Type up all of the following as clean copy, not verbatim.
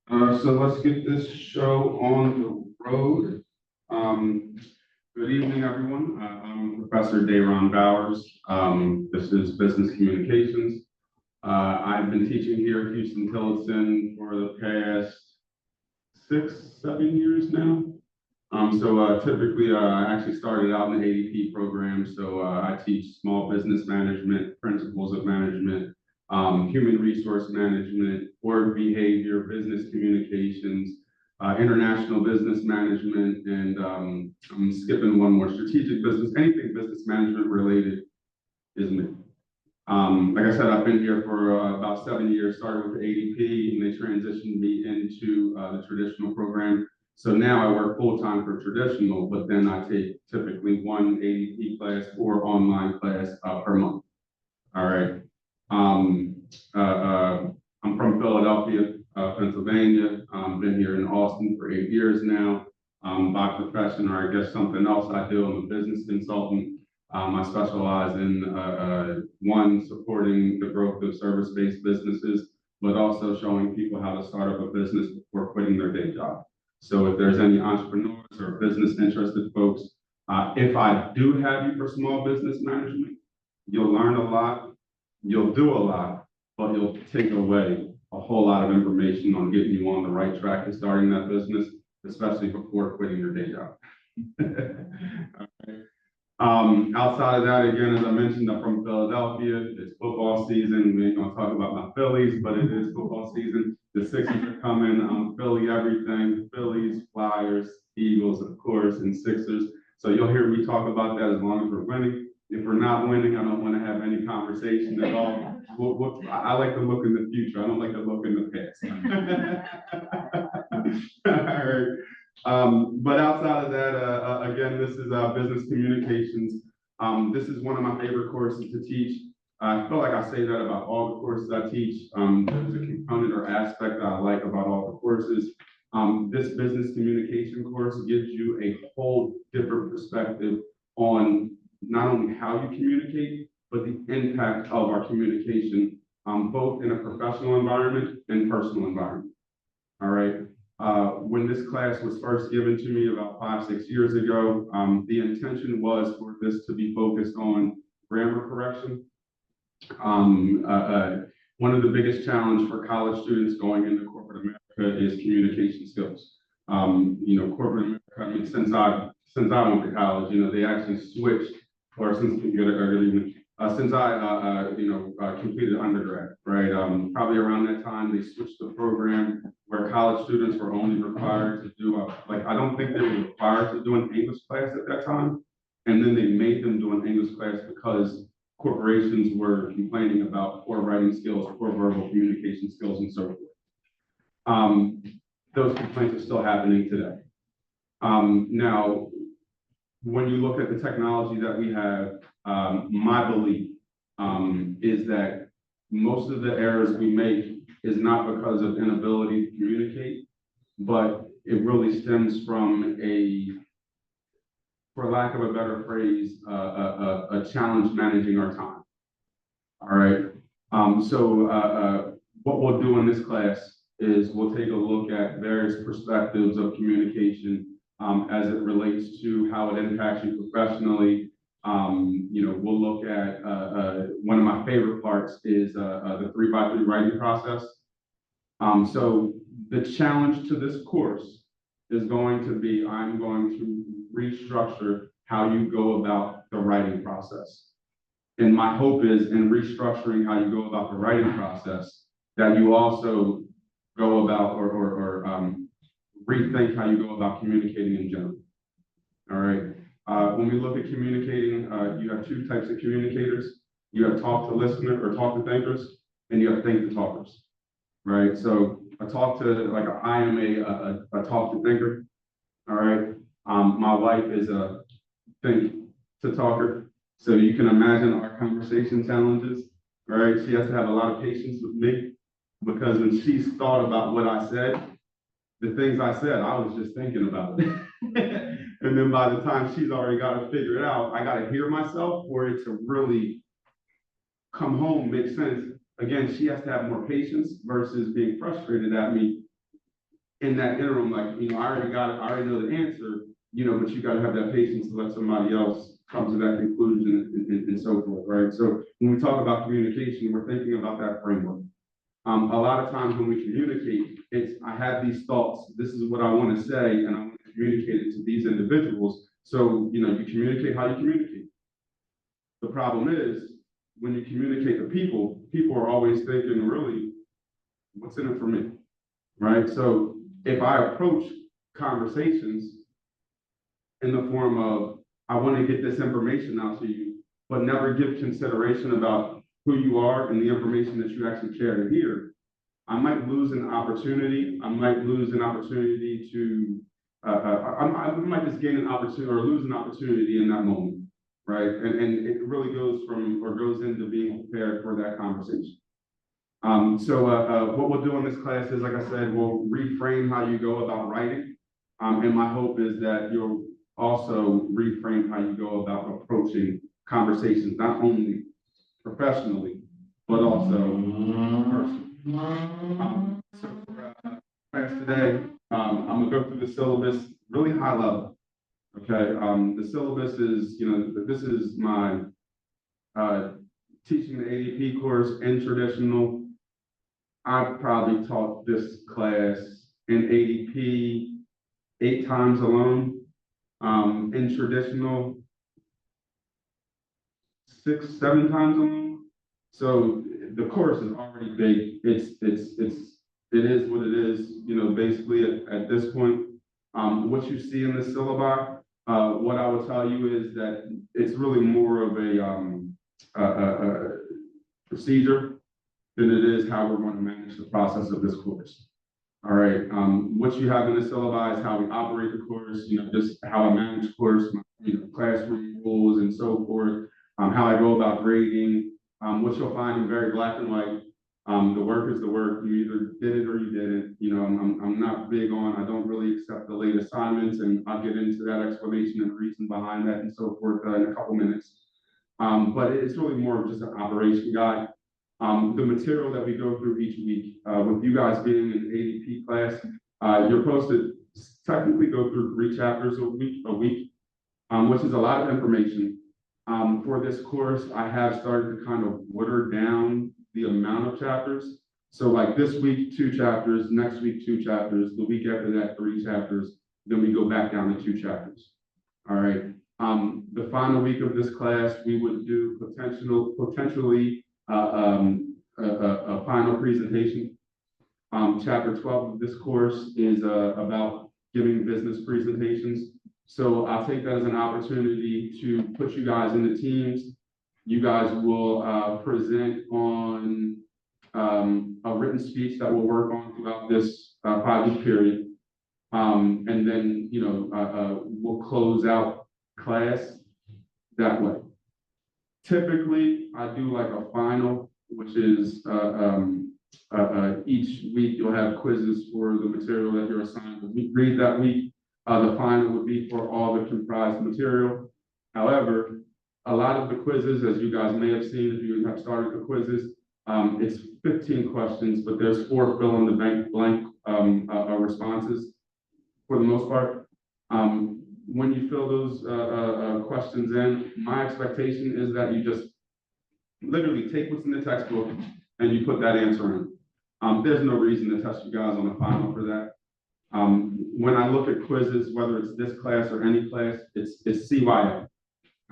So let's get this show on the road. Um, Good evening, everyone. I'm Professor Dayron Bowers. This is Business Communications. I've been teaching here at Huston Tillotson for the past 6, 7 years now. Typically, I actually started out in the ADP program. I teach small business management, principles of management, human resource management, work behavior, business communications, international business management, and I'm skipping one more, strategic business, anything business management related is me. Like I said, I've been here for about 7 years, started with the ADP, and they transitioned me into the traditional program. So now I work full-time for traditional, but then I take typically one ADP class or online class per month. All right. Um, uh, uh, I'm from Philadelphia, Pennsylvania. Been here in Austin for 8 years now. By profession, or I guess something else I do, I'm a business consultant. I specialize in one, supporting the growth of service-based businesses, but also showing people how to start up a business before quitting their day job. So if there's any entrepreneurs or business interested folks, if I do have you for small business management, you'll learn a lot, you'll do a lot, but you'll take away a whole lot of information on getting you on the right track to starting that business, especially before quitting your day job. Okay. Outside of that, again, as I mentioned, I'm from Philadelphia. It's football season. We ain't gonna talk about my Phillies, but it is football season. The Sixers are coming. Philly everything. Phillies, Flyers, Eagles, of course, and Sixers. So you'll hear me talk about that as long as we're winning. If we're not winning, I don't want to have any conversation at all. I like to look in the future. I don't like to look in the past. All right. But outside of that, again, this is business communications. This is one of my favorite courses to teach. I feel like I say that about all the courses I teach. There's a component or aspect that I like about all the courses. This business communication course gives you a whole different perspective on not only how you communicate, but the impact of our communication, both in a professional environment and personal environment. All right. When this class was first given to me about 5, 6 years ago, the intention was for this to be focused on grammar correction. One of the biggest challenges for college students going into corporate America is communication skills. Corporate America, I mean, since I went to college, they actually switched, or since since I completed undergrad, right? Probably around that time, they switched the program where college students were only required to do I don't think they were required to do an English class at that time, and then they made them do an English class because corporations were complaining about poor writing skills, poor verbal communication skills, and so forth. Those complaints are still happening today. Now, when you look at the technology that we have, my belief is that most of the errors we make is not because of inability to communicate, but it really stems from for lack of a better phrase, a challenge managing our time. All right. What we'll do in this class is we'll take a look at various perspectives of communication as it relates to how it impacts you professionally. We'll look at one of my favorite parts is the 3x3 writing process. So the challenge to this course is going to be, I'm going to restructure how you go about the writing process. And my hope is in restructuring how you go about the writing process, that you also go about or rethink how you go about communicating in general. All right. When we look at communicating, you have two types of communicators. You have talk to listener or talk to thinkers, and you have think to talkers. Right. So I am a talk to thinker. All right. My wife is a think to talker. So you can imagine our conversation challenges. Right. She has to have a lot of patience with me because when she's thought about what I said, the things I said, I was just thinking about it. And then by the time she's already got to figure it out, I got to hear myself for it to really come home, make sense. Again, she has to have more patience versus being frustrated at me in that interim, like, I already got it, I already know the answer, but you got to have that patience to let somebody else come to that conclusion and so forth, right? So when we talk about communication, we're thinking about that framework. A lot of times when we communicate, I have these thoughts, this is what I want to say, and I want to communicate it to these individuals. So, you communicate how you communicate. The problem is, when you communicate to people, people are always thinking, really, what's in it for me, right? So if I approach conversations in the form of, I want to get this information out to you, but never give consideration about who you are and the information that you actually care to hear, I might lose an opportunity. I might lose an opportunity to, I might just gain an opportunity or lose an opportunity in that moment, right? And it really goes into being prepared for that conversation. What we'll do in this class is, like I said, we'll reframe how you go about writing. And my hope is that you'll also reframe how you go about approaching conversations, not only professionally, but also personally. So for class today, I'm gonna go through the syllabus really high level. Okay, the syllabus is, this is my teaching the ADP course in traditional. I've probably taught this class in ADP 8 times alone. In traditional, 6, 7 times alone. So the course is already big. It is what it is. Basically at this point, what you see in the syllabi, what I would tell you is that it's really more of a procedure than it is how we're going to manage the process of this course. All right. What you have in the syllabi is how we operate the course, just how I manage course, classroom rules and so forth, how I go about grading. What you'll find in very black and white, the work is the work. You either did it or you didn't. I'm not big on, I don't really accept the late assignments, and I'll get into that explanation and reason behind that and so forth in a couple minutes. But it's really more of just an operation guide. The material that we go through each week, with you guys being in ADP class, you're supposed to technically go through 3 chapters a week, which is a lot of information. For this course, I have started to kind of water down the amount of chapters. So like this week, 2 chapters, next week, 2 chapters, the week after that, 3 chapters, then we go back down to 2 chapters. All right. The final week of this class, we would do potentially a final presentation. Chapter 12 of this course is about giving business presentations. So I'll take that as an opportunity to put you guys in the teams. You guys will present on a written speech that we'll work on throughout this 5-week period. And then, we'll close out class that way. Typically, I do like a final, which is each week you'll have quizzes for the material that you're assigned to read that week. The final would be for all the comprised material. However, a lot of the quizzes, as you guys may have seen if you have started the quizzes, it's 15 questions, but there's 4 fill in the blank responses for the most part. When you fill those questions in, my expectation is that you just literally take what's in the textbook and you put that answer in. There's no reason to test you guys on the final for that. When I look at quizzes, whether it's this class or any class, it's CYA.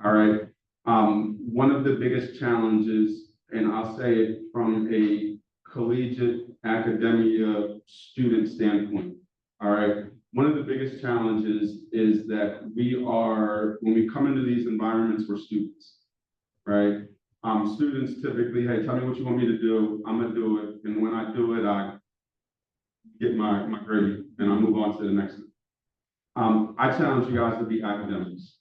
All right. One of the biggest challenges, and I'll say it from a collegiate academia student standpoint, all right, one of the biggest challenges is that when we come into these environments, we're students, right? Students typically, hey, tell me what you want me to do, I'm gonna do it, and when I do it, I get my grade, and I move on to the next one. I challenge you guys to be academics.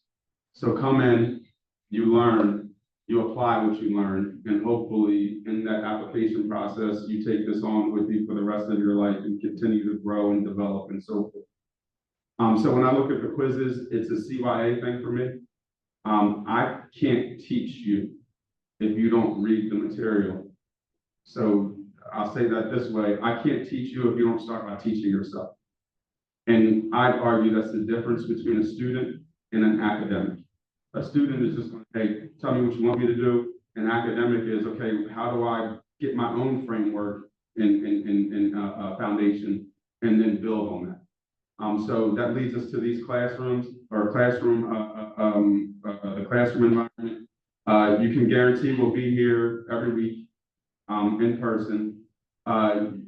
So come in, you learn, you apply what you learn, and hopefully in that application process, you take this on with you for the rest of your life and continue to grow and develop and so forth. So when I look at the quizzes, it's a CYA thing for me. I can't teach you if you don't read the material. So I'll say that this way, I can't teach you if you don't start by teaching yourself. And I'd argue that's the difference between a student and an academic. A student is just going to, hey, tell me what you want me to do. An academic is, okay, how do I get my own framework and foundation and then build on that. So that leads us to these classrooms or the classroom environment. You can guarantee we'll be here every week in person.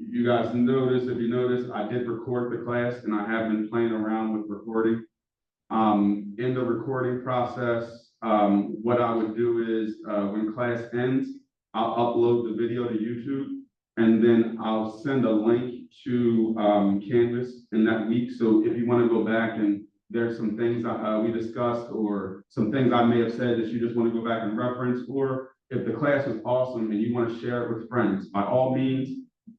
You guys notice, if you notice, I did record the class and I have been playing around with recording. In the recording process, what I would do is when class ends, I'll upload the video to YouTube and then I'll send a link to Canvas in that week. So if you want to go back and there's some things we discussed or some things I may have said that you just want to go back and reference, or if the class was awesome and you want to share it with friends, by all means,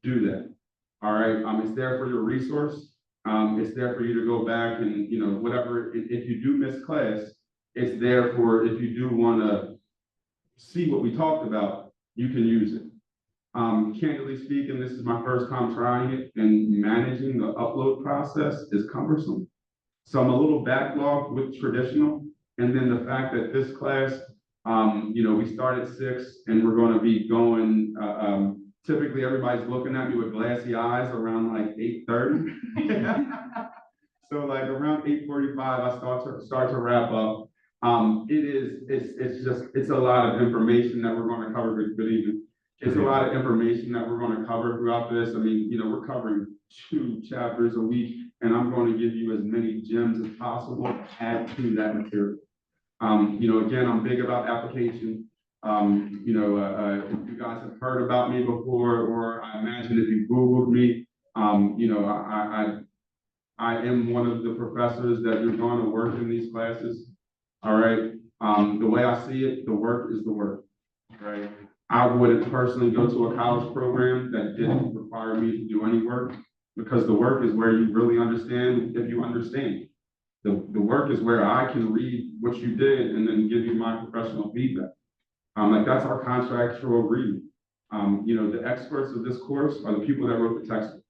do that. All right, it's there for your resource. It's there for you to go back and, you know, whatever, if you do miss class, it's there for, if you do want to see what we talked about, you can use it. Candidly speaking, this is my first time trying it, and managing the upload process is cumbersome. So I'm a little backlogged with traditional, and then the fact that this class, you know, we start at 6 and we're going to be going, typically everybody's looking at me with glassy eyes around like 8:30. So like around 8:45, I start to wrap up. It's a lot of information that we're going to cover. Good evening. It's a lot of information that we're going to cover throughout this. I mean, you know, we're covering 2 chapters a week, and I'm going to give you as many gems as possible to add to that material. You know, again, I'm big about application. You know, if you guys have heard about me before, or I imagine if you Googled me, you know, I am one of the professors that you're going to work in these classes. All right. The way I see it, the work is the work. Right. I wouldn't personally go to a college program that didn't require me to do any work, because the work is where you really understand if you understand. The work is where I can read what you did and then give you my professional feedback. Like that's our contractual agreement. You know, the experts of this course are the people that wrote the textbook.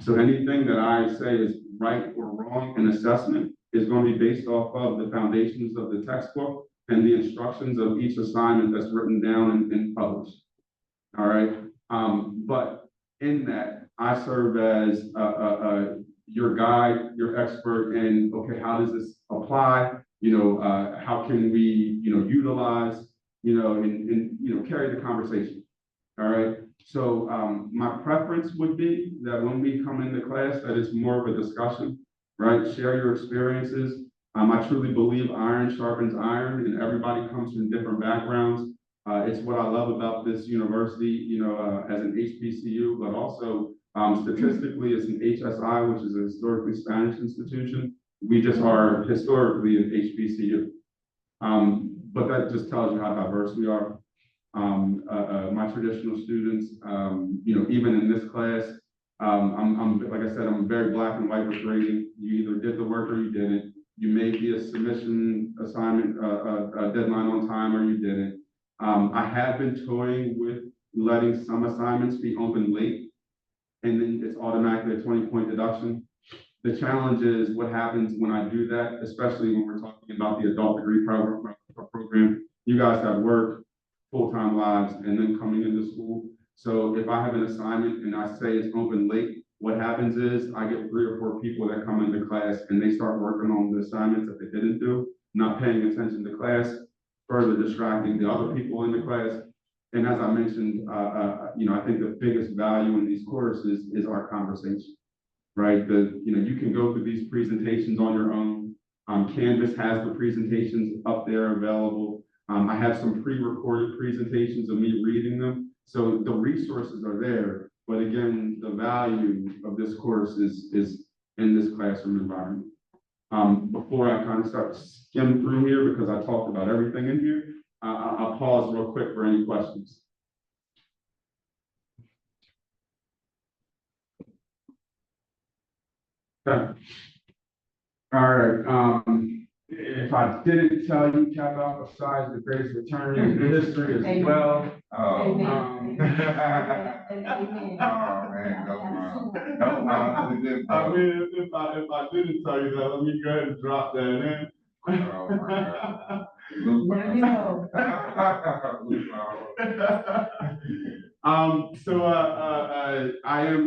So anything that I say is right or wrong in assessment is going to be based off of the foundations of the textbook and the instructions of each assignment that's written down and published. All right. But in that, I serve as your guide, your expert, and okay, how does this apply? You know, how can we, you know, utilize, you know, and you know, carry the conversation. All right. So my preference would be that when we come into class, that it's more of a discussion, right? Share your experiences. I truly believe iron sharpens iron, and everybody comes from different backgrounds. It's what I love about this university, you know, as an HBCU, but also statistically, it's an HSI, which is a historically Spanish institution. We just are historically an HBCU. But that just tells you how diverse we are. My traditional students, you know, even in this class, I'm like I said, I'm very black and white with grading. You either did the work or you didn't. You may be a submission assignment a deadline on time or you didn't. I have been toying with letting some assignments be open late, and then it's automatically a 20-point deduction. The challenge is what happens when I do that, especially when we're talking about the adult degree program. You guys have work, full-time lives, and then coming into school. So if I have an assignment and I say it's open late, what happens is I get 3 or 4 people that come into class and they start working on the assignments that they didn't do, not paying attention to class, further distracting the other people in the class. And as I mentioned, you know, I think the biggest value in these courses is our conversation, right? You know, you can go through these presentations on your own. Canvas has the presentations up there available. I have some pre-recorded presentations of me reading them. So the resources are there, but again, the value of this course is in this classroom environment. Before I kind of start to skim through here, because I talked about everything in here, I'll pause real quick for any questions. Okay. All right. if I didn't tell you, cap out besides the greatest attorney in history as Amen. well. Oh, Um, man, come on. Come on. I mean, if I didn't tell you that, let me go ahead and drop that in. Oh, my God. There you go. I am,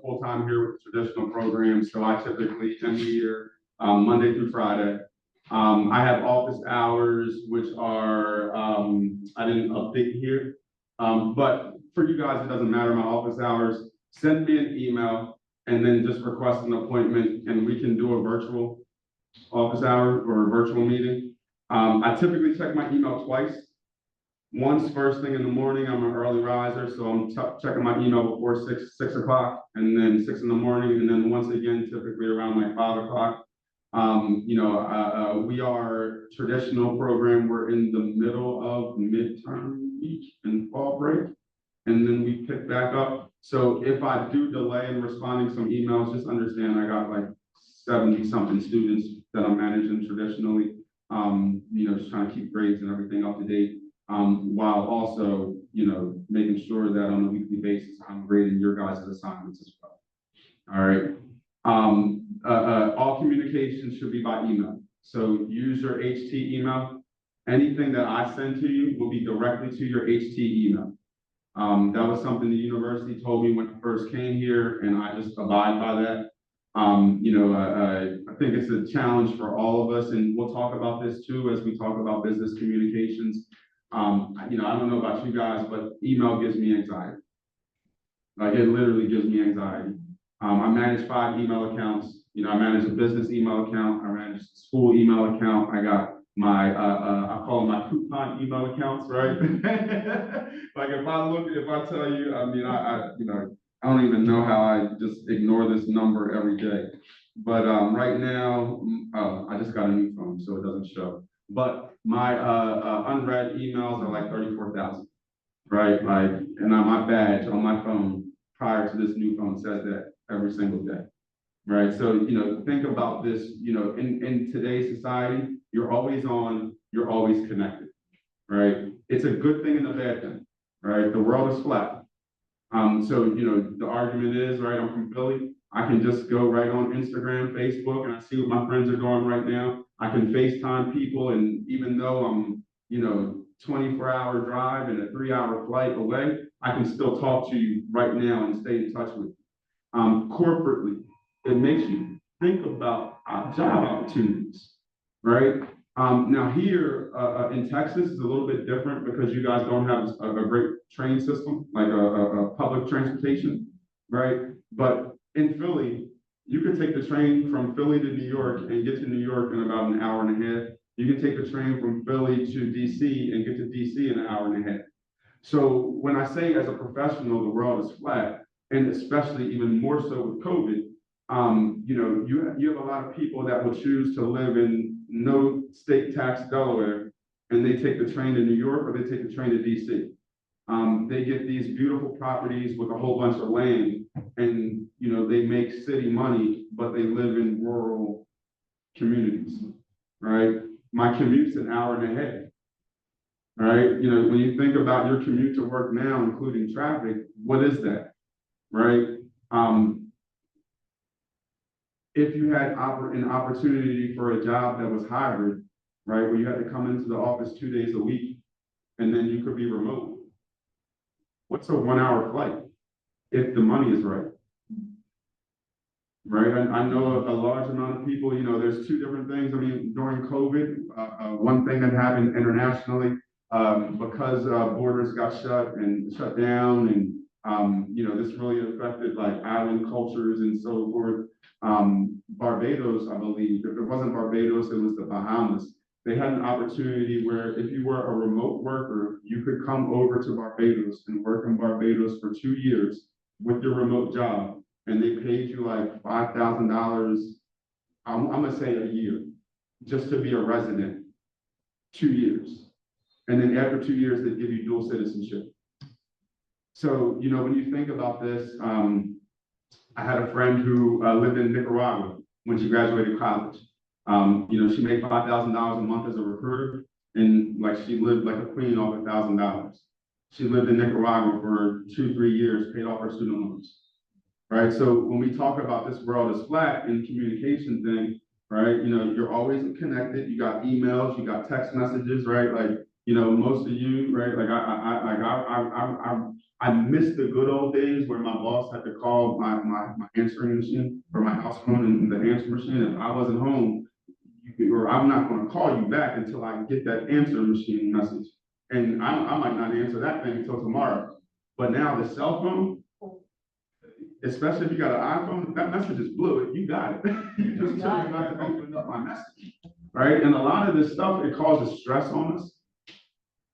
full-time here with the traditional program, so I typically end the year, Monday through Friday. I have office hours, which are, I didn't update here. But for you guys, it doesn't matter, my office hours, send me an email and then just request an appointment and we can do a virtual office hour or a virtual meeting. I typically check my email twice. Once first thing in the morning, I'm an early riser, so I'm checking my email before six o'clock, and then 6 in the morning, and then once again, typically around like 5 o'clock. We are traditional program. We're in the middle of midterm week and fall break, and then we pick back up. So if I do delay in responding some emails, just understand I got like 70 something students that I'm managing traditionally. Just trying to keep grades and everything up to date. While also, making sure that on a weekly basis, I'm grading your guys' assignments as well. All right. All communication should be by email. So use your HT email. Anything that I send to you will be directly to your HT email. That was something the university told me when I first came here, and I just abide by that. I think it's a challenge for all of us, and we'll talk about this too as we talk about business communications. I don't know about you guys, but email gives me anxiety. Like it literally gives me anxiety. I manage 5 email accounts. I manage a business email account. I manage a school email account. I got my, I call them my coupon email accounts, right? Like if I tell you, I don't even know how I just ignore this number every day. But right now, I just got a new phone, so it doesn't show. But my unread emails are like 34,000, right? And on my badge on my phone prior to this new phone says that every single day, right? So, think about this, in today's society, you're always on, you're always connected, right? It's a good thing and a bad thing, right? The world is flat. The argument is, right, I'm from Philly. I can just go right on Instagram, Facebook, and I see what my friends are doing right now. I can FaceTime people, and even though I'm, 24-hour drive and a 3-hour flight away, I can still talk to you right now and stay in touch with you. Corporately, it makes you think about job opportunities, right? Now here in Texas is a little bit different because you guys don't have a great train system, like a public transportation, right? But in Philly, you can take the train from Philly to New York and get to New York in about an hour and a half. You can take the train from Philly to DC and get to DC in an hour and a half. So when I say as a professional, the world is flat, and especially even more so with COVID, you have a lot of people that will choose to live in no state tax Delaware, and they take the train to New York or they take the train to DC. They get these beautiful properties with a whole bunch of land, and they make city money, but they live in rural communities, right? My commute's an hour and a half, right? When you think about your commute to work now, including traffic, what is that, right? If you had an opportunity for a job that was hybrid, right, where you had to come into the office 2 days a week, and then you could be remote, what's a 1-hour flight if the money is right? Right, I know a large amount of people, there's 2 different things. I mean, during COVID, one thing that happened internationally, because borders got shut down, and this really affected like island cultures and so forth. Barbados, I believe, if it wasn't Barbados, it was the Bahamas. They had an opportunity where if you were a remote worker, you could come over to Barbados and work in Barbados for 2 years with your remote job. And they paid you like $5,000, I'm gonna say a year, just to be a resident, 2 years. And then after 2 years, they give you dual citizenship. So, when you think about this, I had a friend who lived in Nicaragua when she graduated college. She made $5,000 a month as a recruiter, and like she lived like a queen off $1,000. She lived in Nicaragua for 2, 3 years, paid off her student loans. Right. So when we talk about this world is flat and communication thing, right? You're always connected. You got emails, you got text messages, right? Like, most of you, right? Like I miss the good old days where my boss had to call my answering machine or my house phone and the answer machine. If I wasn't home, or I'm not going to call you back until I get that answer machine message. And I might not answer that thing until tomorrow. But now the cell phone, especially if you got an iPhone, that message is blue. You got it. You just chose not to open up my message, right? And a lot of this stuff, it causes stress on us,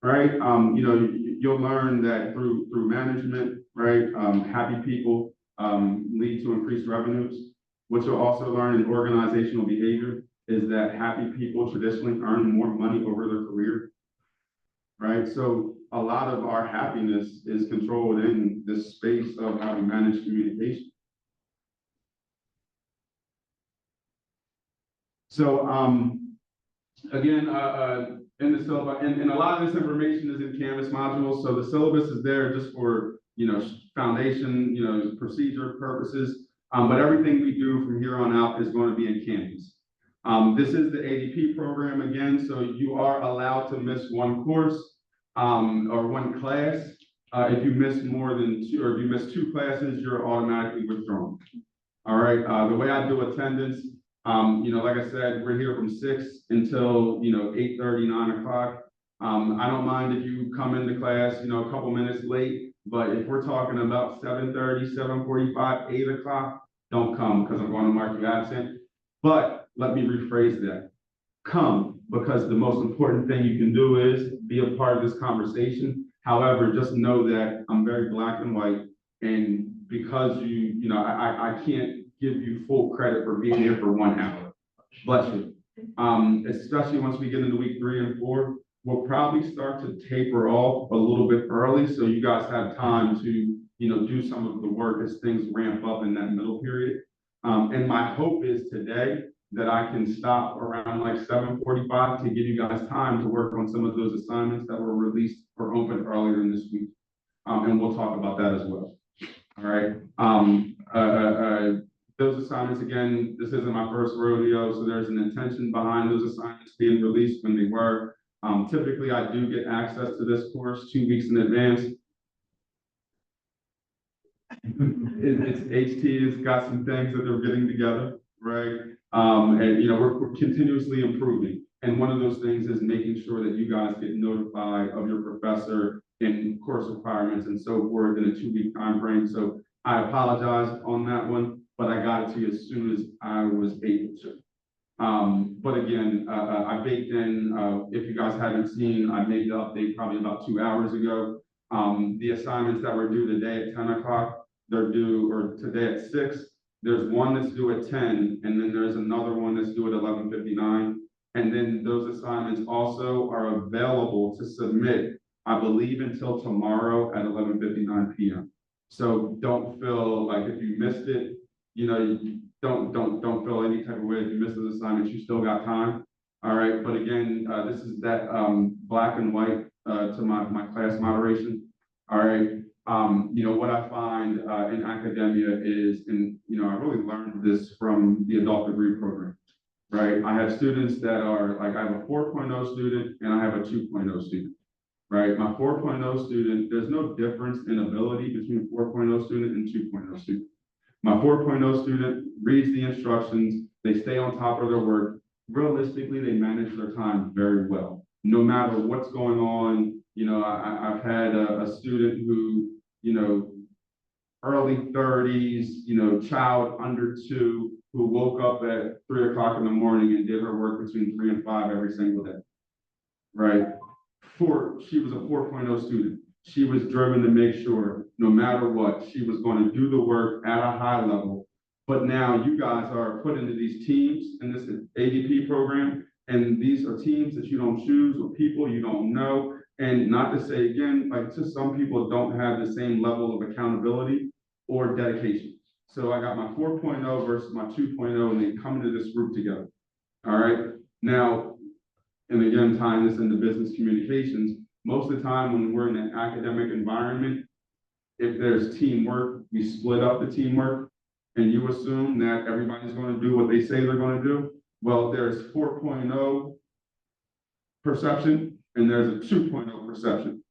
right? You'll learn that through management, right? Happy people lead to increased revenues. What you'll also learn in organizational behavior is that happy people traditionally earn more money over their career, right? So a lot of our happiness is controlled in this space of how we manage communication. So again, in the syllabus, and a lot of this information is in Canvas modules. So the syllabus is there just for foundation, procedure purposes. But everything we do from here on out is going to be in Canvas. This is the ADP program again, so you are allowed to miss one course or one class. If you miss more than two, or if you miss 2 classes, you're automatically withdrawn. All right. The way I do attendance, like I said, we're here from 6 until 8:30, 9 o'clock. I don't mind if you come into class, a couple minutes late, but if we're talking about 7:30, 7:45, 8 o'clock, don't come because I'm going to mark you absent. But let me rephrase that. Come, because the most important thing you can do is be a part of this conversation. However, just know that I'm very black and white, and because I can't give you full credit for being here for 1 hour. Bless you. Especially once we get into week 3 and 4, we'll probably start to taper off a little bit early, so you guys have time to do some of the work as things ramp up in that middle period. And my hope is today that I can stop around like 7:45 to give you guys time to work on some of those assignments that were released or opened earlier in this week. And we'll talk about that as well. All right. Those assignments, again, this isn't my first rodeo, so there's an intention behind those assignments being released when they were. Typically, I do get access to this course 2 weeks in advance. It's HT has got some things that they're getting together, right? And we're continuously improving. And one of those things is making sure that you guys get notified of your professor and course requirements and so forth in a 2-week time frame. So I apologize on that one, but I got it to you as soon as I was able to. But again, I baked in, if you guys haven't seen, I made the update probably about 2 hours ago. The assignments that were due today at 10 o'clock, they're due, or today at 6. There's one that's due at 10, and then there's another one that's due at 11:59. And then those assignments also are available to submit, I believe, until tomorrow at 11:59 p.m. So don't feel like if you missed it, don't feel any type of way if you missed those assignments, you still got time. All right, but again, this is that black and white to my class moderation. All right. What I find in academia is, I really learned this from the adult degree program, right? I have students that are like, I have a 4.0 student and I have a 2.0 student, right? My 4.0 student, there's no difference in ability between 4.0 student and 2.0 student. My 4.0 student reads the instructions, they stay on top of their work. Realistically, they manage their time very well. No matter what's going on, I've had a student who, early 30s, child under 2, who woke up at 3 o'clock in the morning and did her work between 3 and 5 every single day, right? She was a 4.0 student. She was driven to make sure, no matter what, she was going to do the work at a high level. But now you guys are put into these teams in this ADP program, and these are teams that you don't choose or people you don't know. And not to say again, like, just some people don't have the same level of accountability or dedication. So I got my 4.0 versus my 2.0, and they come into this group together. All right, now, and again, tying this into business communications, most of the time when we're in an academic environment, if there's teamwork, we split up the teamwork, and you assume that everybody's going to do what they say they're going to do. Well, there's 4.0 perception, and there's a 2.0 perception.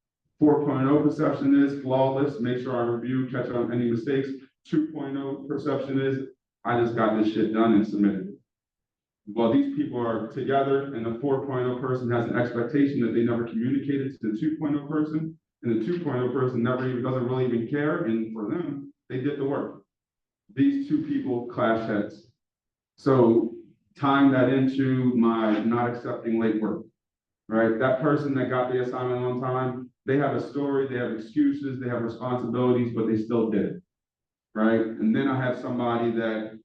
4.0 perception is flawless, make sure I review, catch on any mistakes. 2.0 perception is, I just got this shit done and submitted it. Well, these people are together, and the 4.0 person has an expectation that they never communicated to the 2.0 person, and the 2.0 person never even doesn't really even care, and for them, they did the work. These two people clash heads. So tying that into my not accepting late work, right? That person that got the assignment on time, they have a story, they have excuses, they have responsibilities, but they still did it, right? And then I have somebody that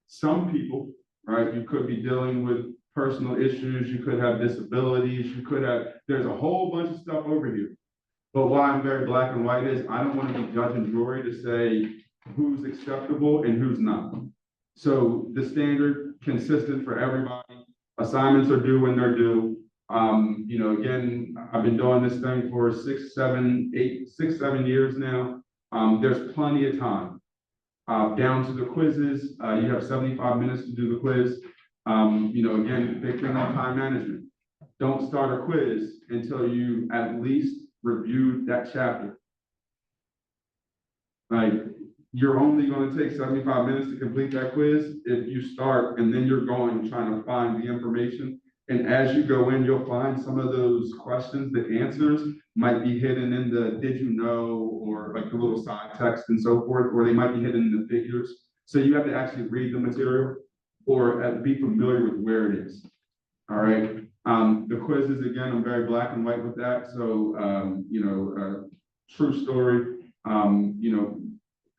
some people, right, you could be dealing with personal issues, you could have disabilities, you could have, there's a whole bunch of stuff over here. But why I'm very black and white is I don't want to be judge and jury to say who's acceptable and who's not. So the standard, consistent for everybody, assignments are due when they're due. You know, again, I've been doing this thing for 6, 7 years now. There's plenty of time. Down to the quizzes, you have 75 minutes to do the quiz. You know, again, big thing on time management. Don't start a quiz until you at least reviewed that chapter. Like, you're only going to take 75 minutes to complete that quiz if you start, and then you're going trying to find the information. And as you go in, you'll find some of those questions, the answers might be hidden in the did you know, or like the little side text and so forth, or they might be hidden in the figures. So you have to actually read the material or be familiar with where it is. All right. The quizzes, again, I'm very black and white with that. So, you know, true story, you know,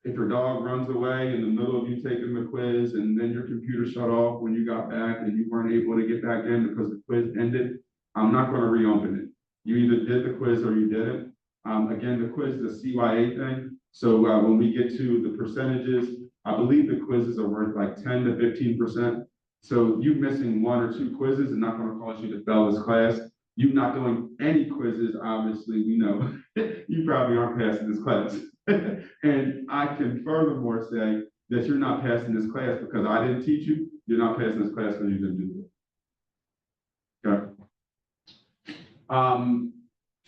if your dog runs away in the middle of you taking the quiz and then your computer shut off when you got back and you weren't able to get back in because the quiz ended, I'm not going to reopen it. You either did the quiz or you didn't. Again, the quiz is a CYA thing. So when we get to the percentages, I believe the quizzes are worth like 10 to 15%. So you missing 1 or 2 quizzes is not going to cause you to fail this class. You not doing any quizzes, obviously, we know you probably aren't passing this class. And I can furthermore say that you're not passing this class because I didn't teach you. You're not passing this class because you didn't do it. Okay.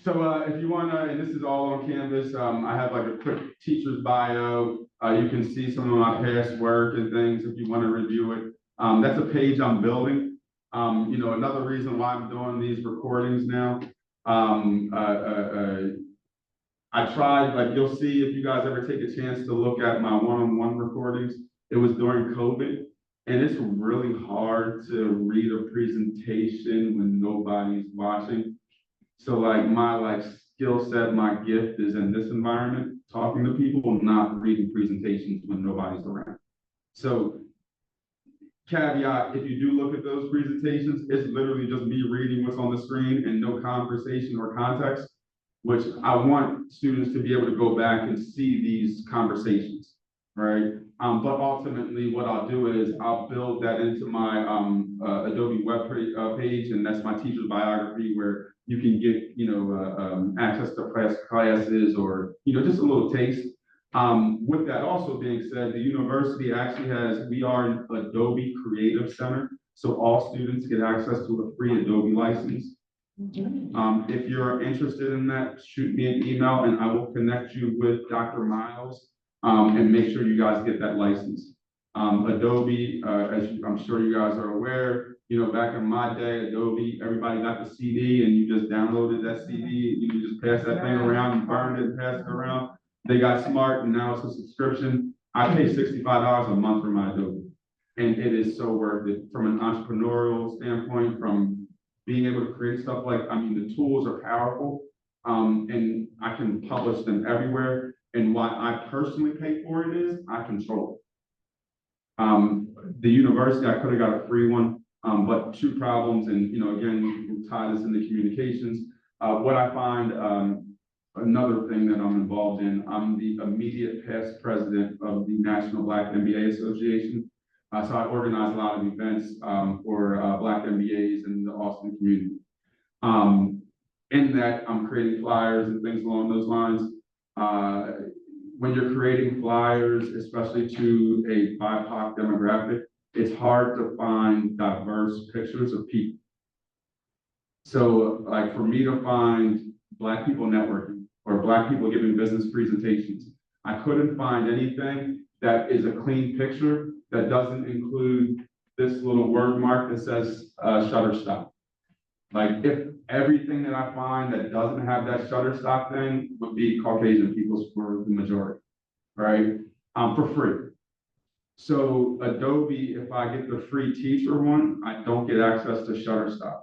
So if you want to, and this is all on Canvas, I have like a quick teacher's bio. You can see some of my past work and things if you want to review it. That's a page I'm building. You know, another reason why I'm doing these recordings now. I tried, like you'll see if you guys ever take a chance to look at my one-on-one recordings, it was during COVID. And it's really hard to read a presentation when nobody's watching. So like my skill set, my gift is in this environment, talking to people, not reading presentations when nobody's around. So caveat, if you do look at those presentations, it's literally just me reading what's on the screen and no conversation or context, which I want students to be able to go back and see these conversations, right? But ultimately what I'll do is I'll build that into my Adobe web page, and that's my teacher's biography where you can get, you know, access to past classes or, you know, just a little taste. With that also being said, the university actually we are an Adobe Creative Center, so all students get access to a free Adobe license. If you're interested in that, shoot me an email and I will connect you with Dr. Miles and make sure you guys get that license. Adobe, I'm sure you guys are aware, you know, back in my day, Adobe, everybody got the CD and you just downloaded that CD, you can just pass that thing around and burned it and pass it around. They got smart and now it's a subscription. I pay $65 a month for my Adobe. And it is so worth it from an entrepreneurial standpoint, from being able to create stuff like, I mean, the tools are powerful and I can publish them everywhere. And why I personally pay for it is I control it. The university, I could have got a free one, but 2 problems. And, you know, again, we'll tie this into communications. What I find, another thing that I'm involved in, I'm the immediate past president of the National Black MBA Association. So I organize a lot of events for Black MBAs in the Austin community. In that, I'm creating flyers and things along those lines. When you're creating flyers, especially to a BIPOC demographic, it's hard to find diverse pictures of people. So like for me to find Black people networking or Black people giving business presentations, I couldn't find anything that is a clean picture that doesn't include this little word mark that says Shutterstock. Like if everything that I find that doesn't have that Shutterstock thing would be Caucasian people's for the majority, right? For free. So Adobe, if I get the free teacher one, I don't get access to Shutterstock.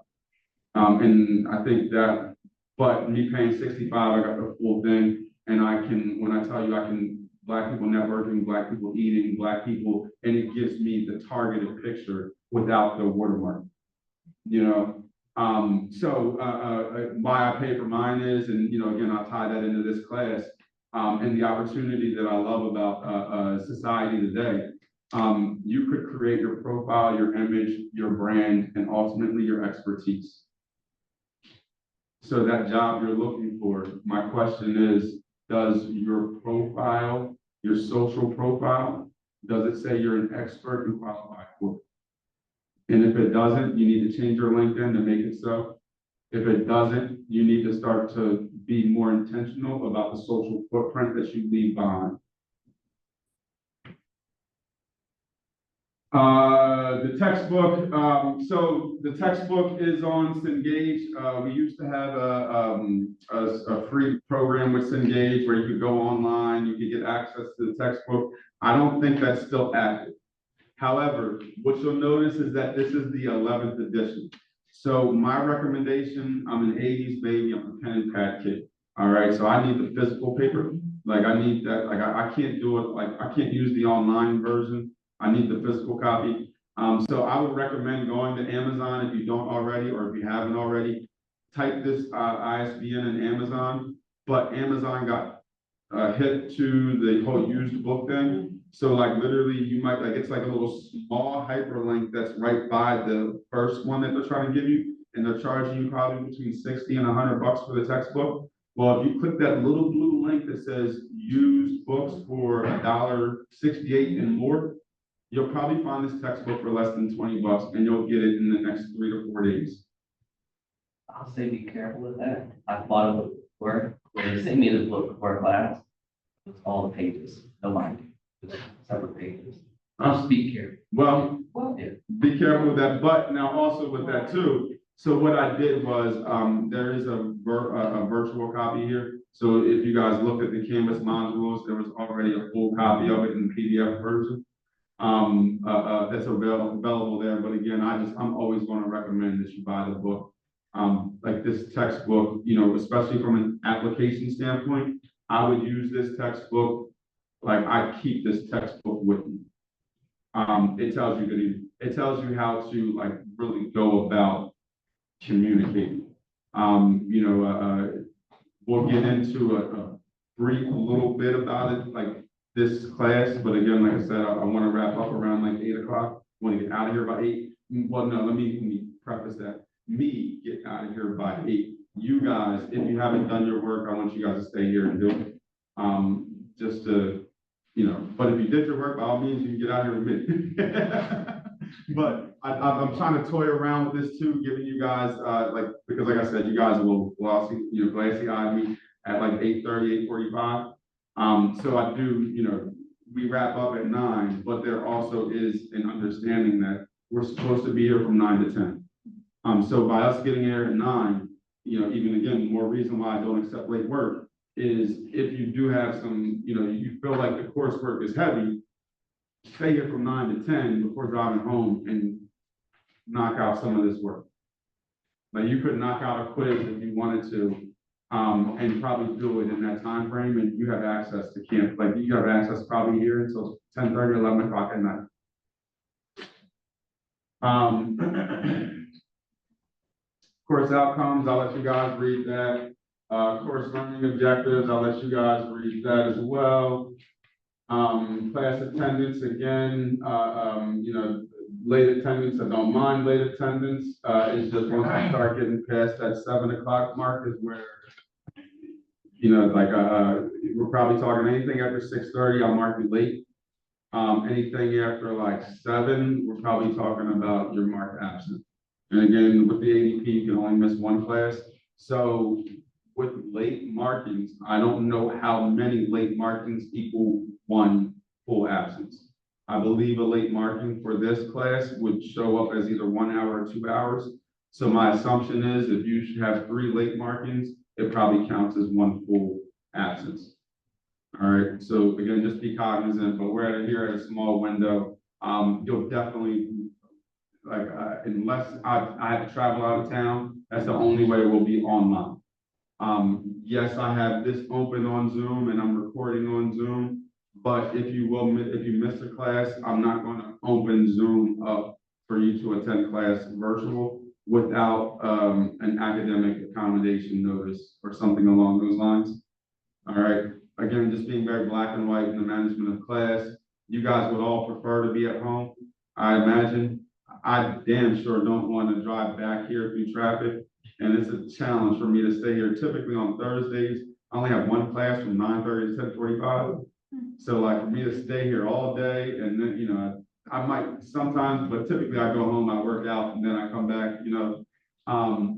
And I think that, but me paying 65, I got the full thing. And I can, when I tell you I can, Black people networking, Black people eating, Black people, and it gives me the targeted picture without the watermark, you know? Why I pay for mine is, and you know, again, I'll tie that into this class, and the opportunity that I love about society today. You could create your profile, your image, your brand, and ultimately your expertise. So that job you're looking for, my question is, does your profile, your social profile, does it say you're an expert and qualified for it? And if it doesn't, you need to change your LinkedIn to make it so. If it doesn't, you need to start to be more intentional about the social footprint that you leave behind. The textbook, so the textbook is on Cengage. We used to have a free program with Cengage where you could go online, you could get access to the textbook. I don't think that's still active. However, what you'll notice is that this is the 11th edition. So my recommendation, I'm an 80s baby, I'm a pen and pad kid. All right, so I need the physical paper. Like I need that, like I can't do it, like I can't use the online version. I need the physical copy. So I would recommend going to Amazon if you don't already, or if you haven't already, type this ISBN in Amazon, but Amazon got hit to the whole used book thing. So like literally you might, like it's like a little small hyperlink that's right by the first one that they're trying to give you, and they're charging you probably between 60 and $100 for the textbook. Well, if you click that little blue link that says used books for $1.68 and more, you'll probably find this textbook for less than $20 and you'll get it in the next 3 to 4 days. I'll say be careful with that. I bought a book before, they sent me the book for a class. It's all the pages, no binding, just separate pages. Just be careful. Well, Yeah. be careful with that, but now also with that too. So what I did was, there is a virtual copy here. So if you guys look at the Canvas modules, there was already a full copy of it in the PDF version. That's available there. But again, I'm always going to recommend that you buy the book. Like this textbook, you know, especially from an application standpoint, I would use this textbook. Like I keep this textbook with me. It tells you how to like really go about communicating. We'll get into a brief little bit about it, like this class, but again, like I said, I want to wrap up around like 8 o'clock. Want to get out of here by 8. Well, no, let me preface that. Me get out of here by 8. You guys, if you haven't done your work, I want you guys to stay here and do it. Just to, you know, but if you did your work, by all means, you can get out here with me. But I'm trying to toy around with this too, giving you guys, because like I said, you guys will glossy, glassy eye me at like 8:30, 8:45. So I do, we wrap up at 9, but there also is an understanding that we're supposed to be here from 9 to 10. So by us getting here at 9, even again, more reason why I don't accept late work is if you do have some, you feel like the coursework is heavy, stay here from 9 to 10 before driving home and knock out some of this work. Like you could knock out a quiz if you wanted to, and probably do it in that time frame, and you have access to camp. Like you have access probably here until 10:30, 11 o'clock at night. Course outcomes, I'll let you guys read that. Course learning objectives, I'll let you guys read that as well. Class attendance, again, late attendance, I don't mind late attendance. It's just once I start getting past that 7 o'clock mark is where, we're probably talking anything after 6:30, I'll mark you late. Anything after like 7, we're probably talking about your marked absent. And again, with the ADP, you can only miss 1 class. So with late markings, I don't know how many late markings equal 1 full absence. I believe a late marking for this class would show up as either 1 hour or 2 hours. So my assumption is if you should have 3 late markings, it probably counts as 1 full absence. All right, so again, just be cognizant, but we're here at a small window. You'll definitely, unless I have to travel out of town, that's the only way we'll be online. Yes, I have this open on Zoom and I'm recording on Zoom, but if you miss a class, I'm not going to open Zoom up for you to attend class virtual without an academic accommodation notice or something along those lines. All right, again, just being very black and white in the management of class. You guys would all prefer to be at home, I imagine. I damn sure don't want to drive back here through traffic. And it's a challenge for me to stay here. Typically on Thursdays, I only have 1 class from 9:30 to 10:45. So like for me to stay here all day and then, I might sometimes, but typically I go home, I work out and then I come back,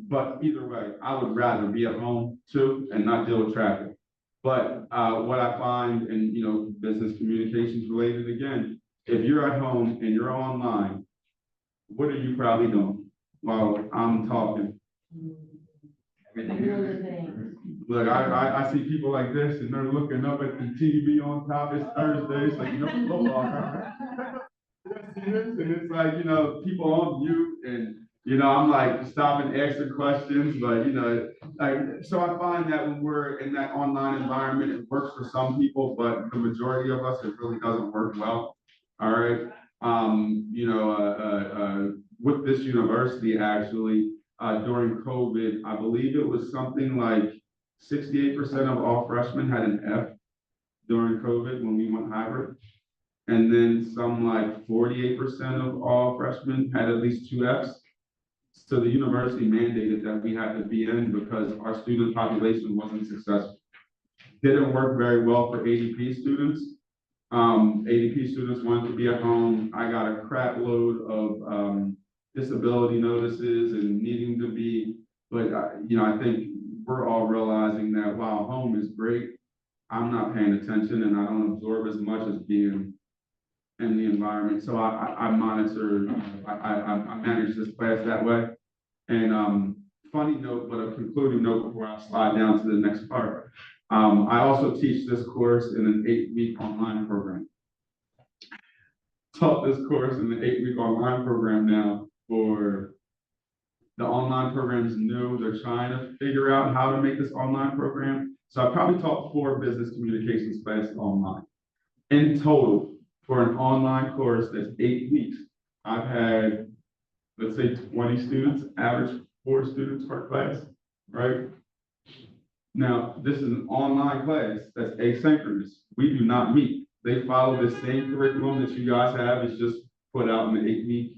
but either way, I would rather be at home too and not deal with traffic. But what I find, and business communications related again, if you're at home and you're online, what are you probably doing while I'm talking? Everything. Look, I see people like this and they're looking up at the TV on top. It's Thursday, it's like, football. And it's like, people on mute and, I'm like stopping, asking questions, but, so I find that when we're in that online environment, it works for some people, but the majority of us, it really doesn't work well. All right. With this university, actually, during COVID, I believe it was something like 68% of all freshmen had an F during COVID when we went hybrid. And then some like 48% of all freshmen had at least 2 Fs. So the university mandated that we had to be in because our student population wasn't successful. Didn't work very well for ADP students. ADP students wanted to be at home. I got a crap load of disability notices and needing to be, but I think we're all realizing that while home is great, I'm not paying attention and I don't absorb as much as being in the environment. So I monitor, I manage this class that way. And funny note, but a concluding note before I slide down to the next part. I also teach this course in an 8-week online program. Taught this course in the 8-week online program now for the online program is new. They're trying to figure out how to make this online program. So I probably taught 4 business communications classes online. In total, for an online course that's 8 weeks, I've had, let's say 20 students, average 4 students per class, right? Now, this is an online class that's asynchronous. We do not meet. They follow the same curriculum that you guys have. It's just put out in the 8-week,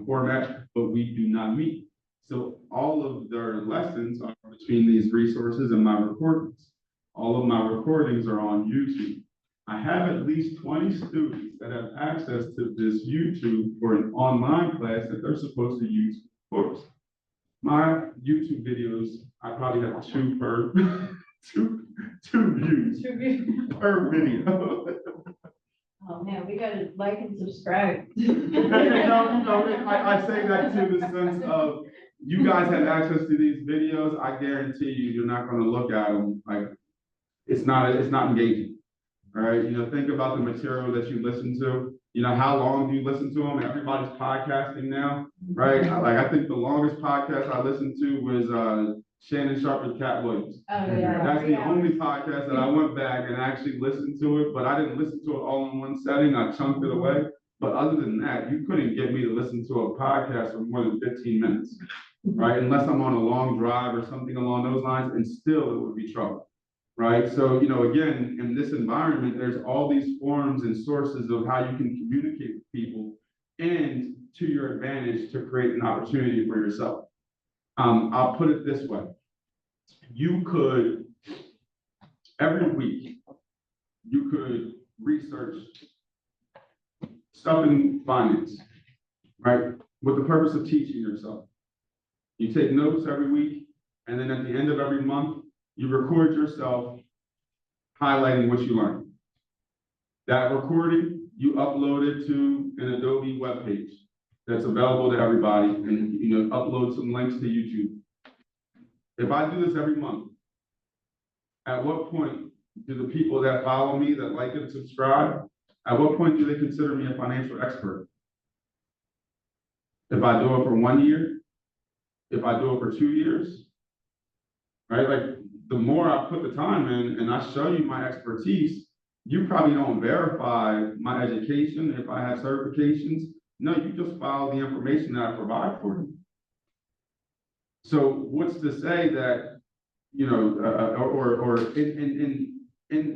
format, but we do not meet. So all of their lessons are between these resources and my recordings. All of my recordings are on YouTube. I have at least 20 students that have access to this YouTube for an online class that they're supposed to use for course. My YouTube videos, I probably have 2 per two views per video. Oh man, we gotta like and subscribe. I say that to the sense of you guys have access to these videos. I guarantee you're not going to look at them like it's not engaging. All right, think about the material that you listen to. How long do you listen to them? Everybody's podcasting now, right? Like I think the longest podcast I listened to was Shannon Sharp and Cat Williams. Oh yeah. That's the only podcast that I went back and actually listened to it, but I didn't listen to it all in one setting. I chunked it away. But other than that, you couldn't get me to listen to a podcast for more than 15 minutes, right? Unless I'm on a long drive or something along those lines, and still it would be trouble. right? So, again, in this environment, there's all these forms and sources of how you can communicate with people and to your advantage to create an opportunity for yourself. I'll put it this way. You could, every week, you could research stuff in finance, right? With the purpose of teaching yourself. You take notes every week, and then at the end of every month, you record yourself highlighting what you learned. That recording, you upload it to an Adobe webpage that's available to everybody, and upload some links to YouTube. If I do this every month, at what point do the people that follow me, that like and subscribe, at what point do they consider me a financial expert? If I do it for 1 year, if I do it for 2 years, right? Like, the more I put the time in and I show you my expertise, you probably don't verify my education if I have certifications. No, you just follow the information that I provide for you. So what's to say that,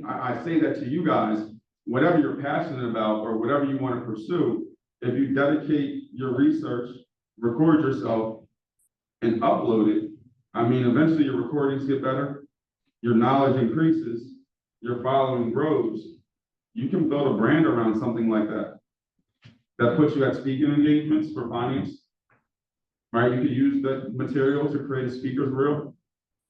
I say that to you guys, whatever you're passionate about or whatever you want to pursue, if you dedicate your research, record yourself, and upload it, eventually your recordings get better, your knowledge increases, your following grows. You can build a brand around something like that. That puts you at speaking engagements for finance, right? You could use that material to create a speaker's reel,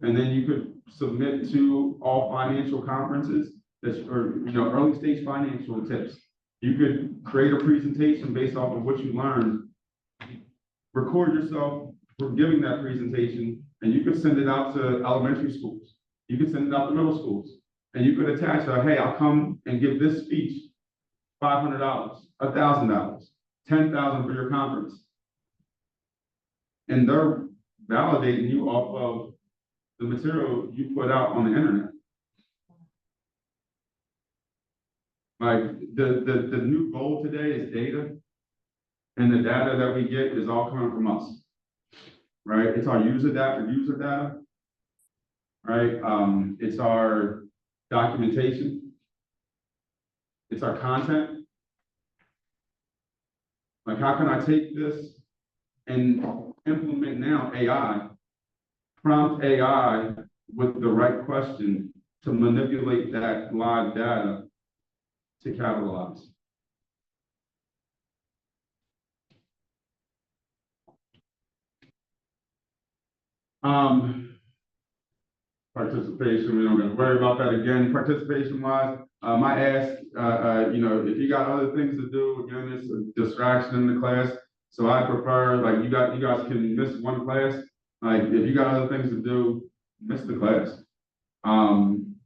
and then you could submit to all financial conferences or early stage financial tips. You could create a presentation based off of what you learned, record yourself for giving that presentation, and you could send it out to elementary schools. You could send it out to middle schools, and you could attach hey, I'll come and give this speech, $500, $1,000, $10,000 for your conference. And they're validating you off of the material you put out on the internet. Like, the new goal today is data, and the data that we get is all coming from us, right? It's our user data, right? It's our documentation. It's our content. Like, how can I take this and implement now AI, prompt AI with the right question to manipulate that live data to capitalize? Participation, we don't gotta worry about that again. Participation wise, my ask, if you got other things to do, again, it's a distraction in the class. So I prefer, like, you guys can miss one class. Like, if you got other things to do, miss the class.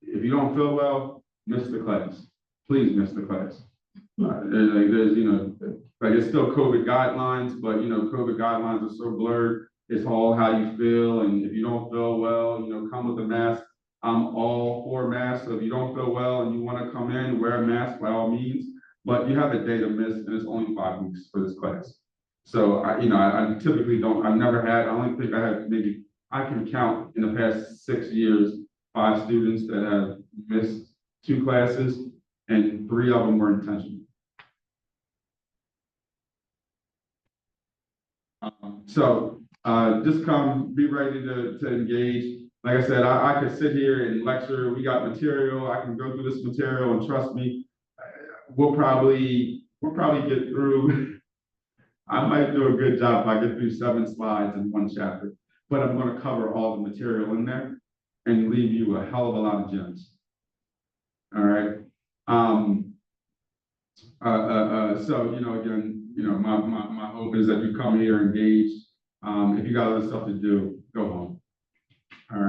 If you don't feel well, miss the class. Please miss the class. It's still COVID guidelines, but COVID guidelines are so blurred. It's all how you feel, and if you don't feel well, come with a mask. I'm all for masks. So if you don't feel well and you want to come in, wear a mask by all means. But you have a day to miss, and it's only 5 weeks for this class. So I typically don't. I've never had. I only think I had maybe I can count in the past 6 years 5 students that have missed 2 classes, and 3 of them were intentional. Just come, be ready to engage. Like I said, I could sit here and lecture. We got material. I can go through this material, and trust me, we'll probably get through. I might do a good job if I get through 7 slides in 1 chapter, but I'm going to cover all the material in there and leave you a hell of a lot of gems. All right. Again, my hope is that you come here engaged. If you got other stuff to do, go home. All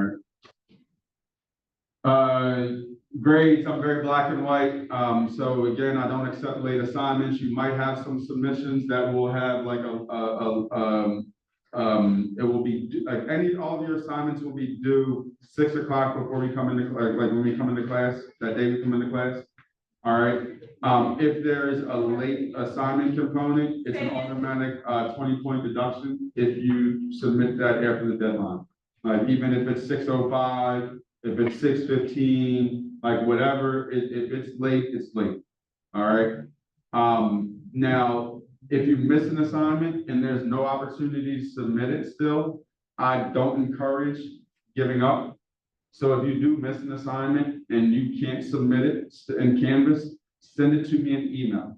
right. Grades, I'm very black and white. So again, I don't accept late assignments. You might have some submissions that will have like it will be like all of your assignments will be due 6 o'clock before we come into like when we come into class, that day we come into class. All right. If there is a late assignment component, it's an automatic 20-point deduction if you submit that after the deadline. Even if it's 6:05, If it's 6:15, like whatever, if it's late, it's late. All right. Now, if you miss an assignment and there's no opportunity to submit it still, I don't encourage giving up. So if you do miss an assignment and you can't submit it in Canvas, send it to me in email.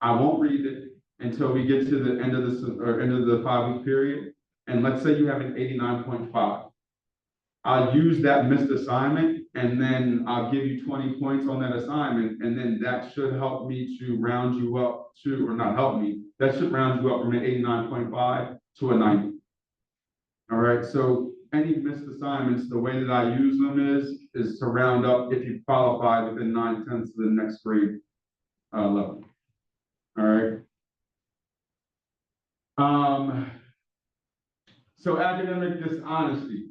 I won't read it until we get to the end of the 5-week period. And let's say you have an 89.5. I'll use that missed assignment and then I'll give you 20 points on that assignment. And then that should help me to round you up to, or not help me, that should round you up from an 89.5 to a 90. All right, so any missed assignments, the way that I use them is to round up if you qualify within 9/10 of the next grade level. All right. So academic dishonesty.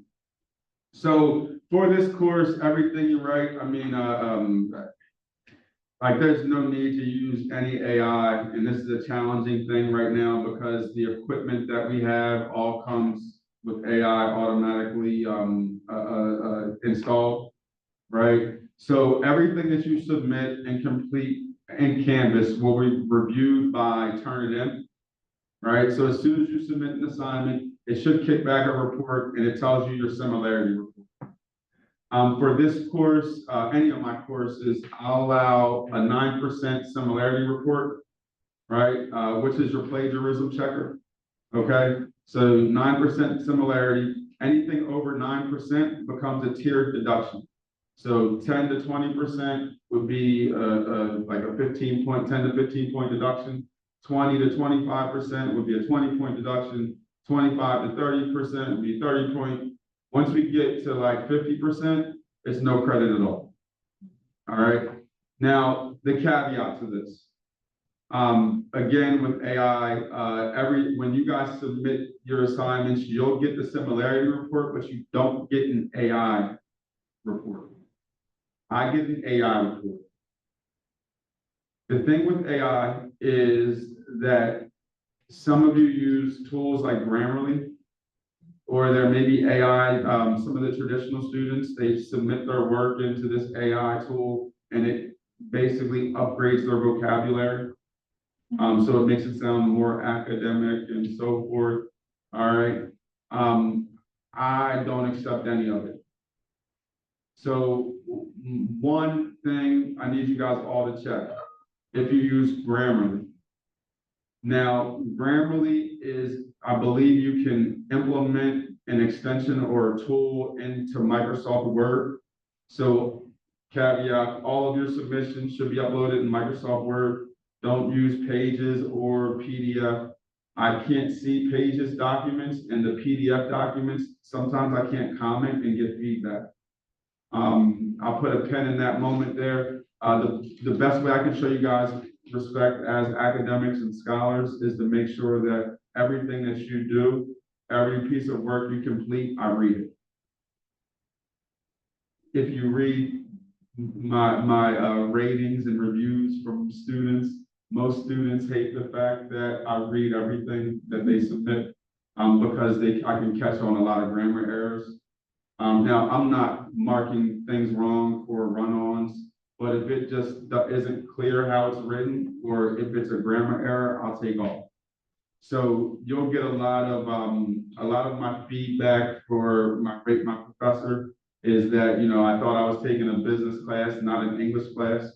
So for this course, everything you write, I mean, like there's no need to use any AI, and this is a challenging thing right now because the equipment that we have all comes with AI automatically installed, right? So everything that you submit and complete in Canvas will be reviewed by Turnitin, right? So as soon as you submit an assignment, it should kick back a report and it tells you your similarity report. For this course, any of my courses, I'll allow a 9% similarity report, right? Which is your plagiarism checker, okay? So 9% similarity, anything over 9% becomes a tiered deduction. So 10 to 20% would be like a 10 to 15 point deduction. 20 to 25% would be a 20-point deduction. 25 to 30% would be 30 point. Once we get to like 50%, it's no credit at all. All right. Now, the caveat to this. Again, with AI, when you guys submit your assignments, you'll get the similarity report, but you don't get an AI report. I get an AI report. The thing with AI is that some of you use tools like Grammarly, or there may be AI, some of the traditional students, they submit their work into this AI tool and it basically upgrades their vocabulary. So it makes it sound more academic and so forth. All right. I don't accept any of it. So one thing I need you guys all to check, if you use Grammarly. Now, Grammarly is, I believe you can implement an extension or a tool into Microsoft Word. So caveat, all of your submissions should be uploaded in Microsoft Word. Don't use Pages or PDF. I can't see Pages documents and the PDF documents. Sometimes I can't comment and get feedback. I'll put a pin in that moment there. The best way I can show you guys respect as academics and scholars is to make sure that everything that you do, every piece of work you complete, I read it. If you read my ratings and reviews from students, most students hate the fact that I read everything that they submit because I can catch on a lot of grammar errors. Now, I'm not marking things wrong for run-ons, but if it just isn't clear how it's written, or if it's a grammar error, I'll take off. So you'll get a lot of my feedback for my professor is that, you know, I thought I was taking a business class, not an English class.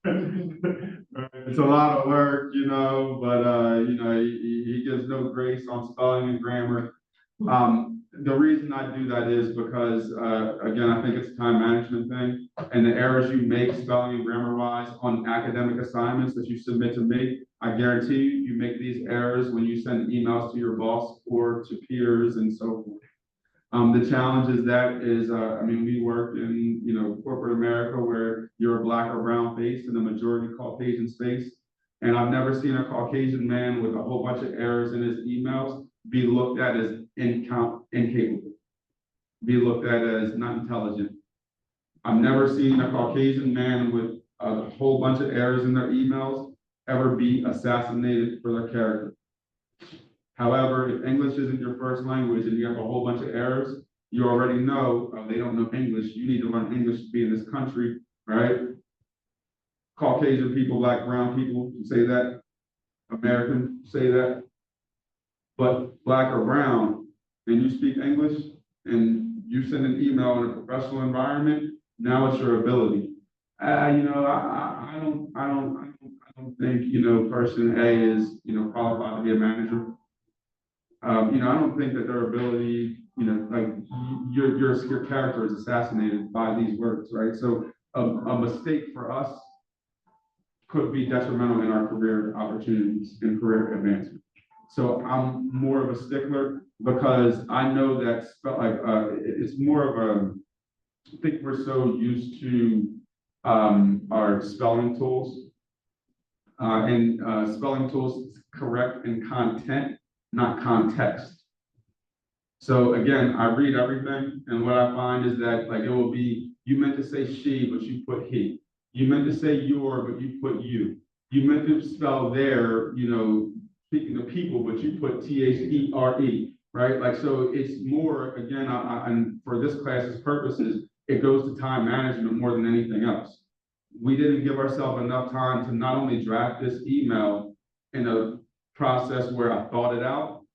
It's a lot of work, you know, but you know, he gives no grace on spelling and grammar. The reason I do that is because, again, I think it's a time management thing, and the errors you make spelling and grammar wise on academic assignments that you submit to me, I guarantee you make these errors when you send emails to your boss or to peers and so forth. The challenge is I mean, we work in, you know, corporate America where you're a Black or brown face and the majority Caucasian space. And I've never seen a Caucasian man with a whole bunch of errors in his emails be looked at as incapable, be looked at as not intelligent. I've never seen a Caucasian man with a whole bunch of errors in their emails ever be assassinated for their character. However, if English isn't your first language and you have a whole bunch of errors, You already know, they don't know English. You need to learn English to be in this country, right? Caucasian people, black, brown people say that. American say that. But black or brown, and you speak English and you send an email in a professional environment, now it's your ability. I don't think, person A is, qualified to be a manager. I don't think that their ability, like your character is assassinated by these words, right? So a mistake for us could be detrimental in our career opportunities and career advancement. So I'm more of a stickler because I know that it's more of a, I think we're so used to our spelling tools. Spelling tools correct in content, not context. So again, I read everything, and what I find is that it will be, you meant to say she, but you put he. You meant to say your, but you put you. You meant to spell there, speaking of people, but you put THERE, right? So it's more, again, and for this class's purposes, it goes to time management more than anything else. We didn't give ourselves enough time to not only draft this email in a process where I thought it out,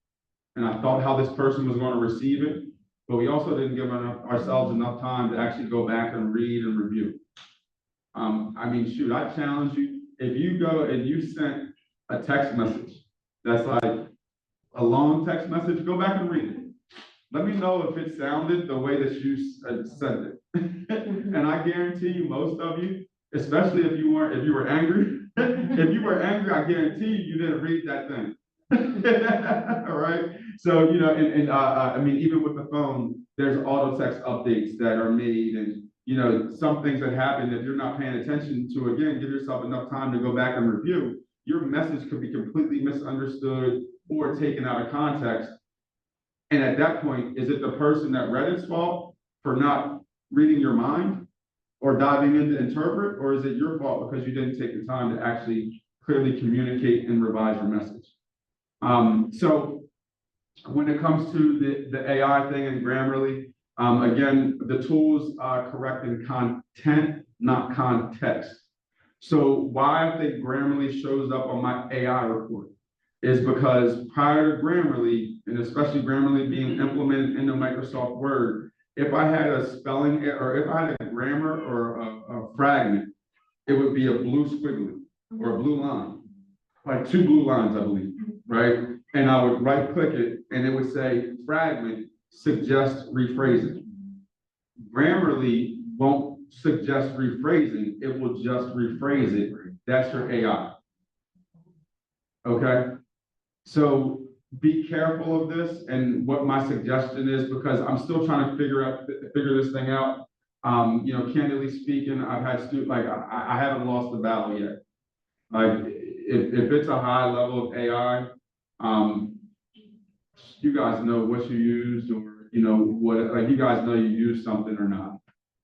and I thought how this person was going to receive it, but we also didn't give ourselves enough time to actually go back and read and review. Shoot, I challenge you, if you go and you sent a text message that's like a long text message, go back and read it. Let me know if it sounded the way that you sent it. And I guarantee you, most of you, especially if you were angry, if you were angry, I guarantee you didn't read that thing. All right. So, even with the phone, there's auto text updates that are made, and some things that happen if you're not paying attention to. Again, give yourself enough time to go back and review. Your message could be completely misunderstood or taken out of context. And at that point, is it the person that read it's fault for not reading your mind or diving in to interpret, or is it your fault because you didn't take the time to actually clearly communicate and revise your message? So when it comes to the AI thing and Grammarly, again, the tools are correcting content, not context. So why I think Grammarly shows up on my AI report is because prior to Grammarly, and especially Grammarly being implemented into Microsoft Word, if I had a spelling or if I had a grammar or a fragment, it would be a blue squiggly or a blue line, like 2 blue lines, I believe, right? And I would right click it and it would say fragment, suggest rephrasing. Grammarly won't suggest rephrasing, it will just rephrase it. That's your AI. Okay? So be careful of this, and what my suggestion is, because I'm still trying to figure this thing out. Candidly speaking, I've had students, I haven't lost the battle yet. If it's a high level of AI, you guys know what you used, or you guys know you used something or not,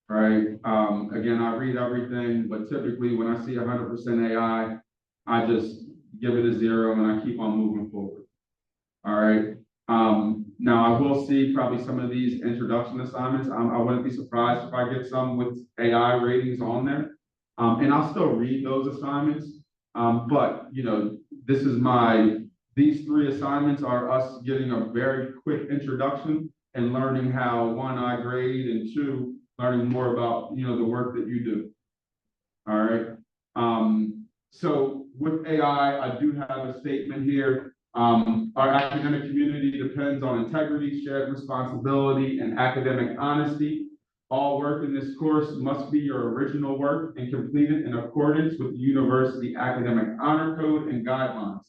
right? Again, I read everything, but typically when I see 100% AI, I just give it a 0 and I keep on moving forward. All right. Now I will see probably some of these introduction assignments. I wouldn't be surprised if I get some with AI ratings on there. And I'll still read those assignments. But these 3 assignments are us getting a very quick introduction and learning how, 1, I grade, and 2, learning more about, the work that you do. All right. So with AI, I do have a statement here. Our academic community depends on integrity, shared responsibility, and academic honesty. All work in this course must be your original work and completed in accordance with the university academic honor code and guidelines.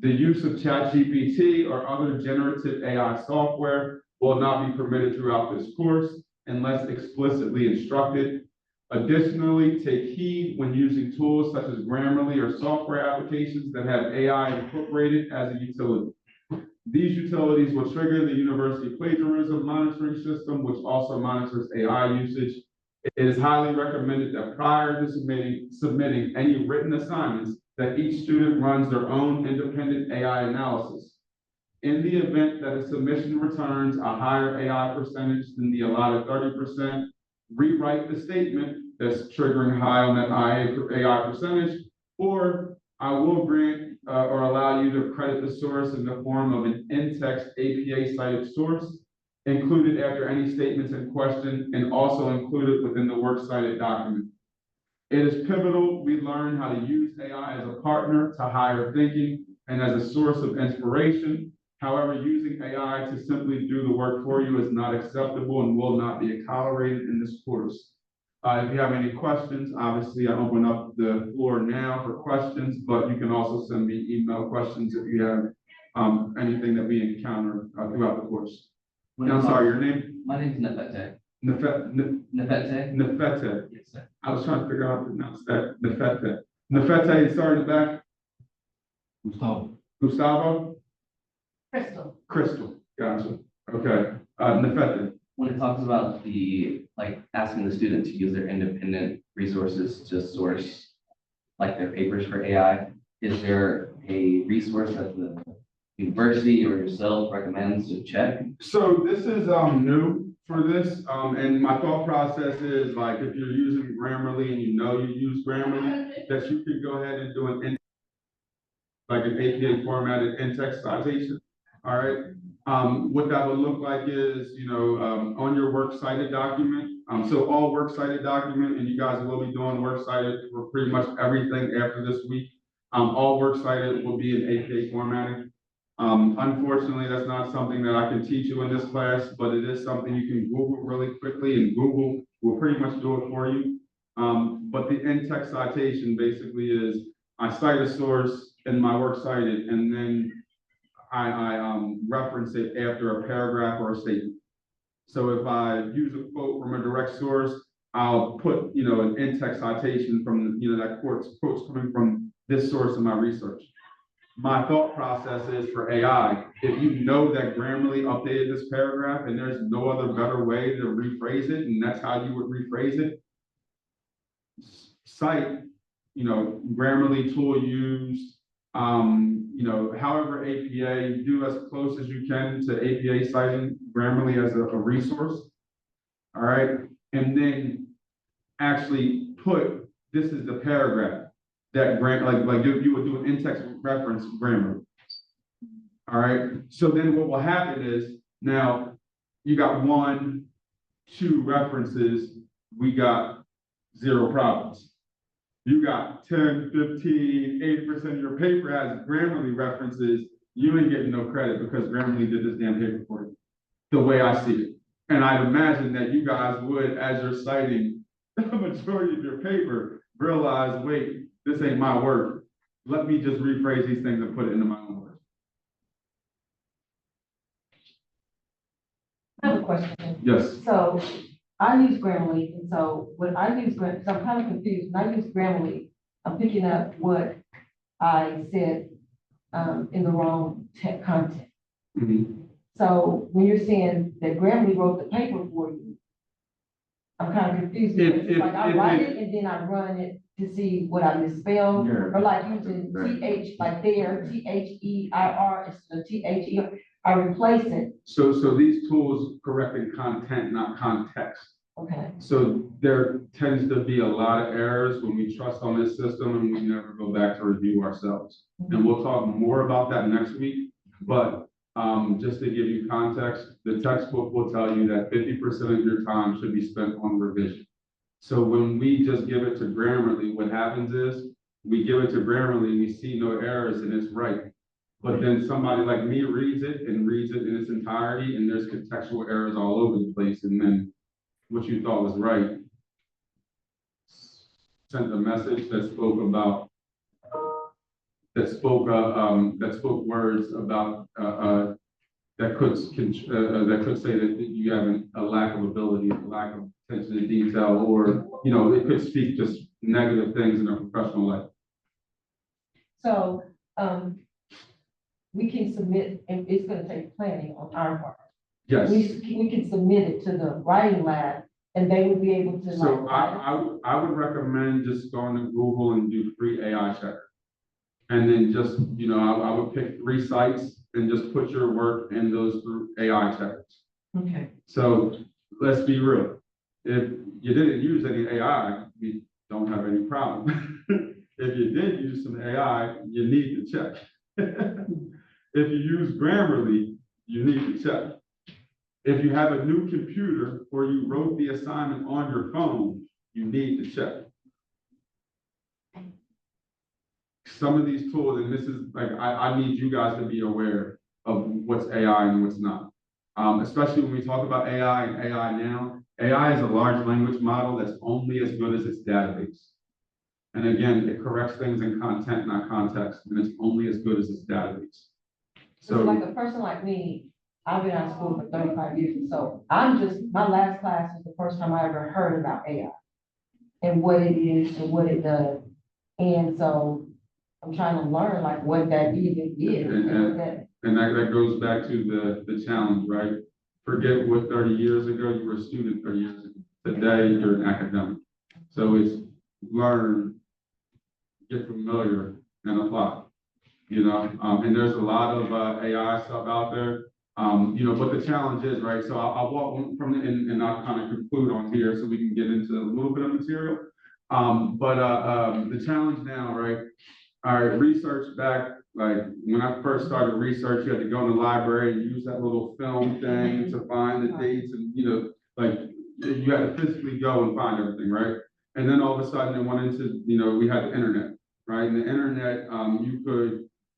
The use of ChatGPT or other generative AI software will not be permitted throughout this course unless explicitly instructed. Additionally, take heed when using tools such as Grammarly or software applications that have AI incorporated as a utility. These utilities will trigger the university plagiarism monitoring system, which also monitors AI usage. It is highly recommended that prior to submitting any written assignments, that each student runs their own independent AI analysis. In the event that a submission returns a higher AI percentage than the allotted 30%, rewrite the statement that's triggering high on that AI percentage, or I will grant or allow you to credit the source in the form of an in-text APA cited source included after any statements in question and also included within the works cited document. It is pivotal we learn how to use AI as a partner to higher thinking and as a source of inspiration. However, using AI to simply do the work for you is not acceptable and will not be tolerated in this course. If you have any questions, obviously I open up the floor now for questions, but you can also send me email questions if you have anything that we encounter throughout the course. I'm sorry, your name? My name is Nefete. Nefete. Nefete? Yes, sir. I was trying to figure out how to pronounce that. Nefete. Nefete, sorry, in the back. Gustavo? Crystal. Gotcha. Okay. Nefete. When it talks about asking the student to use their independent resources to source like their papers for AI, is there a resource that the university or yourself recommends to check? So this is new for this, and my thought process is like if you're using Grammarly and you know you use Grammarly, that you could go ahead and do an APA formatted in-text citation. All right. What that would look like is, on your works cited document. So all works cited document, and you guys will be doing works cited for pretty much everything after this week. All works cited will be in APA formatting. Unfortunately, that's not something that I can teach you in this class, but it is something you can Google really quickly, and Google will pretty much do it for you. But the in-text citation basically is I cite a source in my works cited, and then I reference it after a paragraph or a statement. So if I use a quote from a direct source, I'll put, an in-text citation from, that quote's coming from this source in my research. My thought process is for AI, if you know that Grammarly updated this paragraph and there's no other better way to rephrase it, and that's how you would rephrase it, cite, Grammarly tool used, however APA, do as close as you can to APA citing Grammarly as a resource. All right. And then actually put, this is the paragraph that you would do an in-text reference Grammarly. All right. So then what will happen is now you got 1, 2 references, we got 0 problems. You got 10, 15, 80% of your paper has Grammarly references, you ain't getting no credit because Grammarly did this damn paper for you, the way I see it. And I'd imagine that you guys would, as you're citing the majority of your paper, realize, wait, this ain't my work. Let me just rephrase these things and put it into my own words. I have a question. Yes. So I use Grammarly, and so when I use Grammarly, so I'm kind of confused. When I use Grammarly, I'm picking up what I said in the wrong content. Mm-hmm. So when you're saying that Grammarly wrote the paper for you, I'm kind of confused. I write it and then I run it to see what I misspelled, or like using TH, like there, THEIR instead of THER. I replace it. So these tools correcting content, not context. Okay. So there tends to be a lot of errors when we trust on this system and we never go back to review ourselves. Mm-hmm. And we'll talk more about that next week. But just to give you context, the textbook will tell you that 50% of your time should be spent on revision. So when we just give it to Grammarly, what happens is we give it to Grammarly, we see no errors and it's right. But then somebody like me reads it in its entirety, and there's contextual errors all over the place. And then what you thought was right sent a message that spoke about, that spoke words about that could say that you have a lack of ability, a lack of attention to detail, or it could speak just negative things in a professional life. So we can submit, and it's going to take planning on our part. Yes. We can submit it to the writing lab, and they would be able to. So I would recommend just going to Google and do free AI checker, and then just I would pick 3 sites and just put your work in those through AI checkers. Okay. So let's be real. If you didn't use any AI, we don't have any problem. If you did use some AI, you need to check. If you use Grammarly, you need to check. If you have a new computer or you wrote the assignment on your phone, you need to check. Some of these tools, and this is like, I need you guys to be aware of what's AI and what's not. Especially when we talk about AI and AI now, AI is a large language model that's only as good as its database. And again, it corrects things in content, not context, and it's only as good as its database. So like a person like me, I've been out of school for 35 years, so my last class was the first time I ever heard about AI and what it is and what it does. And so I'm trying to learn like what that even is. And that goes back to the challenge, right? Forget what 30 years ago, you were a student 30 years ago. Today, you're an academic. So it's learn, get familiar, and apply. And there's a lot of AI stuff out there. But the challenge is, right? So I'll walk from it and I'll kind of conclude on here so we can get into a little bit of material. The challenge now, right? All right, research back, like when I first started research, you had to go in the library and use that little film thing to find the dates and, like you had to physically go and find everything, right? And then all of a sudden it went into, we had the internet, right? And the internet,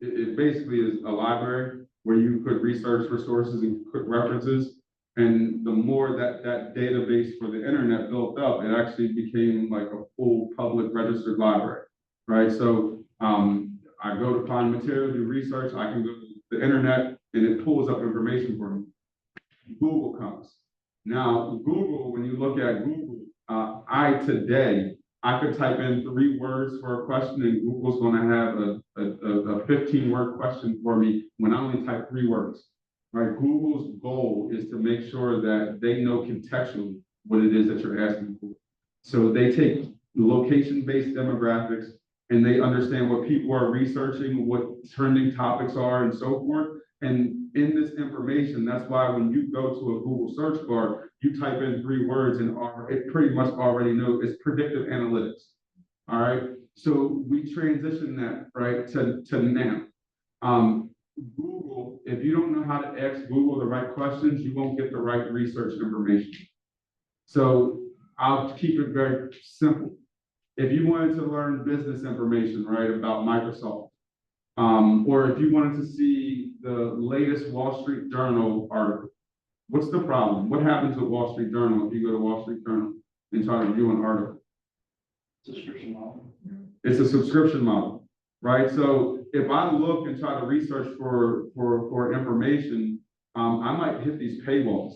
it basically is a library where you could research for sources and quick references. And the more that database for the internet built up, it actually became like a full public registered library, right? So I go to find material, do research, I can go to the internet and it pulls up information for me. Google comes. Now, Google, when you look at Google, I could type in 3 words for a question and Google's gonna have a 15-word question for me when I only type 3 words, right? Google's goal is to make sure that they know contextually what it is that you're asking for. So they take location-based demographics and they understand what people are researching, what trending topics are and so forth. And in this information, that's why when you go to a Google search bar, you type in 3 words and it pretty much already knows it's predictive analytics. All right. So we transition that right to now. Google, if you don't know how to ask Google the right questions, you won't get the right research information. So I'll keep it very simple. If you wanted to learn business information, right, about Microsoft, or if you wanted to see the latest Wall Street Journal article, what's the problem? What happens with Wall Street Journal if you go to Wall Street Journal and try to view an article? Subscription model. It's a subscription model, right? So if I look and try to research for information, I might hit these paywalls.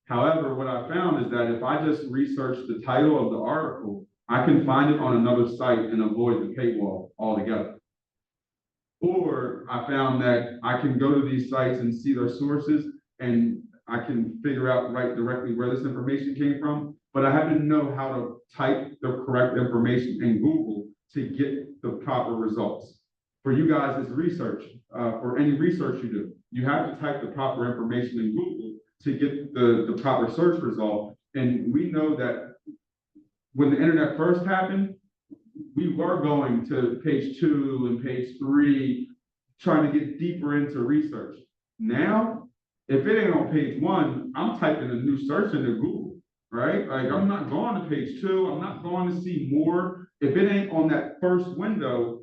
However, what I found is that if I just research the title of the article, I can find it on another site and avoid the paywall altogether. Or I found that I can go to these sites and see their sources and I can figure out right directly where this information came from, but I have to know how to type the correct information in Google to get the proper results. For you guys, it's research. For any research you do, you have to type the proper information in Google to get the proper search result. And we know that when the internet first happened, we were going to page 2 and page 3, trying to get deeper into research. Now, if it ain't on page 1, I'm typing a new search into Google, right? Like I'm not going to page 2, I'm not going to see more. If it ain't on that first window,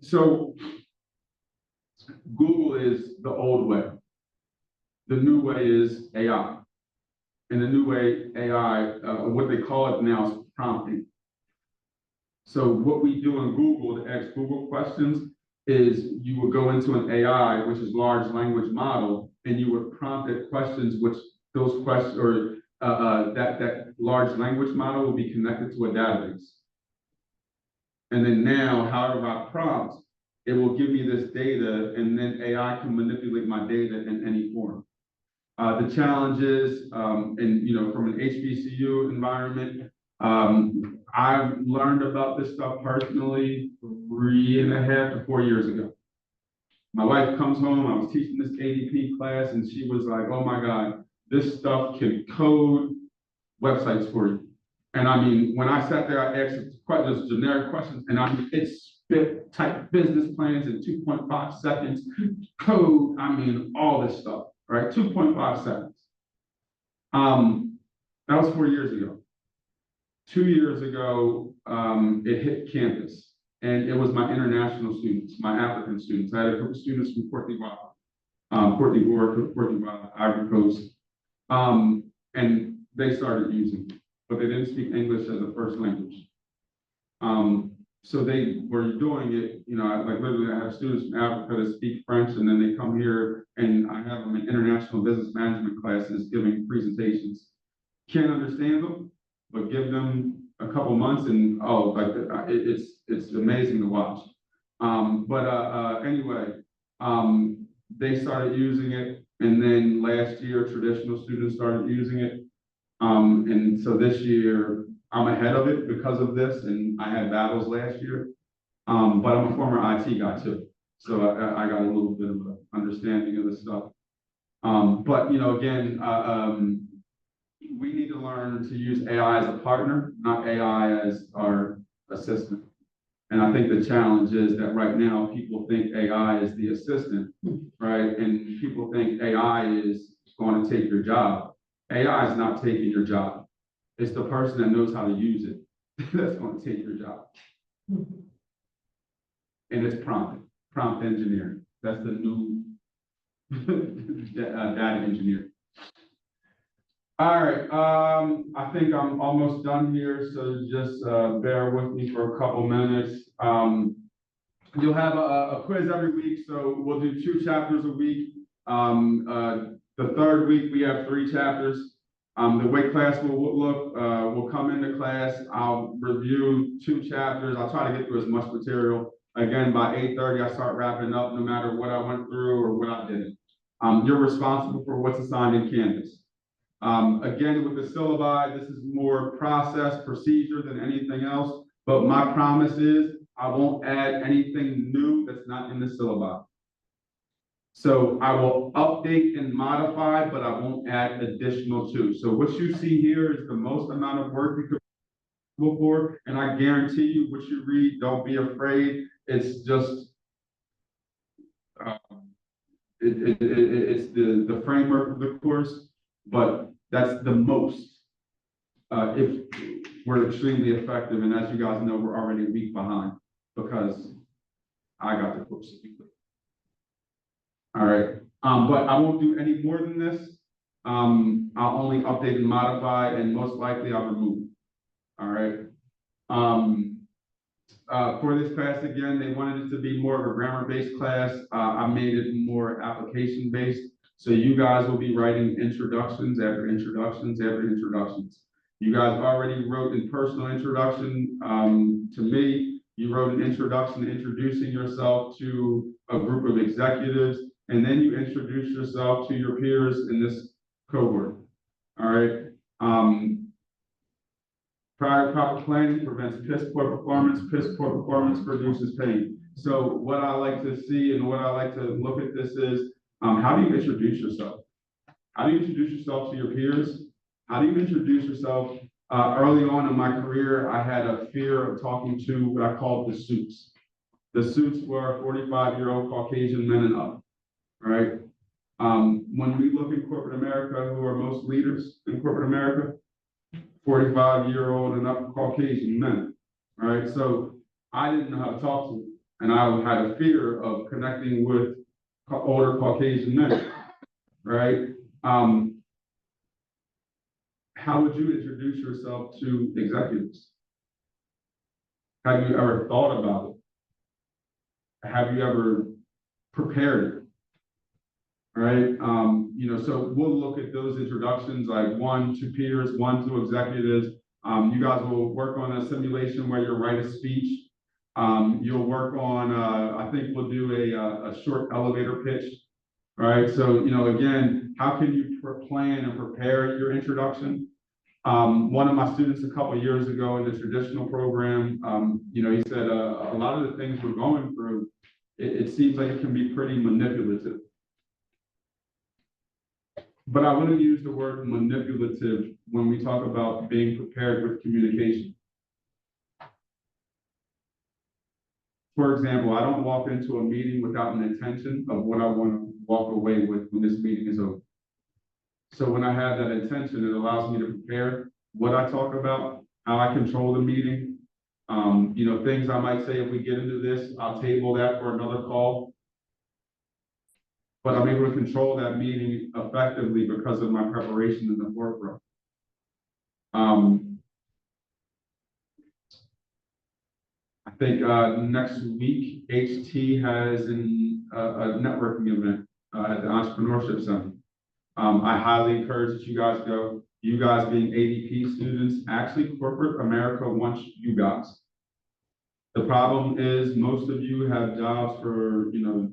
so Google is the old way. The new way is AI. And the new way AI, what they call it now is prompting. So what we do in Google to ask Google questions is you would go into an AI, which is large language model, and you would prompt it questions, which those questions or that large language model will be connected to a database. And then now, however I prompt, it will give me this data, and then AI can manipulate my data in any form. The challenges, from an HBCU environment, I've learned about this stuff personally 3.5 to 4 years ago. My wife comes home, I was teaching this ADP class, and she was like, oh my God, this stuff can code websites for you. And I mean, when I sat there, I asked just generic questions, and I mean, it spit type business plans in 2.5 seconds, code, I mean, all this stuff, right? 2.5 seconds. That was 4 years ago. 2 years ago, it hit campus, and it was my international students, my African students. I had a group of students from Cote d'Ivoire, Ivory Coast, and they started using it, but they didn't speak English as a first language. So they were doing it, you know, like literally I have students from Africa that speak French, and then they come here and I have them in international business management classes giving presentations. Can't understand them, but give them a couple months and it's amazing to watch. Anyway, they started using it, and then last year traditional students started using it. And so this year I'm ahead of it because of this, and I had battles last year. But I'm a former IT guy too, so I got a little bit of an understanding of this stuff. But you know, again, we need to learn to use AI as a partner, not AI as our assistant. And I think the challenge is that right now people think AI is the assistant, right? And people think AI is going to take your job. AI is not taking your job. It's the person that knows how to use it that's going to take your job. And it's prompt engineering. That's the new data engineer. All right, I think I'm almost done here, so just bear with me for a couple minutes. You'll have a quiz every week, so we'll do 2 chapters a week. The third week, we have 3 chapters. The way class will look, we'll come into class, I'll review 2 chapters, I'll try to get through as much material. Again, by 8:30, I start wrapping up no matter what I went through or what I didn't. You're responsible for what's assigned in Canvas. Again, with the syllabi, this is more process, procedure than anything else, but my promise is I won't add anything new that's not in the syllabi. So I will update and modify, but I won't add additional to. So what you see here is the most amount of work you could look for, and I guarantee you what you read, don't be afraid. It's just, it's the framework of the course, but that's the most. If we're extremely effective, and as you guys know, we're already a week behind because I got the course. All right, but I won't do any more than this. I'll only update and modify, and most likely I'll remove. All right. For this class, again, they wanted it to be more of a grammar-based class. I made it more application-based. So you guys will be writing introductions after introductions after introductions. You guys already wrote in personal introduction to me. You wrote an introduction introducing yourself to a group of executives, and then you introduce yourself to your peers in this cohort. All right. Proper planning prevents piss poor performance. Piss poor performance produces pain. So what I like to see and what I like to look at this is, how do you introduce yourself? How do you introduce yourself to your peers? How do you introduce yourself? Early on in my career, I had a fear of talking to what I called the suits. The suits were 45-year-old Caucasian men and up, right? When we look in corporate America, who are most leaders in corporate America? 45-year-old and up Caucasian men, right? So I didn't know how to talk to them, and I had a fear of connecting with older Caucasian men, right? How would you introduce yourself to executives? Have you ever thought about it? Have you ever prepared it? Right? So we'll look at those introductions, like 1 to peers, 1 to executives. You guys will work on a simulation where you write a speech. You'll work on, I think we'll do a short elevator pitch. Right? So, again, how can you plan and prepare your introduction? One of my students a couple of years ago in the traditional program, he said a lot of the things we're going through, it seems like it can be pretty manipulative. But I wouldn't use the word manipulative when we talk about being prepared with communication. For example, I don't walk into a meeting without an intention of what I want to walk away with when this meeting is over. So when I have that intention, it allows me to prepare what I talk about, how I control the meeting. Things I might say if we get into this, I'll table that for another call. But I'm able to control that meeting effectively because of my preparation in the forefront. I think next week, HT has a networking event at the Entrepreneurship Center. I highly encourage that you guys go. You guys being ADP students, actually corporate America wants you guys. The problem is most of you have jobs for, you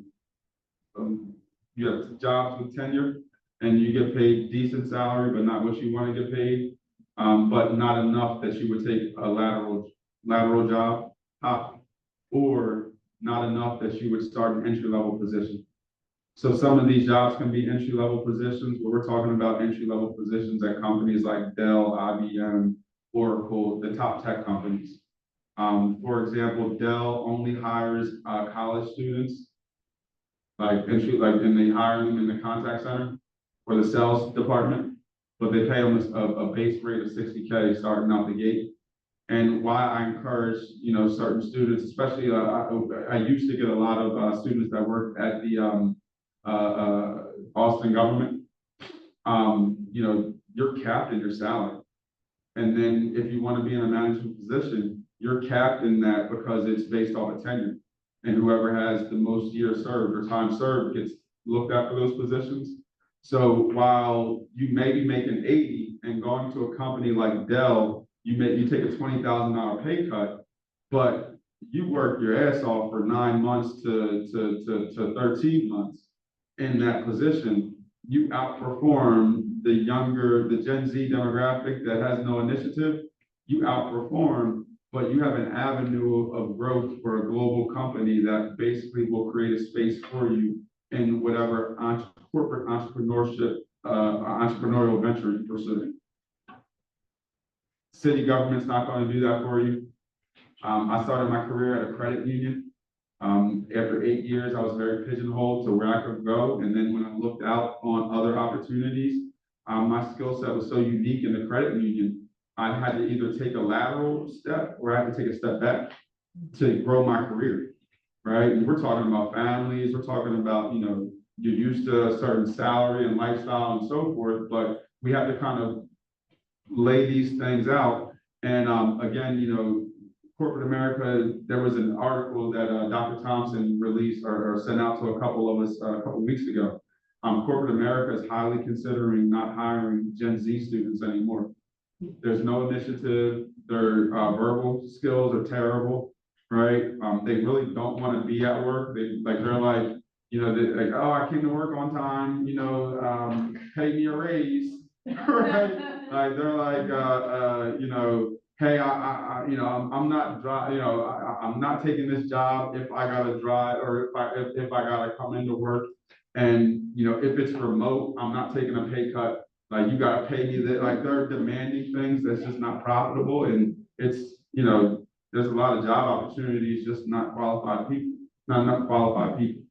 have jobs with tenure and you get paid decent salary, but not what you want to get paid, but not enough that you would take a lateral job, or not enough that you would start an entry-level position. So some of these jobs can be entry-level positions, but we're talking about entry-level positions at companies like Dell, IBM, Oracle, the top tech companies. For example, Dell only hires college students, and they hire them in the contact center or the sales department, but they pay them a base rate of $60K starting out the gate. And why I encourage, certain students, especially I used to get a lot of students that work at the Austin government. You're capped in your salary. And then if you want to be in a management position, you're capped in that because it's based off of tenure. And whoever has the most years served or time served gets looked at for those positions. So while you may be making 80 and going to a company like Dell, you take a $20,000 pay cut, but you work your ass off for 9 months to 13 months in that position, you outperform the Gen Z demographic that has no initiative. You outperform, but you have an avenue of growth for a global company that basically will create a space for you in whatever corporate entrepreneurship, entrepreneurial venture you pursue. City government's not going to do that for you. I started my career at a credit union. After 8 years, I was very pigeonholed to where I could go. And then when I looked out on other opportunities, my skill set was so unique in the credit union, I had to either take a lateral step or I had to take a step back to grow my career, right? And we're talking about families, we're talking about, you're used to a certain salary and lifestyle and so forth, but we have to kind of lay these things out. And again, corporate America, there was an article that Dr. Thompson released or sent out to a couple of us a couple of weeks ago. Corporate America is highly considering not hiring Gen Z students anymore. There's no initiative. Their verbal skills are terrible, right? They really don't want to be at work. They're like, oh, I came to work on time, pay me a raise, right? Like they're like, hey, I'm not taking this job if I gotta drive or if I gotta come into work. And if it's remote, I'm not taking a pay cut. Like you gotta pay me that. Like they're demanding things that's just not profitable, and it's there's a lot of job opportunities, just not qualified people, not enough qualified people.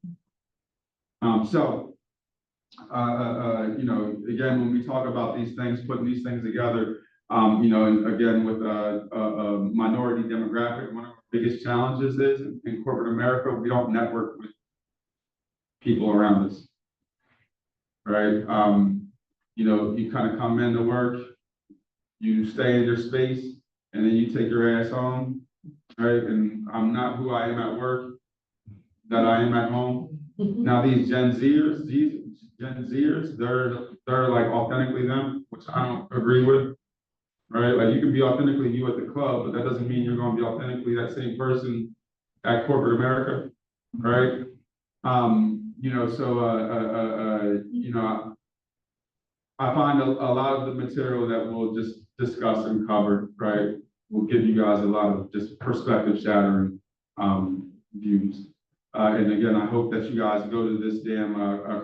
Again, when we talk about these things, putting these things together, and again, with a minority demographic, one of our biggest challenges is in corporate America, we don't network with people around us, right? You kind of come into work, you stay in your space, and then you take your ass home, right? And I'm not who I am at work that I am at home. Now these Gen Zers, they're like authentically them, which I don't agree with, right? Like you can be authentically you at the club, but that doesn't mean you're going to be authentically that same person at corporate America, right? I find a lot of the material that we'll just discuss and cover, right, will give you guys a lot of just perspective shattering views. And again, I hope that you guys go to this damn,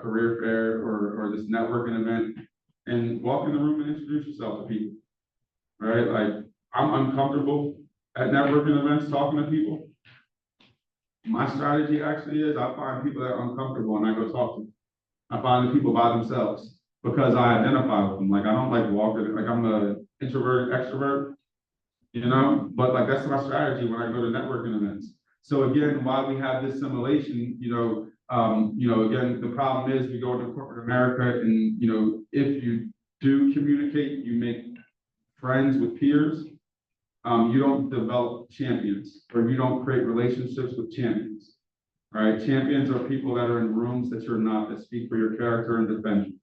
career fair or this networking event and walk in the room and introduce yourself to people, right? Like, I'm uncomfortable at networking events talking to people. My strategy actually is I find people that are uncomfortable and I go talk to them. I find the people by themselves because I identify with them. Like, I don't like walking, like I'm a introverted extrovert, you know, but like that's my strategy when I go to networking events. So again, while we have this simulation, again, the problem is we go into corporate America and, if you do communicate, you make friends with peers. You don't develop champions or you don't create relationships with champions. Right? Champions are people that are in rooms that you're not, that speak for your character and defend you.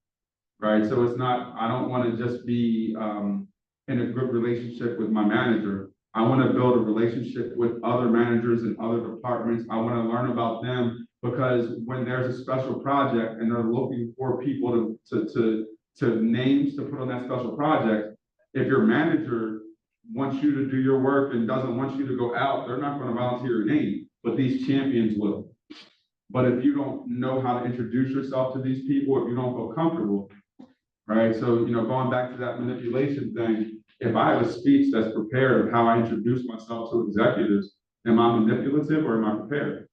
Right? So it's not, I don't want to just be in a good relationship with my manager. I want to build a relationship with other managers in other departments. I want to learn about them because when there's a special project and they're looking for people to names to put on that special project, if your manager wants you to do your work and doesn't want you to go out, they're not going to volunteer your name, but these champions will. But if you don't know how to introduce yourself to these people, if you don't feel comfortable, right? So, going back to that manipulation thing, if I have a speech that's prepared of how I introduce myself to executives, am I manipulative or am I prepared?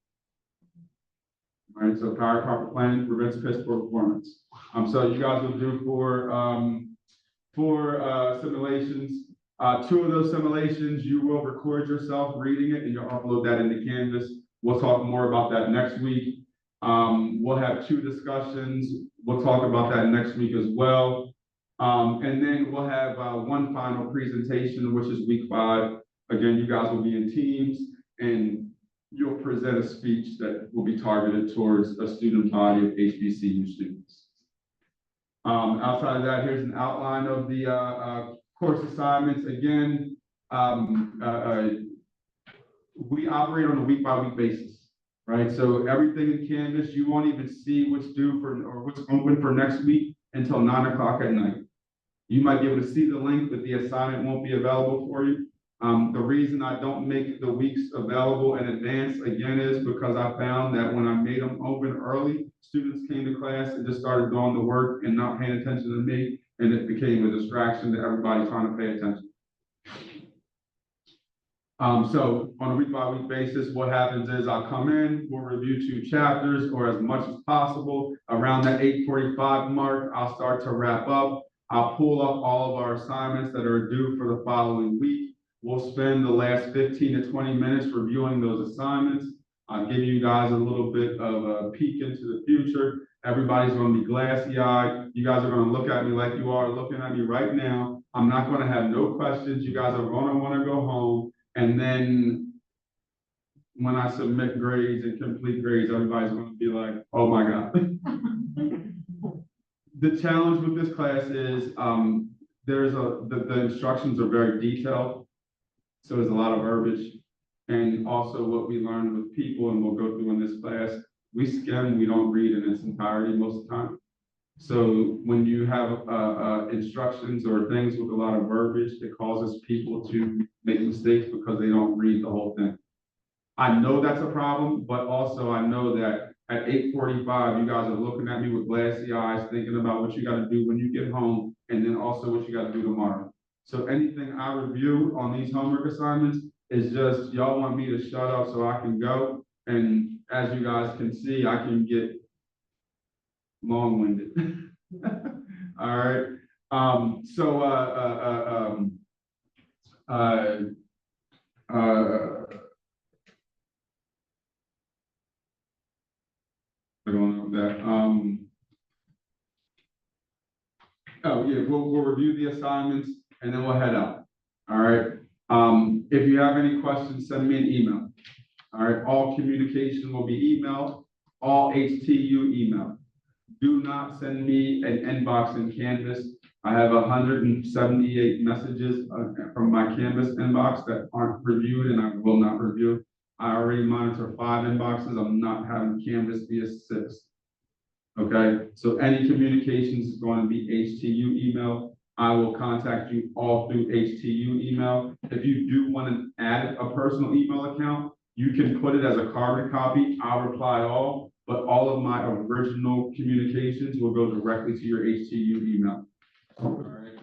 Right, so proper planning prevents piss poor performance. So you guys will do four simulations. Two of those simulations, you will record yourself reading it and you'll upload that into Canvas. We'll talk more about that next week. We'll have 2 discussions. We'll talk about that next week as well. And then we'll have one final presentation, which is week 5. Again, you guys will be in teams and you'll present a speech that will be targeted towards a student body of HBCU students. Outside of that, here's an outline of the course assignments. Again, we operate on a week-by-week basis, right? So everything in Canvas, you won't even see what's due for or what's open for next week until 9 o'clock at night. You might be able to see the link, but the assignment won't be available for you. The reason I don't make the weeks available in advance, again, is because I found that when I made them open early, students came to class and just started doing the work and not paying attention to me, and it became a distraction to everybody trying to pay attention. So on a week-by-week basis, what happens is I'll come in, we'll review 2 chapters or as much as possible. Around the 8:45 mark, I'll start to wrap up. I'll pull up all of our assignments that are due for the following week. We'll spend the last 15 to 20 minutes reviewing those assignments. I'll give you guys a little bit of a peek into the future. Everybody's going to be glassy-eyed. You guys are going to look at me like you are looking at me right now. I'm not going to have no questions. You guys are going to want to go home. And then when I submit grades and complete grades, everybody's going to be like, oh my God. The challenge with this class is the instructions are very detailed. So there's a lot of verbiage. And also what we learn with people, and we'll go through in this class, we skim, we don't read in its entirety most of the time. So when you have instructions or things with a lot of verbiage, it causes people to make mistakes because they don't read the whole thing. I know that's a problem, but also I know that at 8:45, you guys are looking at me with glassy eyes, thinking about what you got to do when you get home, and then also what you got to do tomorrow. So anything I review on these homework assignments is just, y'all want me to shut up so I can go. And as you guys can see, I can get long-winded. All right. I don't know that. Oh yeah, we'll review the assignments and then we'll head out. All right. If you have any questions, send me an email. All right. All communication will be emailed. All HTU email. Do not send me an inbox in Canvas. I have 178 messages from my Canvas inbox that aren't reviewed and I will not review. I already monitor 5 inboxes. I'm not having Canvas be a 6th. Okay, so any communications is going to be HTU email. I will contact you all through HTU email. If you do want to add a personal email account, You can put it as a carbon copy, I'll reply all, but all of my original communications will go directly to your HTU email. All right.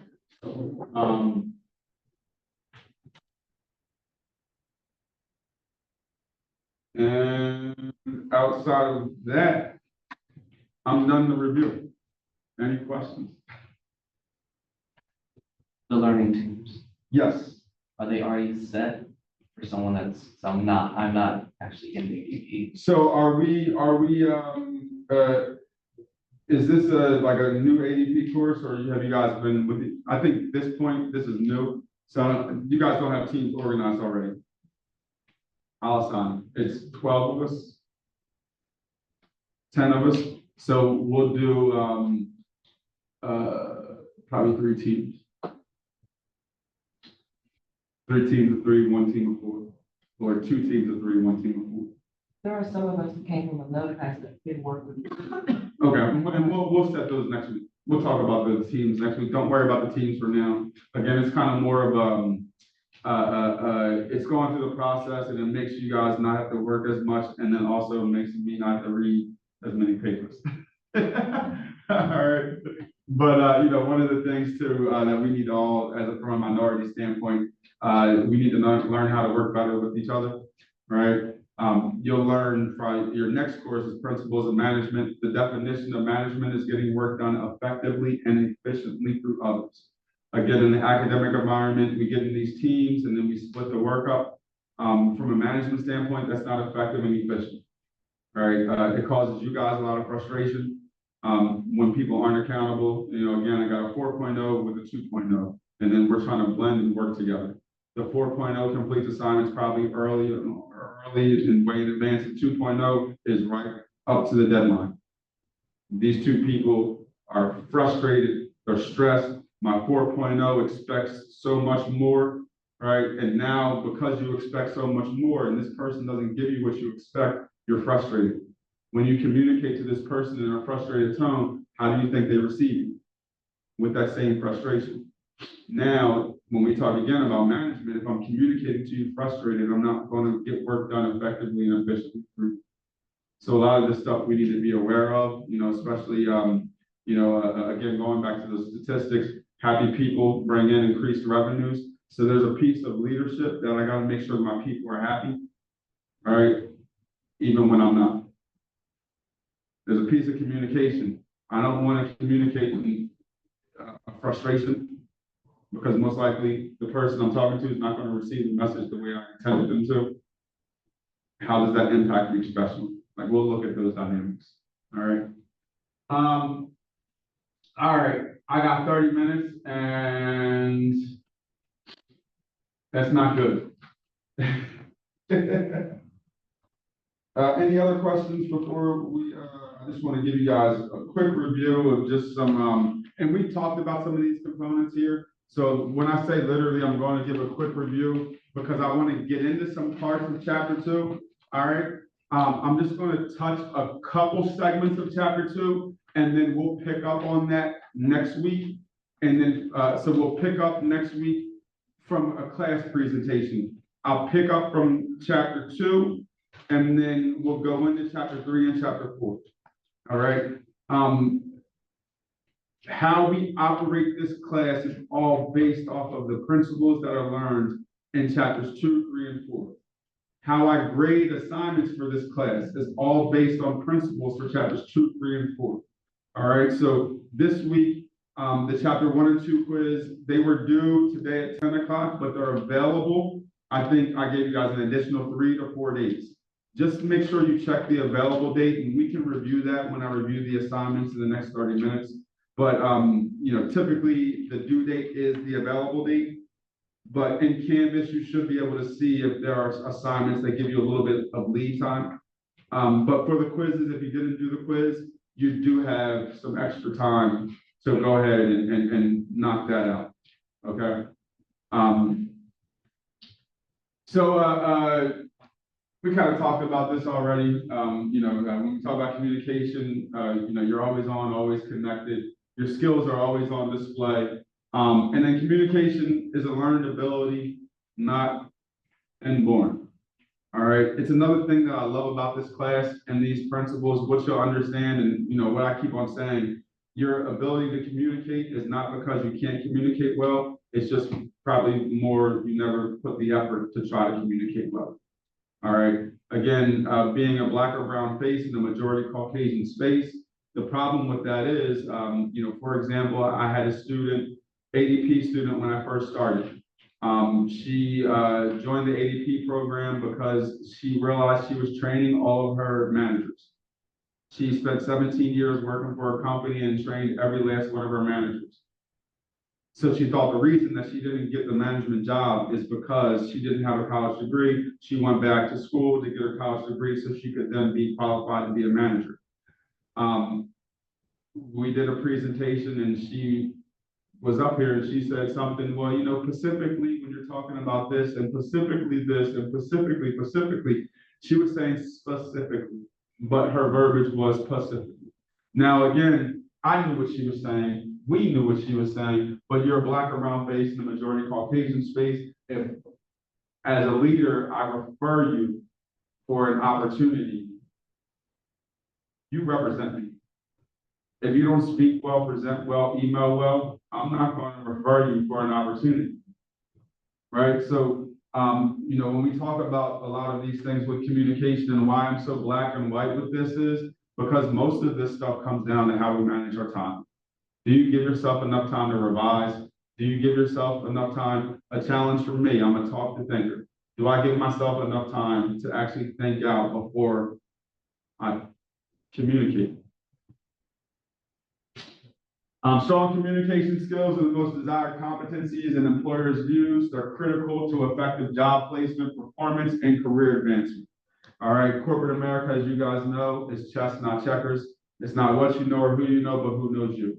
And outside of that, I'm done the review. Any questions? The learning teams, Yes. are they already set for someone that's, so I'm not actually in the ADP? So is this like a new ADP course, or have you guys been with it? I think this point, this is new. So you guys don't have teams organized already. I'll assign. It's 12 of us. 10 of us. So we'll do probably 3 teams. 3 teams of 3, 1 team of 4. Or 2 teams of 3, 1 team of 4. There are some of us who came from another class that didn't work with you. Okay, and we'll set those next week. We'll talk about the teams next week. Don't worry about the teams for now. Again, it's kind of more of it's going through the process, and it makes you guys not have to work as much, and then also makes me not have to read as many papers. All right, but one of the things too that we need all, from a minority standpoint, we need to learn how to work better with each other, right? You'll learn from your next course is Principles of Management. The definition of management is getting work done effectively and efficiently through others. Again, in the academic environment, we get in these teams and then we split the work up. From a management standpoint, that's not effective and efficient, right? It causes you guys a lot of frustration when people aren't accountable. Again, I got a 4.0 with a 2.0, and then we're trying to blend and work together. The 4.0 completes assignments probably early and way in advance. The 2.0 is right up to the deadline. These two people are frustrated, they're stressed. My 4.0 expects so much more, right? And now because you expect so much more and this person doesn't give you what you expect, you're frustrated. When you communicate to this person in a frustrated tone, how do you think they receive you? With that same frustration. Now, when we talk again about management, if I'm communicating to you frustrated, I'm not going to get work done effectively and efficiently. So a lot of this stuff we need to be aware of, especially, again, going back to the statistics, happy people bring in increased revenues. So there's a piece of leadership that I got to make sure my people are happy, all right, even when I'm not. There's a piece of communication. I don't want to communicate frustration, because most likely the person I'm talking to is not going to receive the message the way I intended them to. How does that impact me especially? Like, we'll look at those dynamics. All right. All right. I got 30 minutes and that's not good. Any other questions before we, I just want to give you guys a quick review of just some, and we talked about some of these components here. So when I say literally, I'm going to give a quick review because I want to get into some parts of chapter 2. All right. I'm just going to touch a couple segments of chapter 2, and then we'll pick up on that next week. And then, so we'll pick up next week from a class presentation. I'll pick up from chapter 2, and then we'll go into chapter 3 and chapter 4. All right. How we operate this class is all based off of the principles that are learned in chapters 2, 3, and 4. How I grade assignments for this class is all based on principles for chapters 2, 3, and 4. All right, so this week, the chapter 1 and 2 quiz, they were due today at 10 o'clock, but they're available. I think I gave you guys an additional 3 to 4 days. Just make sure you check the available date, and we can review that when I review the assignments in the next 30 minutes. But, typically the due date is the available date. But in Canvas, you should be able to see if there are assignments that give you a little bit of lead time. But for the quizzes, if you didn't do the quiz, you do have some extra time to go ahead and knock that out, okay? We kind of talked about this already. When we talk about communication, you're always on, always connected. Your skills are always on display. And then communication is a learned ability, not inborn. All right, it's another thing that I love about this class and these principles, what you'll understand, and what I keep on saying, your ability to communicate is not because you can't communicate well, it's just probably more you never put the effort to try to communicate well. All right, again, being a black or brown face in the majority Caucasian space, the problem with that is, for example, I had a student, ADP student when I first started. She joined the ADP program because she realized she was training all of her managers. She spent 17 years working for a company and trained every last one of her managers. So she thought the reason that she didn't get the management job is because she didn't have a college degree. She went back to school to get her college degree so she could then be qualified to be a manager. We did a presentation and she was up here and she said something, well, specifically when you're talking about this and specifically this and specifically, she was saying specifically, but her verbiage was specifically. Now, again, I knew what she was saying. We knew what she was saying, but you're a black or brown face in the majority Caucasian space. If, as a leader, I refer you for an opportunity, you represent me. If you don't speak well, present well, email well, I'm not going to refer you for an opportunity, right? So, when we talk about a lot of these things with communication and why I'm so black and white with this is because most of this stuff comes down to how we manage our time. Do you give yourself enough time to revise? Do you give yourself enough time? A challenge for me, I'm a talk to thinker. Do I give myself enough time to actually think out before I communicate? Strong communication skills are the most desired competencies in employers' views. They're critical to effective job placement, performance, and career advancement. All right, corporate America, as you guys know, is chess, not checkers. It's not what you know or who you know, but who knows you.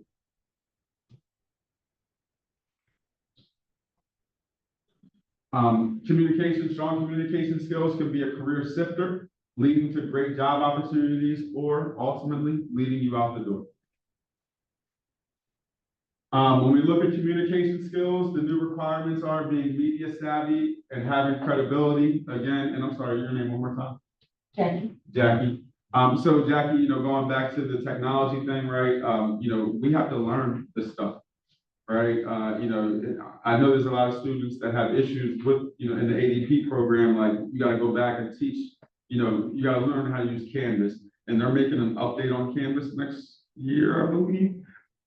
Strong communication skills can be a career sifter, leading to great job opportunities or ultimately leading you out the door. When we look at communication skills, the new requirements are being media savvy and having credibility. Again, and I'm sorry, your name one more time. Jackie. Jackie. So Jackie, going back to the technology thing, right? We have to learn this stuff, right? I know there's a lot of students that have issues with, in the ADP program, like you got to go back and teach, you got to learn how to use Canvas, and they're making an update on Canvas next year, I believe,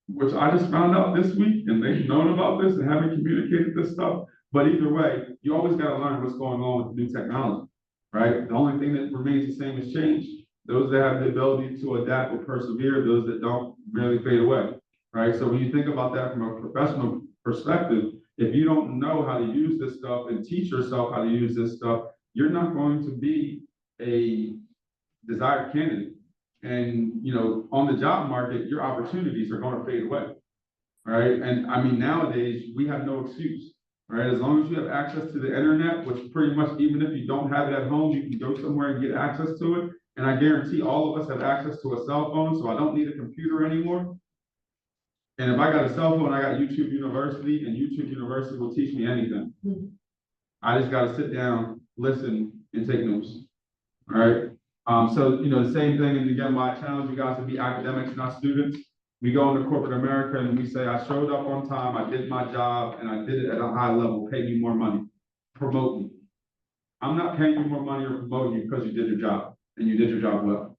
which I just found out this week, and they've known about this and haven't communicated this stuff. But either way, you always got to learn what's going on with the new technology, right? The only thing that remains the same is change. Those that have the ability to adapt will persevere. Those that don't really fade away, right? So when you think about that from a professional perspective, if you don't know how to use this stuff and teach yourself how to use this stuff, you're not going to be a desired candidate. And, on the job market, your opportunities are going to fade away, right? And I mean, nowadays, we have no excuse, right? As long as you have access to the internet, which pretty much, even if you don't have it at home, you can go somewhere and get access to it. And I guarantee all of us have access to a cell phone, so I don't need a computer anymore. And if I got a cell phone, I got YouTube University, and YouTube University will teach me anything. I just got to sit down, listen, and take notes, all right? So, the same thing, and again, my challenge you guys to be academics, not students. We go into corporate America and we say, I showed up on time, I did my job, and I did it at a high level, pay me more money, promote me. I'm not paying you more money or promoting you because you did your job, and you did your job well.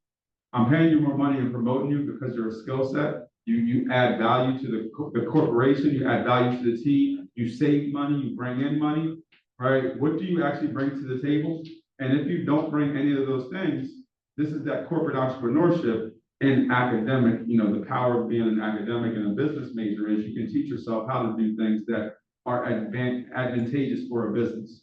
I'm paying you more money and promoting you because you're a skill set. You add value to the corporation, you add value to the team, you save money, you bring in money, right? What do you actually bring to the table? And if you don't bring any of those things, this is that corporate entrepreneurship and academic, the power of being an academic and a business major is you can teach yourself how to do things that are advantageous for a business.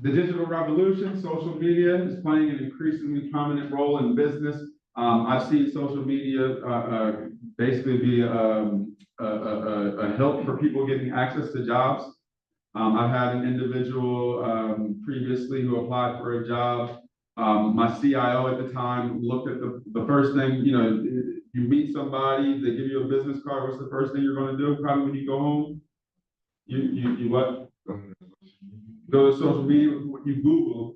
The digital revolution, social media is playing an increasingly prominent role in business. I've seen social media basically be a help for people getting access to jobs. I've had an individual previously who applied for a job. My CIO at the time looked at the first thing, you meet somebody, they give you a business card. What's the first thing you're going to do? Probably when you go home, you what? Go to social media, what you Google,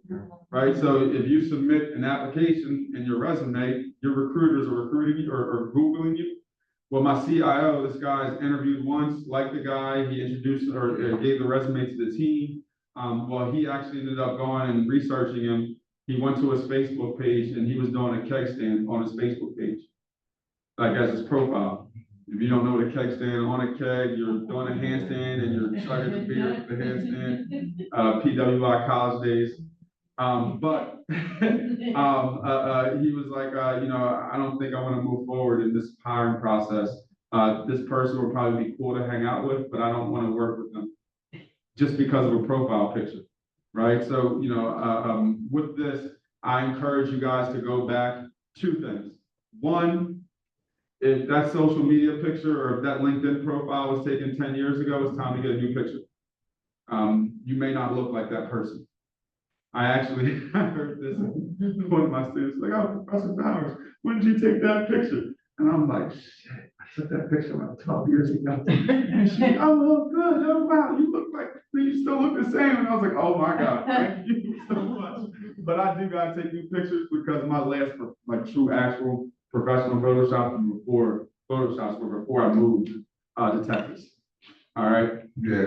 right? So if you submit an application and your resume, your recruiters are recruiting you or Googling you. Well, my CIO, this guy's interviewed once, liked the guy, he introduced or gave the resume to the team. Well, he actually ended up going and researching him. He went to his Facebook page and he was doing a keg stand on his Facebook page, like as his profile. If you don't know what a keg stand, on a keg, you're doing a handstand and you're chugging the beer with the handstand, PWI college days. But he was like, I don't think I want to move forward in this hiring process. This person will probably be cool to hang out with, but I don't want to work with them just because of a profile picture, right? So, with this, I encourage you guys to go back two things. One, if that social media picture or if that LinkedIn profile was taken 10 years ago, it's time to get a new picture. You may not look like that person. I actually heard this, one of my students, like, oh, Professor Bowers, when did you take that picture? And I'm like, shit, I took that picture about 12 years ago. And she's like, oh, look good, oh, wow, you look like, you still look the same. And I was like, oh my God, thank you so much. But I do gotta take new pictures because my last, like, true actual professional Photoshop before I moved to Texas. All right. Yeah,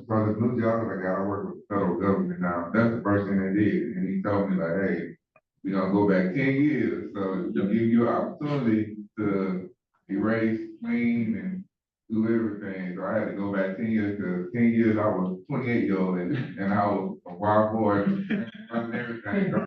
for the new job I got, I work with the federal government now. That's the first thing they did. And he told me like, hey, we're gonna go back 10 years. So give you an opportunity to erase, clean, and do everything. So I had to go back 10 years because 10 years I was 28-year-old and I was a wild boy running everything. So I had to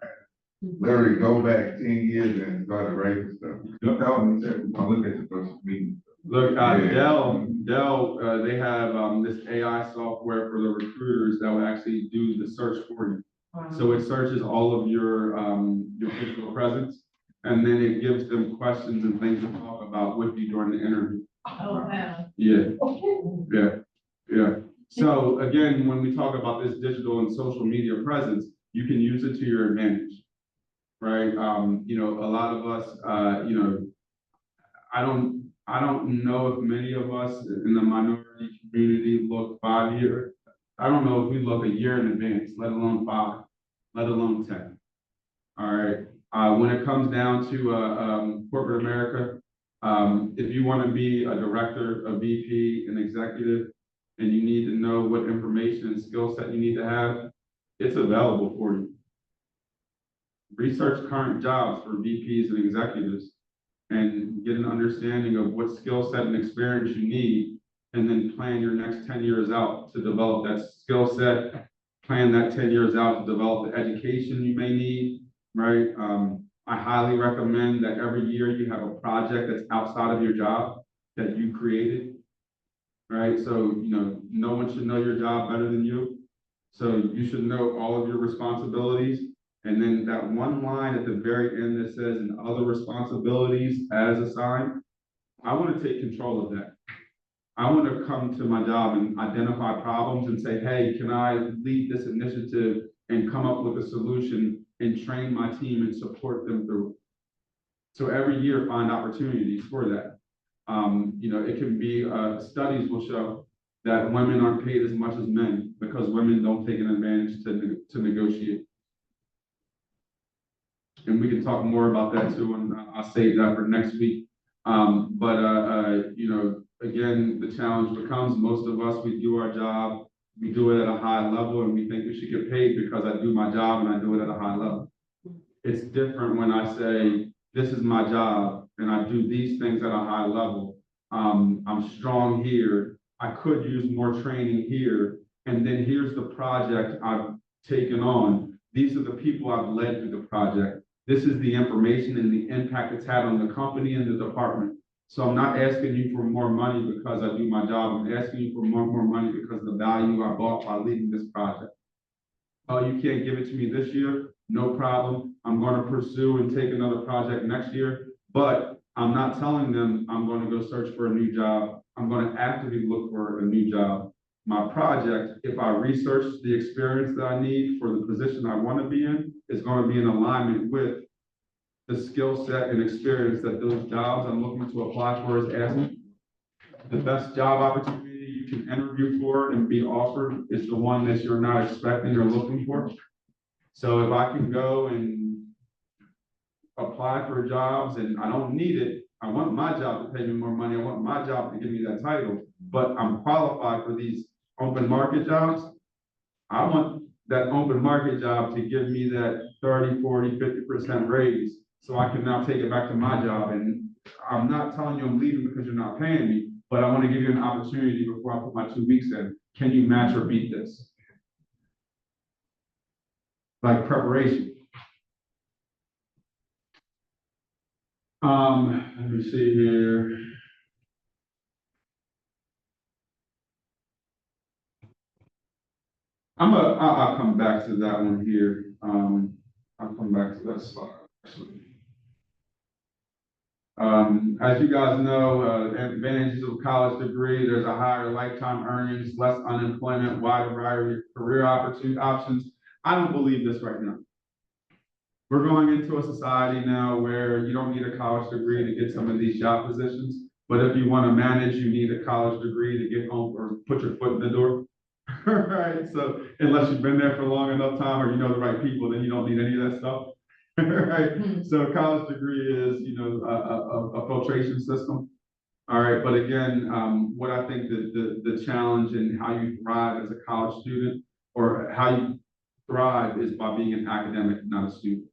literally go back 10 years and start erasing stuff. You told me, I look at your social media. Look, Dell, they have this AI software for the recruiters that will actually do the search for you. Wow. So it searches all of your physical presence, and then it gives them questions and things to talk about with you during the interview. Oh, wow. Yeah. So again, when we talk about this digital and social media presence, you can use it to your advantage, right? A lot of us, I don't know if many of us in the minority community look 5 years. I don't know if we look a year in advance, let alone 5, let alone 10. All right. When it comes down to corporate America, if you want to be a director, a VP, an executive, and you need to know what information and skill set you need to have, it's available for you. Research current jobs for VPs and executives, and get an understanding of what skill set and experience you need, and then plan your next 10 years out to develop that skill set, plan that 10 years out to develop the education you may need, right? I highly recommend that every year you have a project that's outside of your job that you created, right? So, no one should know your job better than you. So you should know all of your responsibilities. And then that one line at the very end that says, and other responsibilities as assigned, I want to take control of that. I want to come to my job and identify problems and say, hey, can I lead this initiative and come up with a solution and train my team and support them through it? So every year find opportunities for that. It can be, studies will show that women aren't paid as much as men because women don't take an advantage to negotiate. And we can talk more about that too, and I'll save that for next week. Again, the challenge becomes most of us, we do our job, we do it at a high level, and we think we should get paid because I do my job and I do it at a high level. It's different when I say, this is my job and I do these things at a high level. I'm strong here. I could use more training here. And then here's the project I've taken on. These are the people I've led through the project. This is the information and the impact it's had on the company and the department. So I'm not asking you for more money because I do my job. I'm asking you for more money because of the value I brought by leading this project. Oh, you can't give it to me this year? No problem. I'm going to pursue and take another project next year, but I'm not telling them I'm going to go search for a new job. I'm going to actively look for a new job. My project, if I research the experience that I need for the position I want to be in, is going to be in alignment with the skill set and experience that those jobs I'm looking to apply for is asking. The best job opportunity you can interview for and be offered is the one that you're not expecting or looking for. So if I can go and apply for jobs and I don't need it, I want my job to pay me more money, I want my job to give me that title, but I'm qualified for these open market jobs. I want that open market job to give me that 30, 40, 50% raise, so I can now take it back to my job. And I'm not telling you I'm leaving because you're not paying me, but I want to give you an opportunity before I put my 2 weeks in. Can you match or beat this? Like preparation. Let me see here. I'll come back to that one here. I'll come back to that slide, actually. As you guys know, advantages of a college degree, there's a higher lifetime earnings, less unemployment, wider variety of career options. I don't believe this right now. We're going into a society now where you don't need a college degree to get some of these job positions, but if you want to manage, you need a college degree to get home or put your foot in the door. Right, so unless you've been there for long enough time or you know the right people, then you don't need any of that stuff. Right, so a college degree is, a filtration system. All right, but again, what I think the challenge and how you thrive as a college student, or how you thrive, is by being an academic, not a student.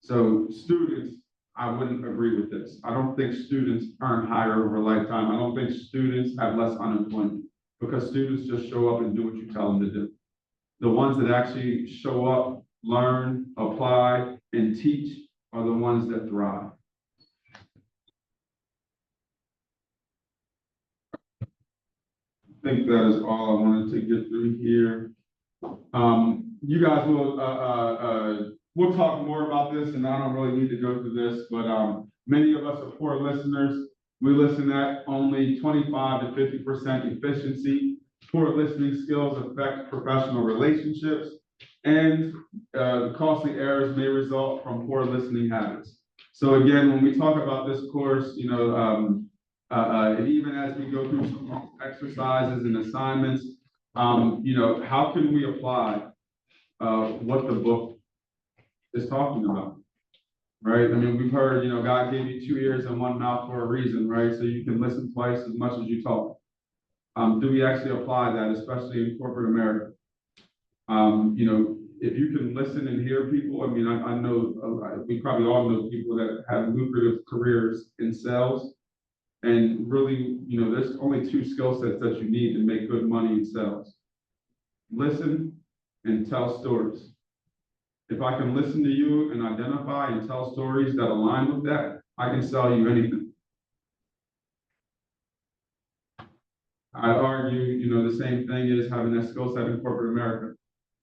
So students, I wouldn't agree with this. I don't think students earn higher over a lifetime. I don't think students have less unemployment, because students just show up and do what you tell them to do. The ones that actually show up, learn, apply, and teach are the ones that thrive. I think that is all I wanted to get through here. You guys will, we'll talk more about this, and I don't really need to go through this, but many of us are poor listeners. We listen at only 25 to 50% efficiency. Poor listening skills affect professional relationships, and costly errors may result from poor listening habits. So again, when we talk about this course, and even as we go through some exercises and assignments, how can we apply what the book is talking about? Right? I mean, we've heard, God gave you 2 ears and 1 mouth for a reason, right? So you can listen twice as much as you talk. Do we actually apply that, especially in corporate America? If you can listen and hear people, I mean, I know, we probably all know people that have lucrative careers in sales. And really, there's only 2 skill sets that you need to make good money in sales: listen and tell stories. If I can listen to you and identify and tell stories that align with that, I can sell you anything. I'd argue, the same thing is having that skill set in corporate America,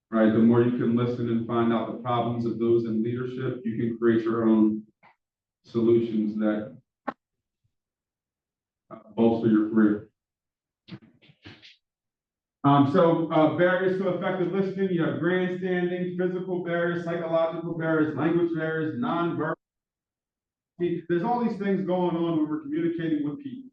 right? The more you can listen and find out the problems of those in leadership, you can create your own solutions that bolster your career. Barriers to effective listening: you have grandstanding, physical barriers, psychological barriers, language barriers, nonverbal. There's all these things going on when we're communicating with people,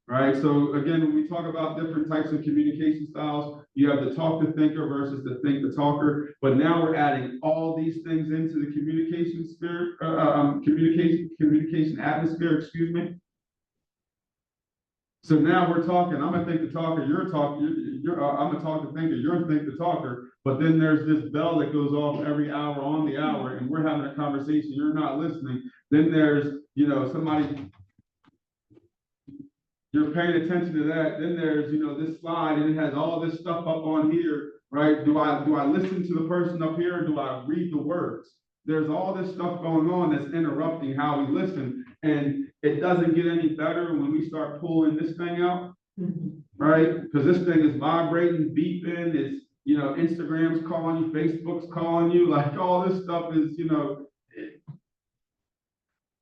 right? So again, when we talk about different types of communication styles, you have the talk to thinker versus the think to talker. But now we're adding all these things into the communication atmosphere, excuse me. So now we're talking, I'm gonna think the talker, I'm gonna talk to thinker, you're gonna think the talker, but then there's this bell that goes off every hour on the hour, and we're having a conversation, you're not listening. Then there's, somebody, you're paying attention to that. Then there's, this slide, and it has all this stuff up on here, right? Do I listen to the person up here, or do I read the words? There's all this stuff going on that's interrupting how we listen. And it doesn't get any better when we start pulling this thing out, right? Because this thing is vibrating, beeping, it's, Instagram's calling you, Facebook's calling you, like all this stuff is,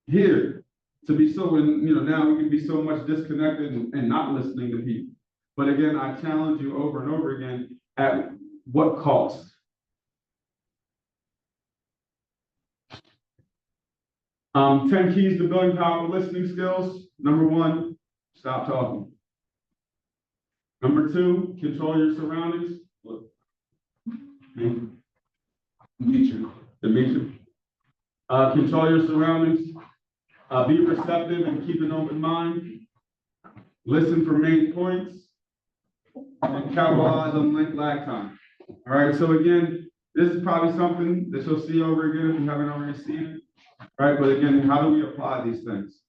here to be so, now we can be so much disconnected and not listening to people. But again, I challenge you over and over again, at what cost? 10 keys to building powerful listening skills. Number 1, stop talking. Number two, control your surroundings. Demetri. Control your surroundings. Be receptive and keep an open mind. Listen for main points. And capitalize on lag time. All right, so again, this is probably something that you'll see over again if you haven't already seen it. All right, but again, how do we apply these things?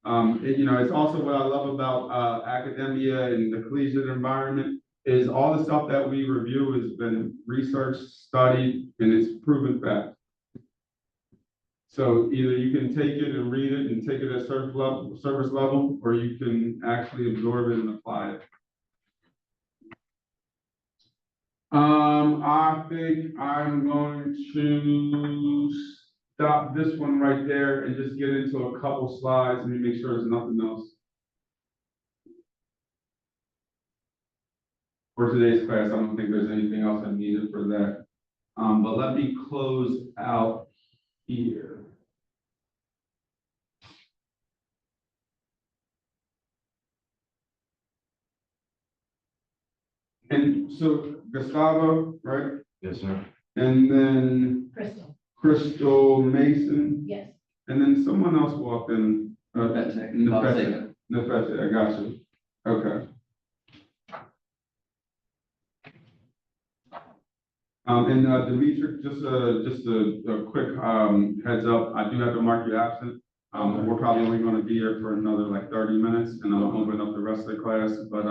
It's also what I love about academia and the collegiate environment is all the stuff that we review has been researched, studied, and it's proven fact. So either you can take it and read it and take it at surface level, or you can actually absorb it and apply it. I think I'm going to stop this one right there and just get into a couple slides and make sure there's nothing else for today's class. I don't think there's anything else I needed for that. But let me close out here. And so Gustavo, right? Yes, sir. And then Crystal, Crystal Mason, yes. and then someone else walked in. Nefese. Nefese, I got you. Okay. Dimitri, just a quick heads up. I do have to mark you absent. We're probably only going to be here for another like 30 minutes, and I'll open up the rest of the class. But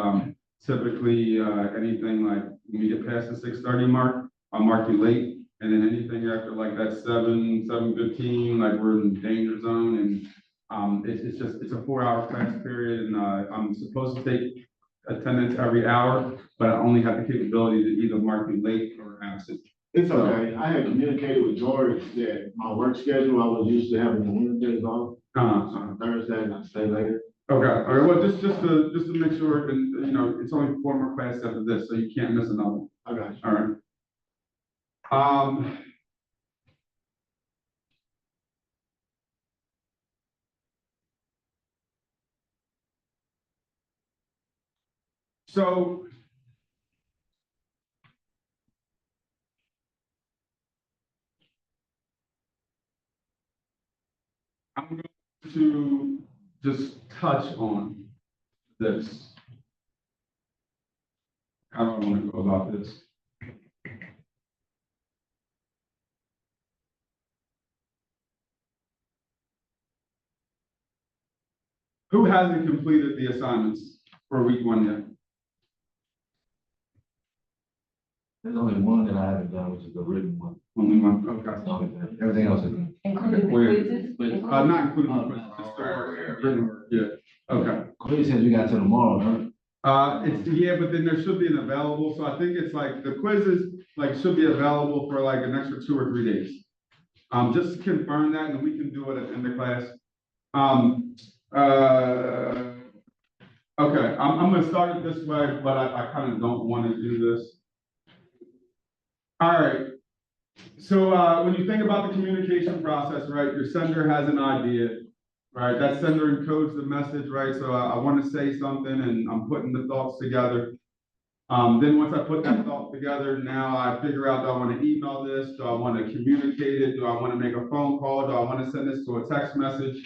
typically, anything like when we get past the 6:30 mark, I'll mark you late, and then anything after like that 7:15, like we're in the danger zone, and it's a 4-hour class period, and I'm supposed to take attendance every hour, but I only have the capability to either mark you late or absent. It's okay. I had communicated with George that my work schedule, I was used to having the Wednesdays off on Thursday, and I stay later. Okay, all right, well, just to make sure, and it's only 4 more classes after this, so you can't miss another one. I got you. All right. So I'm going to just touch on this. How do I want to go about this? Who hasn't completed the assignments for week 1 yet? There's only one that I haven't done, which is the written one. Only one, okay. That's the only thing. Everything else is done. Including the Wait. quizzes? Not including the quiz, Oh, just the work, written work, yeah, okay. Quiz says you got till tomorrow, huh? Yeah, but then there should be an available, so I think it's like, the quizzes, like, should be available for like an extra 2 or 3 days. Just confirm that, and we can do it at the end of class. Okay, I'm gonna start it this way, but I kind of don't want to do this. All right, so when you think about the communication process, right, your sender has an idea, right? That sender encodes the message, right? So I want to say something, and I'm putting the thoughts together. Then once I put that thought together, now I figure out, do I want to email this? Do I want to communicate it? Do I want to make a phone call? Do I want to send this to a text message?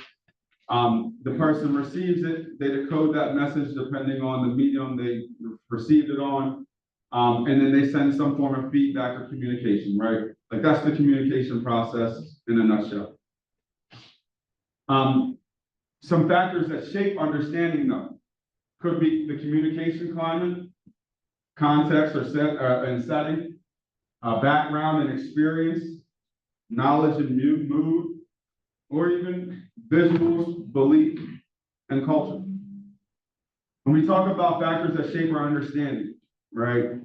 The person receives it, they decode that message depending on the medium they received it on. And then they send some form of feedback or communication, right? Like that's the communication process in a nutshell. Some factors that shape understanding though could be the communication climate, context or setting, background and experience, knowledge and mood, or even visuals, belief, and culture. When we talk about factors that shape our understanding, right?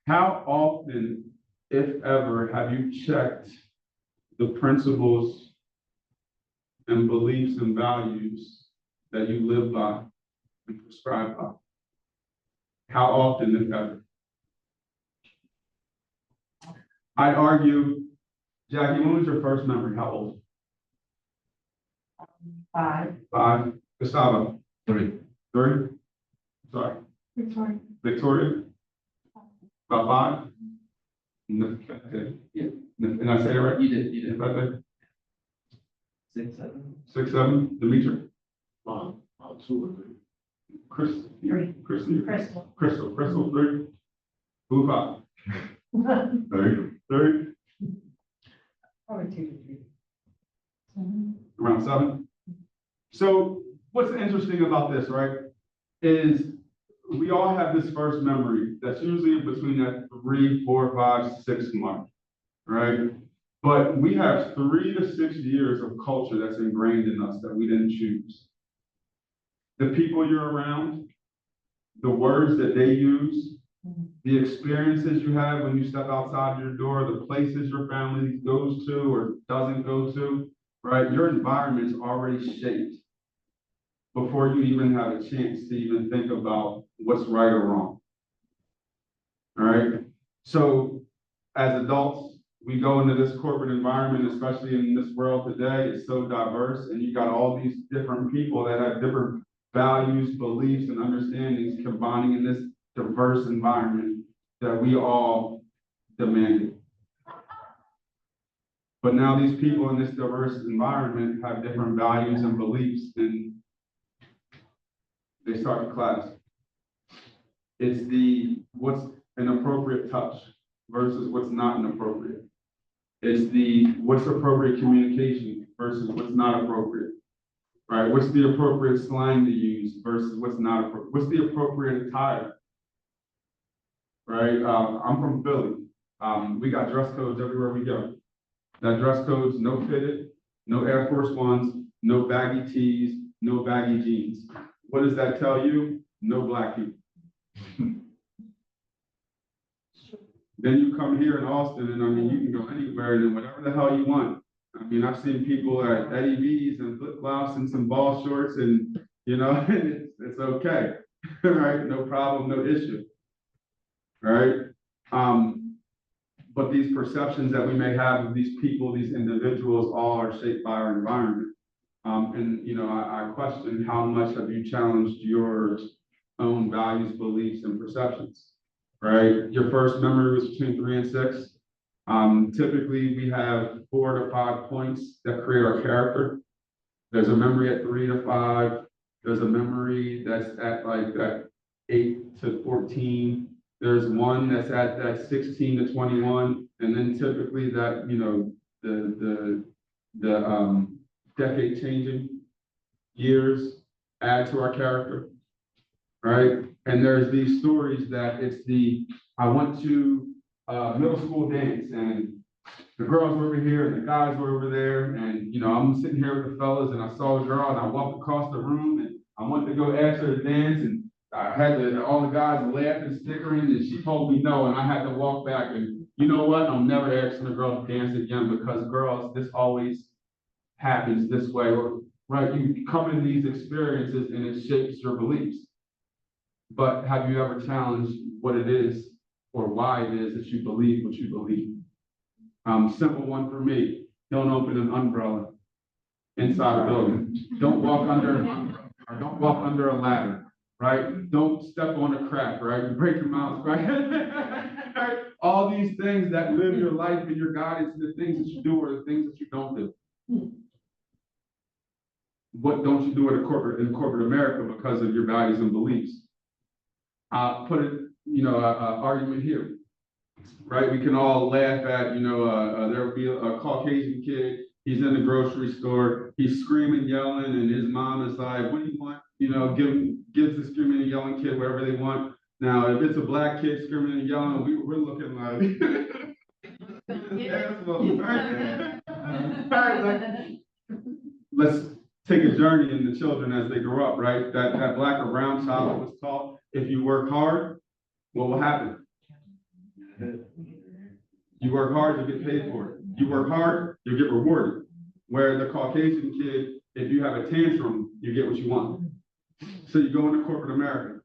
How often, if ever, have you checked the principles and beliefs and values that you live by and prescribe by? How often, if ever? I'd argue, Jackie, when was your first memory? How old? 5. 5. Gustavo? Three. Three? Sorry. Victoria. Victoria? About five? Okay. Yeah. And I say it right? You did. Okay. 6, 7. 6, 7, Demetri? About 2 or 3. Chris? Three. Crystal? Crystal. Crystal, 3? Who 5? 3? Probably 2 to 3. Around 7? So what's interesting about this, right, is we all have this first memory that's usually between that 3, 4, 5, 6 mark, right? But we have 3 to 6 years of culture that's ingrained in us that we didn't choose. The people you're around, the words that they use, the experiences you have when you step outside your door, the places your family goes to or doesn't go to, right? Your environment's already shaped before you even have a chance to even think about what's right or wrong. All right. So as adults, we go into this corporate environment, especially in this world today, it's so diverse, and you got all these different people that have different values, beliefs, and understandings combining in this diverse environment that we all demanded. But now these people in this diverse environment have different values and beliefs, and they start to clash. It's the what's an appropriate touch versus what's not inappropriate. It's the what's appropriate communication versus what's not appropriate. Right? What's the appropriate slang to use versus what's not appropriate? What's the appropriate attire? Right? I'm from Philly. We got dress codes everywhere we go. That dress code's no fitted, no Air Force Ones, no baggy tees, no baggy jeans. What does that tell you? No black people. Then you come here in Austin, and I mean, you can go anywhere and whatever the hell you want. I mean, I've seen people at Eddie V's and flip flops and some ball shorts, and you know, it's okay, right? No problem, no issue, right? But these perceptions that we may have of these people, these individuals, all are shaped by our environment. And you know, I question how much have you challenged your own values, beliefs, and perceptions, right? Your first memory was between 3 and 6. Typically, we have 4 to 5 points that create our character. There's a memory at 3 to 5. There's a memory that's at like that 8 to 14. There's one that's at that 16 to 21, and then typically that, you know, the decade changing years add to our character, right? And there's these stories that it's I went to middle school dance, and the girls were over here and the guys were over there, and you know, I'm sitting here with the fellas, and I saw a girl, and I walked across the room, and I went to go ask her to dance, and I had all the guys laughing, snickering, and she told me no, and I had to walk back. And you know what? I'm never asking a girl to dance again, because girls, this always happens this way, or right? You come in these experiences and it shapes your beliefs. But have you ever challenged what it is or why it is that you believe what you believe? Simple one for me: don't open an umbrella inside a building. Don't walk under an umbrella, or don't walk under a ladder. Right? Don't step on a crack, right? You break your mouth, right? Right? All these things that live your life and your guidance, and the things that you do or the things that you don't do. What don't you do in corporate America because of your values and beliefs? Put it, you know, argument here, right? We can all laugh at, you know, there'll be a Caucasian kid. He's in the grocery store. He's screaming, yelling, and his mom is like, "What do you want?" You know, gives the screaming and yelling kid whatever they want. Now, if it's a black kid screaming and yelling, we're looking like, let's take a journey in the children as they grow up, right? That black or brown child was taught, if you work hard, what will happen? You work hard, you get paid for it. You work hard, you get rewarded. Where the Caucasian kid, if you have a tantrum, you get what you want. So you go into corporate America.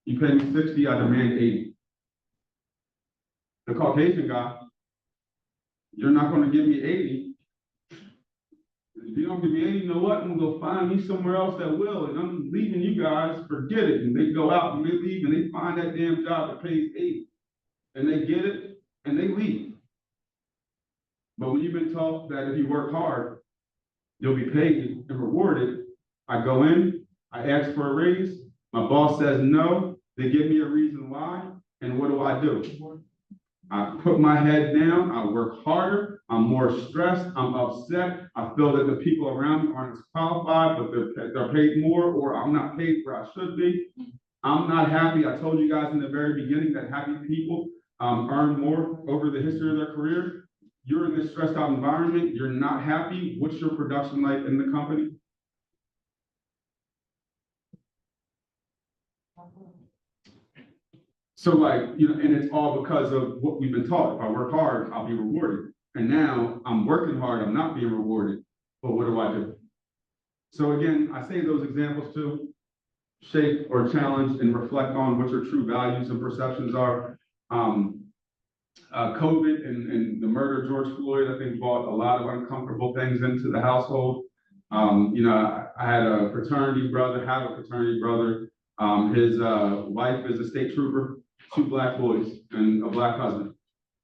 You pay me 60, I demand 80. The Caucasian guy, you're not going to give me 80. If you don't give me 80, you know what? I'm gonna go find me somewhere else that will, and I'm leaving you guys, forget it. And they go out and they leave and they find that damn job that pays 80. And they get it and they leave. But when you've been taught that if you work hard, you'll be paid and rewarded, I go in, I ask for a raise, my boss says no, they give me a reason why, and what do? I put my head down, I work harder, I'm more stressed, I'm upset, I feel that the people around me aren't as qualified, but they're paid more, or I'm not paid where I should be. I'm not happy. I told you guys in the very beginning that happy people earn more over the history of their career. You're in this stressed out environment, you're not happy. What's your production like in the company? So like, you know, and it's all because of what we've been taught. If I work hard, I'll be rewarded. And now I'm working hard, I'm not being rewarded. But what do? So again, I say those examples to shape or challenge and reflect on what your true values and perceptions are. COVID and the murder of George Floyd, I think, brought a lot of uncomfortable things into the household. You know, I had a fraternity brother, his wife is a state trooper, 2 black boys and a black husband,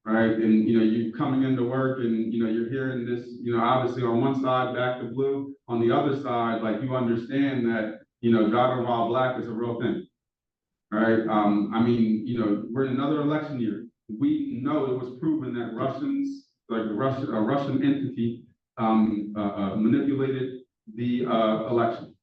right? And, you know, you coming into work and, you know, you're hearing this, you know, obviously on one side, back to blue, on the other side, like you understand that, you know, driving while black is a real thing, right? I mean, you know, we're in another election year. We know it was proven that Russians, like a Russian entity, manipulated the election.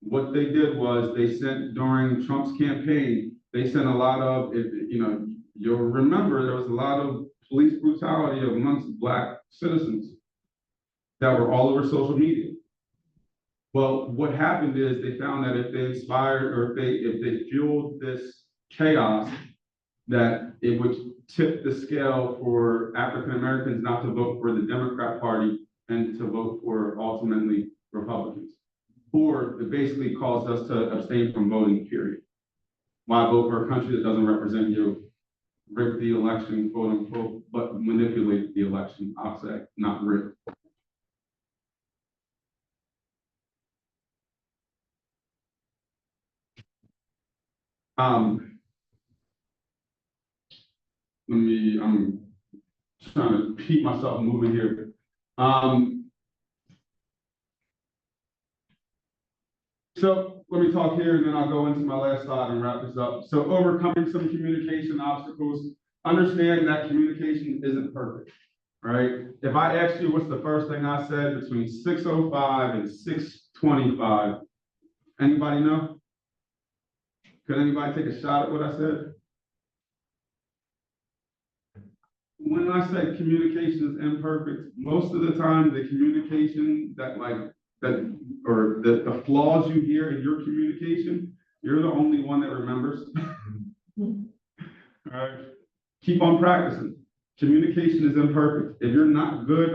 What they did was they sent, during Trump's campaign, they sent a lot of, you know, you'll remember there was a lot of police brutality amongst black citizens that were all over social media. Well, what happened is they found that if they inspired or if they fueled this chaos, that it would tip the scale for African Americans not to vote for the Democrat Party and to vote for ultimately Republicans. Or it basically caused us to abstain from voting, period. Why vote for a country that doesn't represent you? Rig the election, quote unquote, but manipulate the election, I'll say, not rig. I'm trying to keep myself moving here. So let me talk here and then I'll go into my last slide and wrap this up. So overcoming some communication obstacles, understand that communication isn't perfect, right? If I ask you what's the first thing I said between 6:05 and 6:25, anybody know? Could anybody take a shot at what I said? When I say communication is imperfect, most of the time the communication or the flaws you hear in your communication, you're the only one that remembers. All right. Keep on practicing. Communication is imperfect. If you're not good,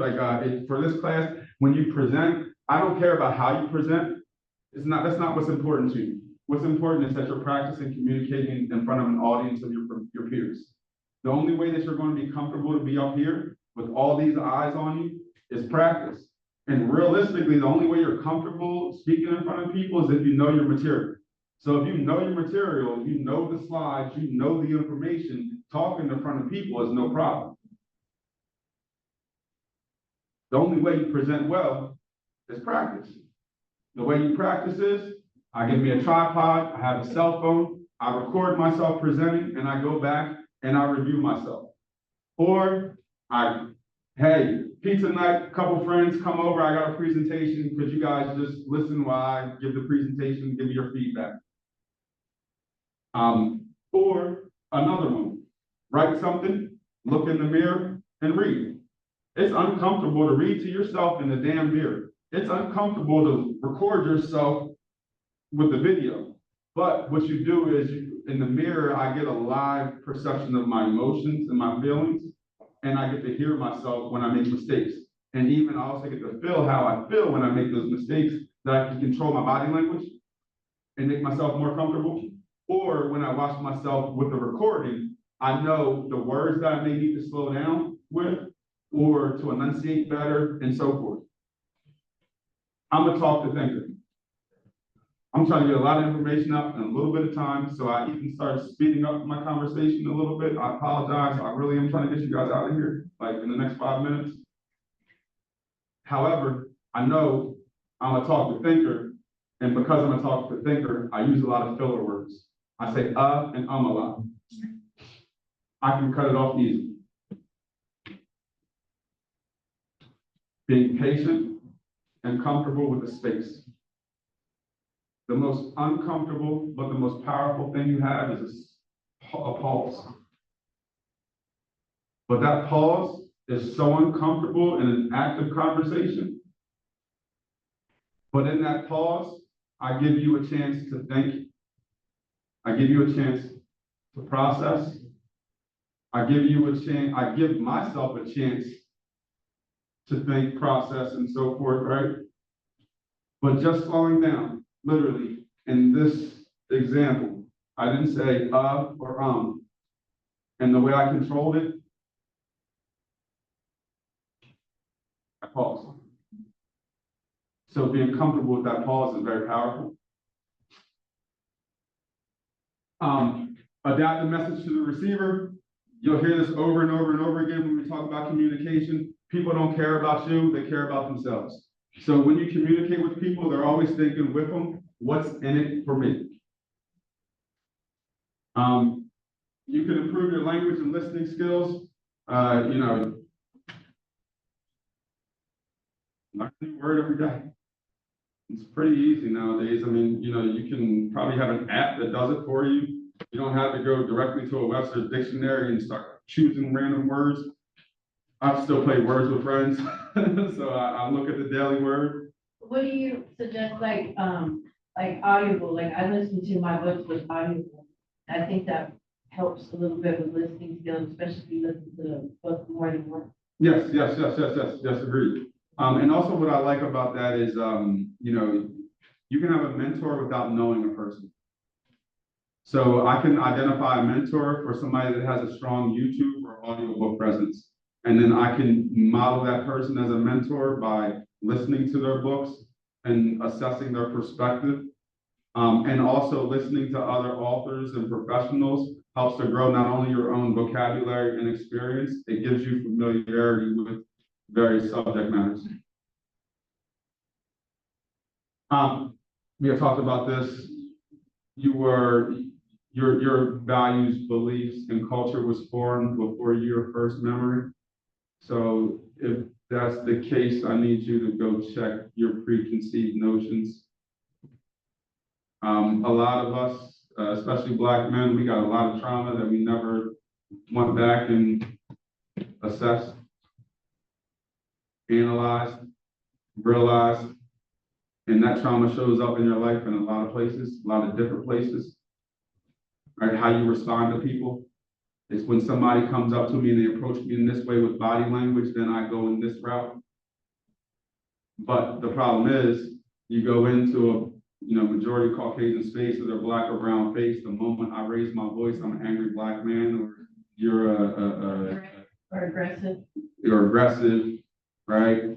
for this class, when you present, I don't care about how you present. That's not what's important to you. What's important is that you're practicing communicating in front of an audience of your peers. The only way that you're going to be comfortable to be up here with all these eyes on you is practice. And realistically, the only way you're comfortable speaking in front of people is if you know your material. So if you know your material, you know the slides, you know the information, talking in front of people is no problem. The only way you present well is practice. The way you practice is, I give me a tripod, I have a cell phone, I record myself presenting, and I go back and I review myself. Or hey, pizza night, couple friends come over, I got a presentation, could you guys just listen while I give the presentation, give me your feedback? Or another one, write something, look in the mirror, and read. It's uncomfortable to read to yourself in the damn mirror. It's uncomfortable to record yourself with the video. But what you do is, in the mirror, I get a live perception of my emotions and my feelings, and I get to hear myself when I make mistakes. And even I also get to feel how I feel when I make those mistakes, that I can control my body language and make myself more comfortable. Or when I watch myself with the recording, I know the words that I may need to slow down with, or to enunciate better, and so forth. I'm a talk to thinker. I'm trying to get a lot of information out in a little bit of time, so I even started speeding up my conversation a little bit. I apologize. I really am trying to get you guys out of here, like in the next 5 minutes. However, I know I'm a talk to thinker, and because I'm a talk to thinker, I use a lot of filler words. I say and a lot. I can cut it off easy. Being patient and comfortable with the space. The most uncomfortable, but the most powerful thing you have is a pause. But that pause is so uncomfortable in an active conversation. But in that pause, I give you a chance to think. I give you a chance to process. I give myself a chance to think, process, and so forth, right? But just slowing down, literally, in this example, I didn't say or and the way I controlled it, I paused. So being comfortable with that pause is very powerful. Adapt the message to the receiver. You'll hear this over and over and over again when we talk about communication. People don't care about you, they care about themselves. So when you communicate with people, they're always thinking with them, what's in it for me? You can improve your language and listening skills. Learn a new word every day. It's pretty easy nowadays. I mean, you can probably have an app that does it for you. You don't have to go directly to a Webster's dictionary and start choosing random words. I still play words with friends, so I look at the daily word. What do you suggest, like Audible? Like I listen to my books with Audible. I think that helps a little bit with listening skills, especially if you listen to the book more than once. Yes, agreed. And also what I like about that is, you can have a mentor without knowing a person. So I can identify a mentor for somebody that has a strong YouTube or audiobook presence. And then I can model that person as a mentor by listening to their books and assessing their perspective. And also listening to other authors and professionals helps to grow not only your own vocabulary and experience, it gives you familiarity with various subject matters. We have talked about this. Your values, beliefs, and culture was formed before your first memory. So if that's the case, I need you to go check your preconceived notions. A lot of us, especially Black men, we got a lot of trauma that we never went back and assessed, analyzed, realized, and that trauma shows up in your life in a lot of places, a lot of different places. Right, how you respond to people. It's when somebody comes up to me and they approach me in this way with body language, then I go in this route. But the problem is, you go into a majority Caucasian space, or they're Black or brown face. The moment I raise my voice, I'm an angry Black man, or you're or aggressive. You're aggressive, right?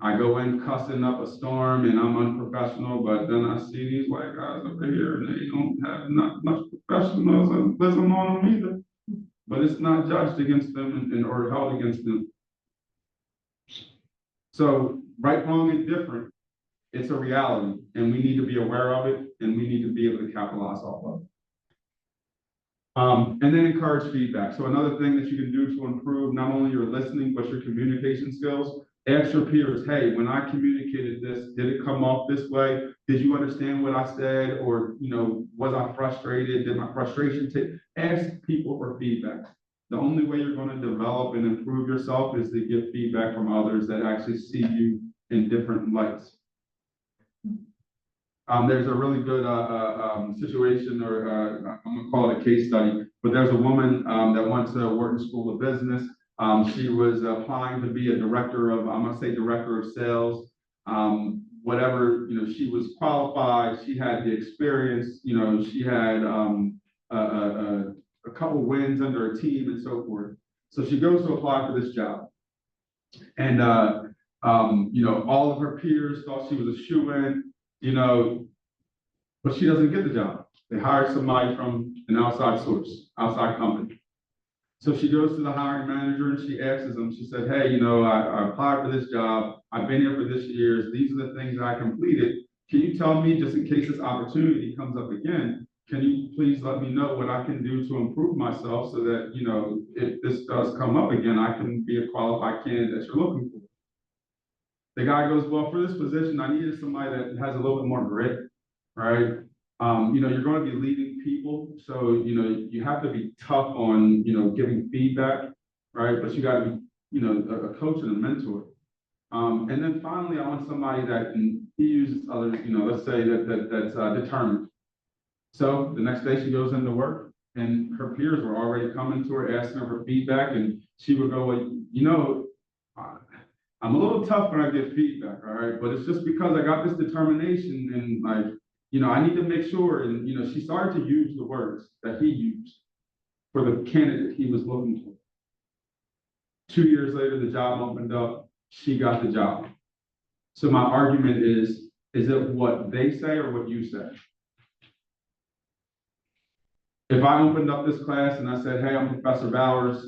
I go in cussing up a storm and I'm unprofessional, but then I see these white guys over here and they don't have not much professionalism on them either. But it's not judged against them or held against them. So right, wrong, and different, it's a reality, and we need to be aware of it, and we need to be able to capitalize off of it. And then encourage feedback. So another thing that you can do to improve not only your listening, but your communication skills, ask your peers, hey, when I communicated this, did it come off this way? Did you understand what I said? Or, was I frustrated? Did my frustration take? Ask people for feedback. The only way you're going to develop and improve yourself is to get feedback from others that actually see you in different lights. There's a really good situation, or I'm gonna call it a case study, but there's a woman that went to Wharton School of Business. She was applying to be a director of, I'm gonna say director of sales. Whatever, she was qualified, she had the experience, she had a couple wins under a team and so forth. So she goes to apply for this job. And You know, all of her peers thought she was a shoo-in, you know, but she doesn't get the job. They hired somebody from an outside source, outside company. So she goes to the hiring manager and she asks him, she said, hey, you know, I applied for this job. I've been here for this years. These are the things that I completed. Can you tell me, just in case this opportunity comes up again, can you please let me know what I can do to improve myself so that, you know, if this does come up again, I can be a qualified candidate that you're looking for. The guy goes, well, for this position, I needed somebody that has a little bit more grit, right? You know, you're going to be leading people. So, you know, you have to be tough on, you know, giving feedback, right? But you got to be, you know, a coach and a mentor. And then finally, I want somebody that can, he uses others, you know, let's say that's determined. So the next day she goes into work and her peers were already coming to her, asking her for feedback. And she would go, well, you know, I'm a little tough when I get feedback, all right? But it's just because I got this determination and like, you know, I need to make sure. And, you know, she started to use the words that he used for the candidate he was looking for. 2 years later, the job opened up. She got the job. So my argument is it what they say or what you say? If I opened up this class and I said, hey, I'm Professor Bowers,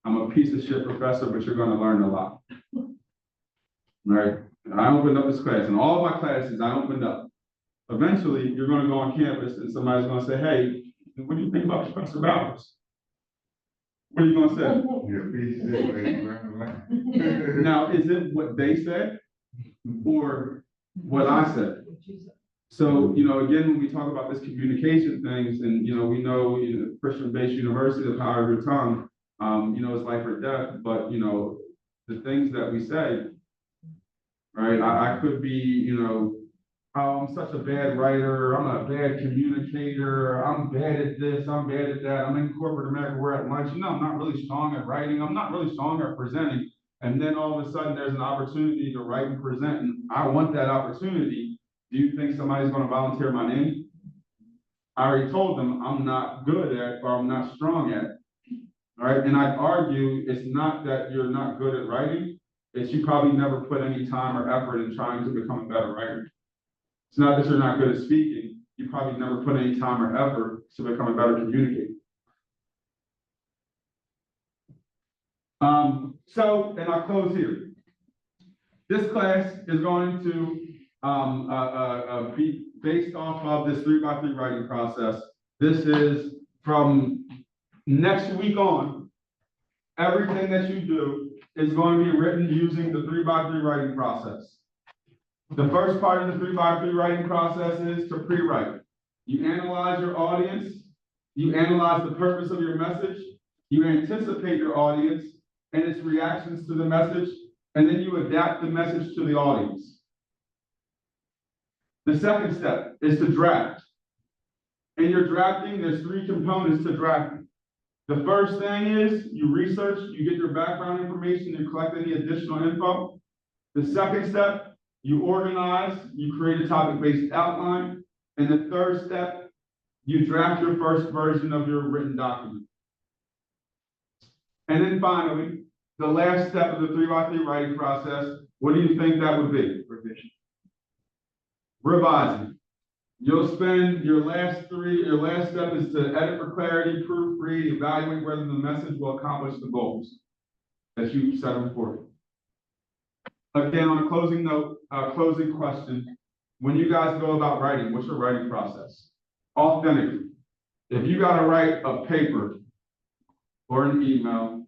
I'm a piece of shit professor, but you're going to learn a lot. Right? And I opened up this class, and all of my classes I opened up. Eventually, you're going to go on campus and somebody's going to say, hey, what do you think about Professor Bowers? What are you going to say? Now, is it what they said or what I said? So, you know, again, when we talk about this communication things, and, you know, we know, you know, Christian-based university, the power of your tongue, you know, it's life or death, but, you know, the things that we say, right? I could be, you know, oh, I'm such a bad writer, I'm a bad communicator, I'm bad at this, I'm bad at that, I'm in corporate America, we're at lunch, you know, I'm not really strong at writing, I'm not really strong at presenting, and then all of a sudden there's an opportunity to write and present, and I want that opportunity. Do you think somebody's going to volunteer my name? I already told them I'm not good at, or I'm not strong at, all right? And I'd argue it's not that you're not good at writing, it's you probably never put any time or effort in trying to become a better writer. It's not that you're not good at speaking, you probably never put any time or effort to become a better communicator. So, and I'll close here. This class is going to be based off of this 3x3 writing process. This is from next week on, everything that you do is going to be written using the 3x3 writing process. The first part of the 3x3 writing process is to pre-write. You analyze your audience, you analyze the purpose of your message, you anticipate your audience and its reactions to the message, and then you adapt the message to the audience. The second step is to draft. In your drafting, there's 3 components to drafting. The first thing is you research, you get your background information, you collect any additional info. The second step, you organize, you create a topic-based outline. And the third step, you draft your first version of your written document. And then finally, the last step of the 3x3 writing process, what do you think that would be? Revision. Revising. You'll spend your last step is to edit for clarity, proofread, evaluate whether the message will accomplish the goals that you set before you. Again, on a closing note, closing question, when you guys go about writing, what's your writing process? Authentically. If you got to write a paper or an email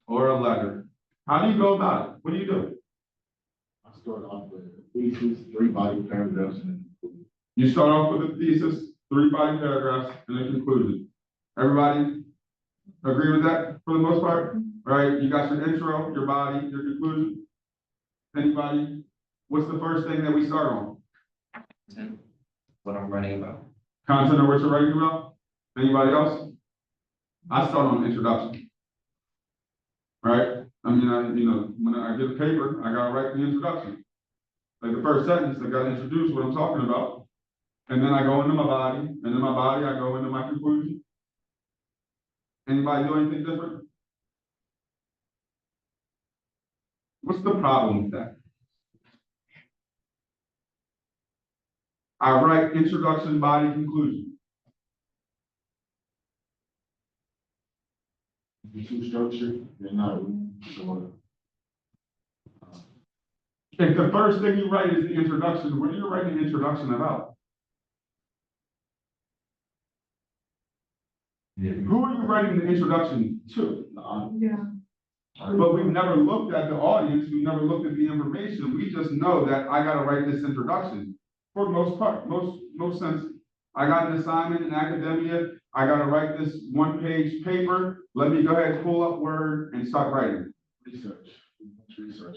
or a letter, how do you go about it? What do you do? I start off with a thesis, 3 body paragraphs, and You start off with a thesis, 3 body paragraphs, and a conclusion. Everybody agree with that for the most part? Right? You got your intro, your body, your conclusion. Anybody? What's the first thing that we start on? What I'm writing about. Content or what you're writing about? Anybody else? I start on introduction. Right? I mean, you know, when I get a paper, I gotta write the introduction. Like the first sentence, I gotta introduce what I'm talking about. And then I go into my body, and in my body, I go into my conclusion. Anybody do anything different? What's the problem with that? I write introduction, body, conclusion. You're too structured, there's not room for. If the first thing you write is the introduction, what are you writing the introduction about? Who are you writing the introduction to? But we've never looked at the audience, we've never looked at the information, we just know that I gotta write this introduction. For the most part, most sense. I got an assignment in academia, I gotta write this one-page paper, let me go ahead, pull up Word and start writing. Research. Research.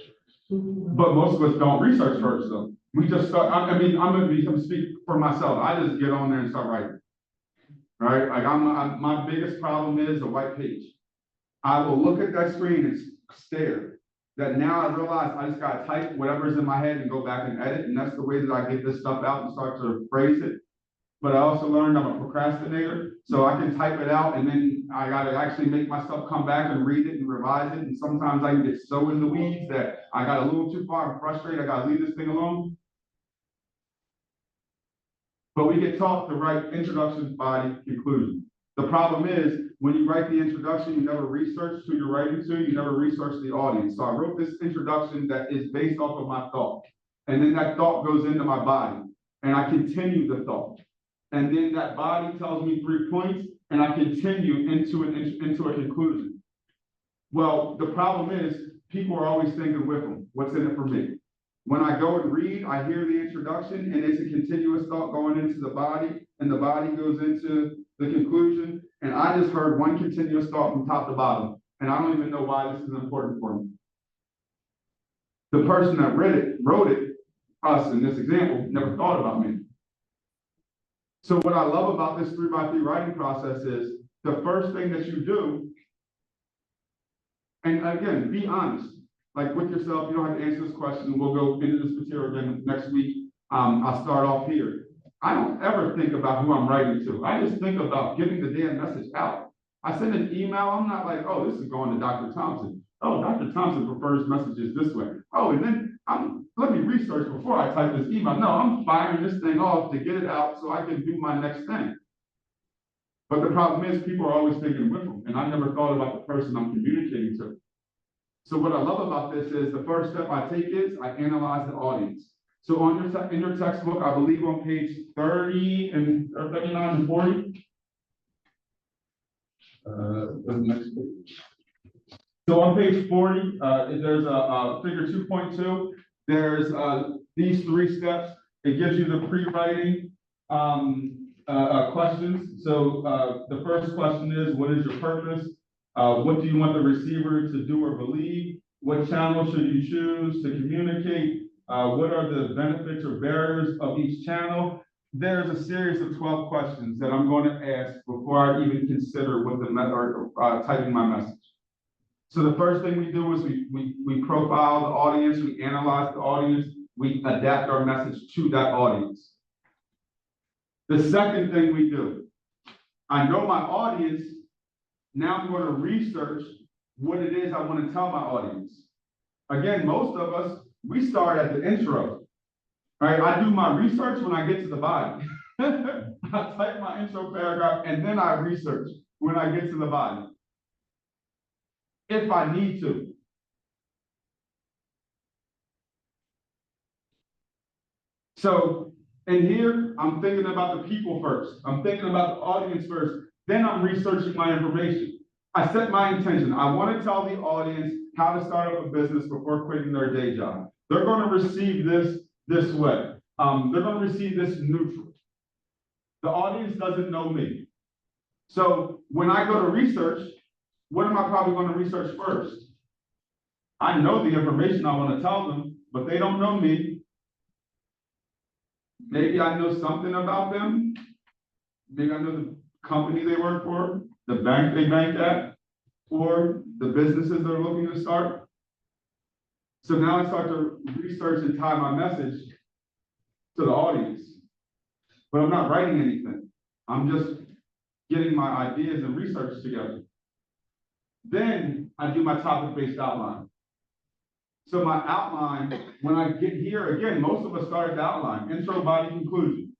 But most of us don't research first, though. We just start, I mean, I'm gonna speak for myself, I just get on there and start writing. Right, like my biggest problem is the white page. I will look at that screen and stare. That now I realize I just gotta type whatever's in my head and go back and edit, and that's the way that I get this stuff out and start to phrase it. But I also learned I'm a procrastinator, so I can type it out and then I gotta actually make myself come back and read it and revise it. And sometimes I can get so in the weeds that I got a little too far, I'm frustrated, I gotta leave this thing alone. But we get taught to write introduction, body, conclusion. The problem is, when you write the introduction, you never research who you're writing to, you never research the audience. So I wrote this introduction that is based off of my thought. And then that thought goes into my body, and I continue the thought. And then that body tells me 3 points, and I continue into a conclusion. Well, the problem is, people are always thinking with them, what's in it for me? When I go and read, I hear the introduction, and it's a continuous thought going into the body, and the body goes into the conclusion. And I just heard one continuous thought from top to bottom, and I don't even know why this is important for me. The person that wrote it, us in this example, never thought about me. So what I love about this 3x3 writing process is the first thing that you do, and again, be honest. Like with yourself, you don't have to answer this question. We'll go into this material again next week. I'll start off here. I don't ever think about who I'm writing to. I just think about getting the damn message out. I send an email. I'm not like, oh, this is going to Dr. Thompson. Oh, Dr. Thompson prefers messages this way. Oh, and then let me research before I type this email. No, I'm firing this thing off to get it out so I can do my next thing. But the problem is people are always thinking with them, and I never thought about the person I'm communicating to. So what I love about this is the first step I take is I analyze the audience. So in your textbook, I believe on page 30 and or 39 and 40. The next page. So on page 40, there's a figure 2.2. There's these 3 steps. It gives you the pre-writing questions. So the first question is, what is your purpose? What do you want the receiver to do or believe? What channel should you choose to communicate? What are the benefits or barriers of each channel? There's a series of 12 questions that I'm going to ask before I even consider what the method or typing my message. So the first thing we do is we profile the audience, we analyze the audience, we adapt our message to that audience. The second thing we do, I know my audience. Now I'm going to research what it is I want to tell my audience. Again, most of us, we start at the intro, right? I do my research when I get to the body. I type my intro paragraph and then I research when I get to the body. If I need to. So in here, I'm thinking about the people first. I'm thinking about the audience first. Then I'm researching my information. I set my intention. I want to tell the audience how to start up a business before quitting their day job. They're going to receive this way. They're going to receive this neutral. The audience doesn't know me. So when I go to research, what am I probably going to research first? I know the information I want to tell them, but they don't know me. Maybe I know something about them. Maybe I know the company they work for, the bank they bank at, or the businesses they're looking to start. So now I start to research and tie my message to the audience. But I'm not writing anything. I'm just getting my ideas and research together. Then I do my topic-based outline. So my outline, when I get here, again, most of us start at the outline, intro, body, conclusion.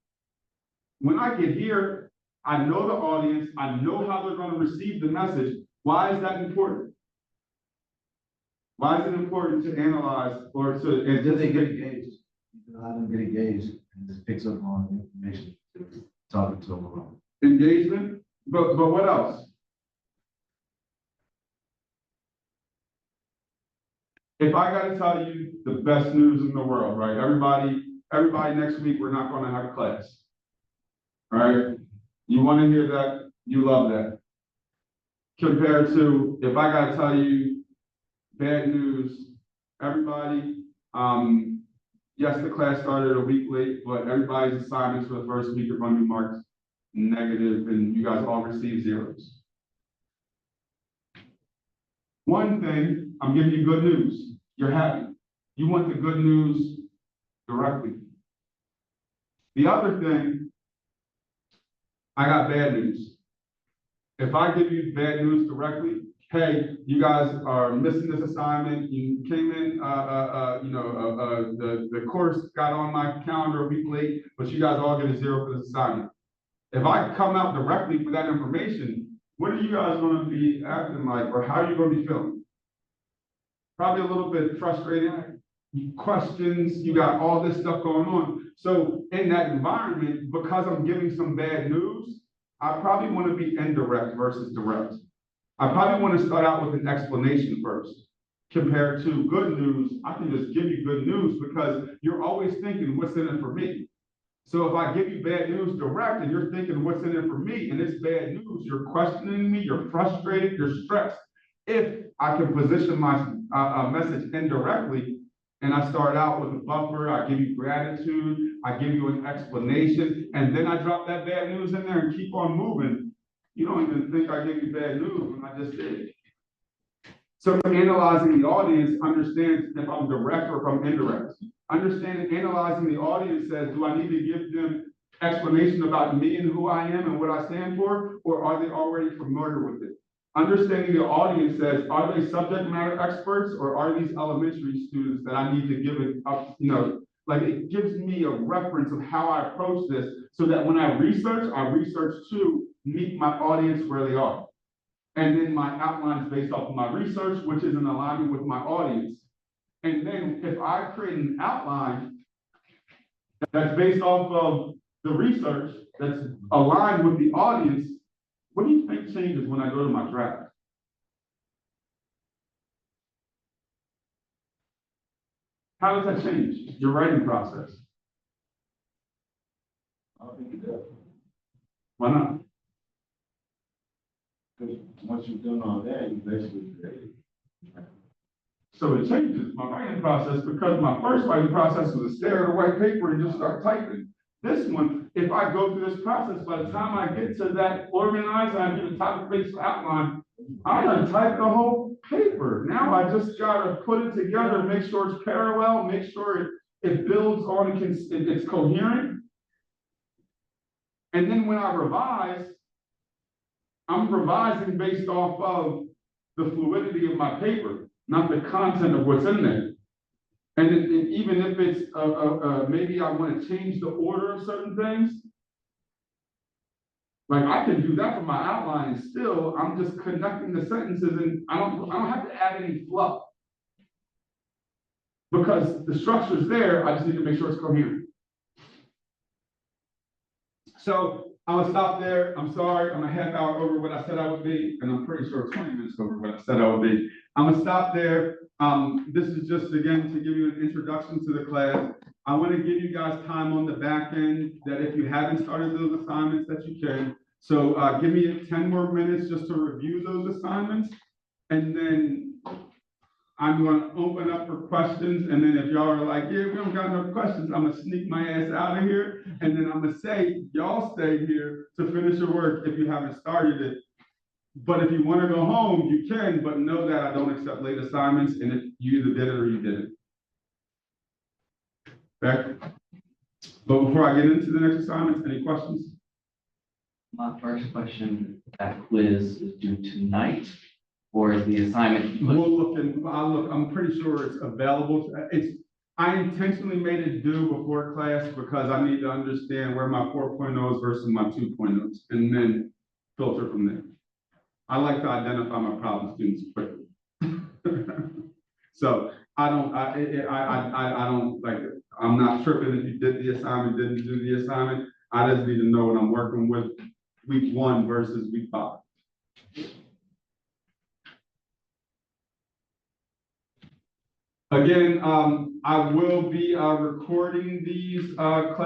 When I get here, I know the audience, I know how they're gonna receive the message. Why is that important? Why is it important to analyze or to Until they get anticipate? engaged. You can let them get engaged and just picks up on the information that we're talking to them about. Engagement, but what else? If I gotta tell you the best news in the world, right? Everybody next week, we're not gonna have class. All right? You wanna hear that, you love that. Compared to, if I gotta tell you bad news, everybody, yes, the class started a week late, but everybody's assignments for the first week are gonna be marked negative, and you guys all receive zeros. One thing, I'm giving you good news. You're happy. You want the good news directly. The other thing, I got bad news. If I give you bad news directly, hey, you guys are missing this assignment. You came in, the course got on my calendar a week late, but you guys all get a zero for this assignment. If I come out directly for that information, what are you guys gonna be acting like, or how are you gonna be feeling? Probably a little bit frustrated, questions, you got all this stuff going on. So in that environment, because I'm giving some bad news, I probably wanna be indirect versus direct. I probably wanna start out with an explanation first. Compared to good news, I can just give you good news because you're always thinking, what's in it for me? So if I give you bad news direct and you're thinking what's in it for me and it's bad news, you're questioning me, you're frustrated, you're stressed. If I can position my message indirectly and I start out with a buffer, I give you gratitude, I give you an explanation, and then I drop that bad news in there and keep on moving, you don't even think I gave you bad news when I just did. So analyzing the audience understands if I'm direct or if I'm indirect. Understanding, analyzing the audience says, do I need to give them explanation about me and who I am and what I stand for, or are they already familiar with it? Understanding the audience says, are they subject matter experts or are these elementary students that I need to give it up, like it gives me a reference of how I approach this so that when I research to meet my audience where they are. And then my outline is based off of my research, which is in alignment with my audience. And then if I create an outline that's based off of the research that's aligned with the audience, what do you think changes when I go to my draft? How does that change your writing process? I don't think it does. Why not? Because once you've done all that, you basically create. So it changes my writing process because my first writing process was to stare at a white paper and just start typing. This one, if I go through this process, by the time I get to that organized, I do the topic-based outline, I'm gonna type the whole paper. Now I just gotta put it together, make sure it's parallel, make sure it builds on, it's coherent. And then when I revise, I'm revising based off of the fluidity of my paper, not the content of what's in there. And even if it's, maybe I want to change the order of certain things, like I can do that for my outline and still, I'm just connecting the sentences and I don't have to add any fluff. Because the structure's there, I just need to make sure it's coherent. So I'm gonna stop there. I'm sorry, I'm a half hour over what I said I would be, and I'm pretty sure 20 minutes over what I said I would be. I'm gonna stop there. This is just, again, to give you an introduction to the class. I wanna give you guys time on the back end that if you haven't started those assignments that you can. So give me 10 more minutes just to review those assignments. And then I'm gonna open up for questions, and then if y'all are like, yeah, we don't got no questions, I'm gonna sneak my ass out of here, and then I'm gonna say, y'all stay here to finish your work if you haven't started it. But if you wanna go home, you can, but know that I don't accept late assignments, and if you either did it or you didn't. Okay? But before I get into the next assignments, any questions? My first question, that quiz is due tonight, or is the assignment? We'll look and I'll look, I'm pretty sure it's available. I intentionally made it due before class because I need to understand where my 4.0s versus my 2.0s and then filter from there. I like to identify my problem students quickly. So I don't like, I'm not tripping if you did the assignment, didn't do the assignment. I just need to know what I'm working with week 1 versus week 5. Again, I will be recording these classes.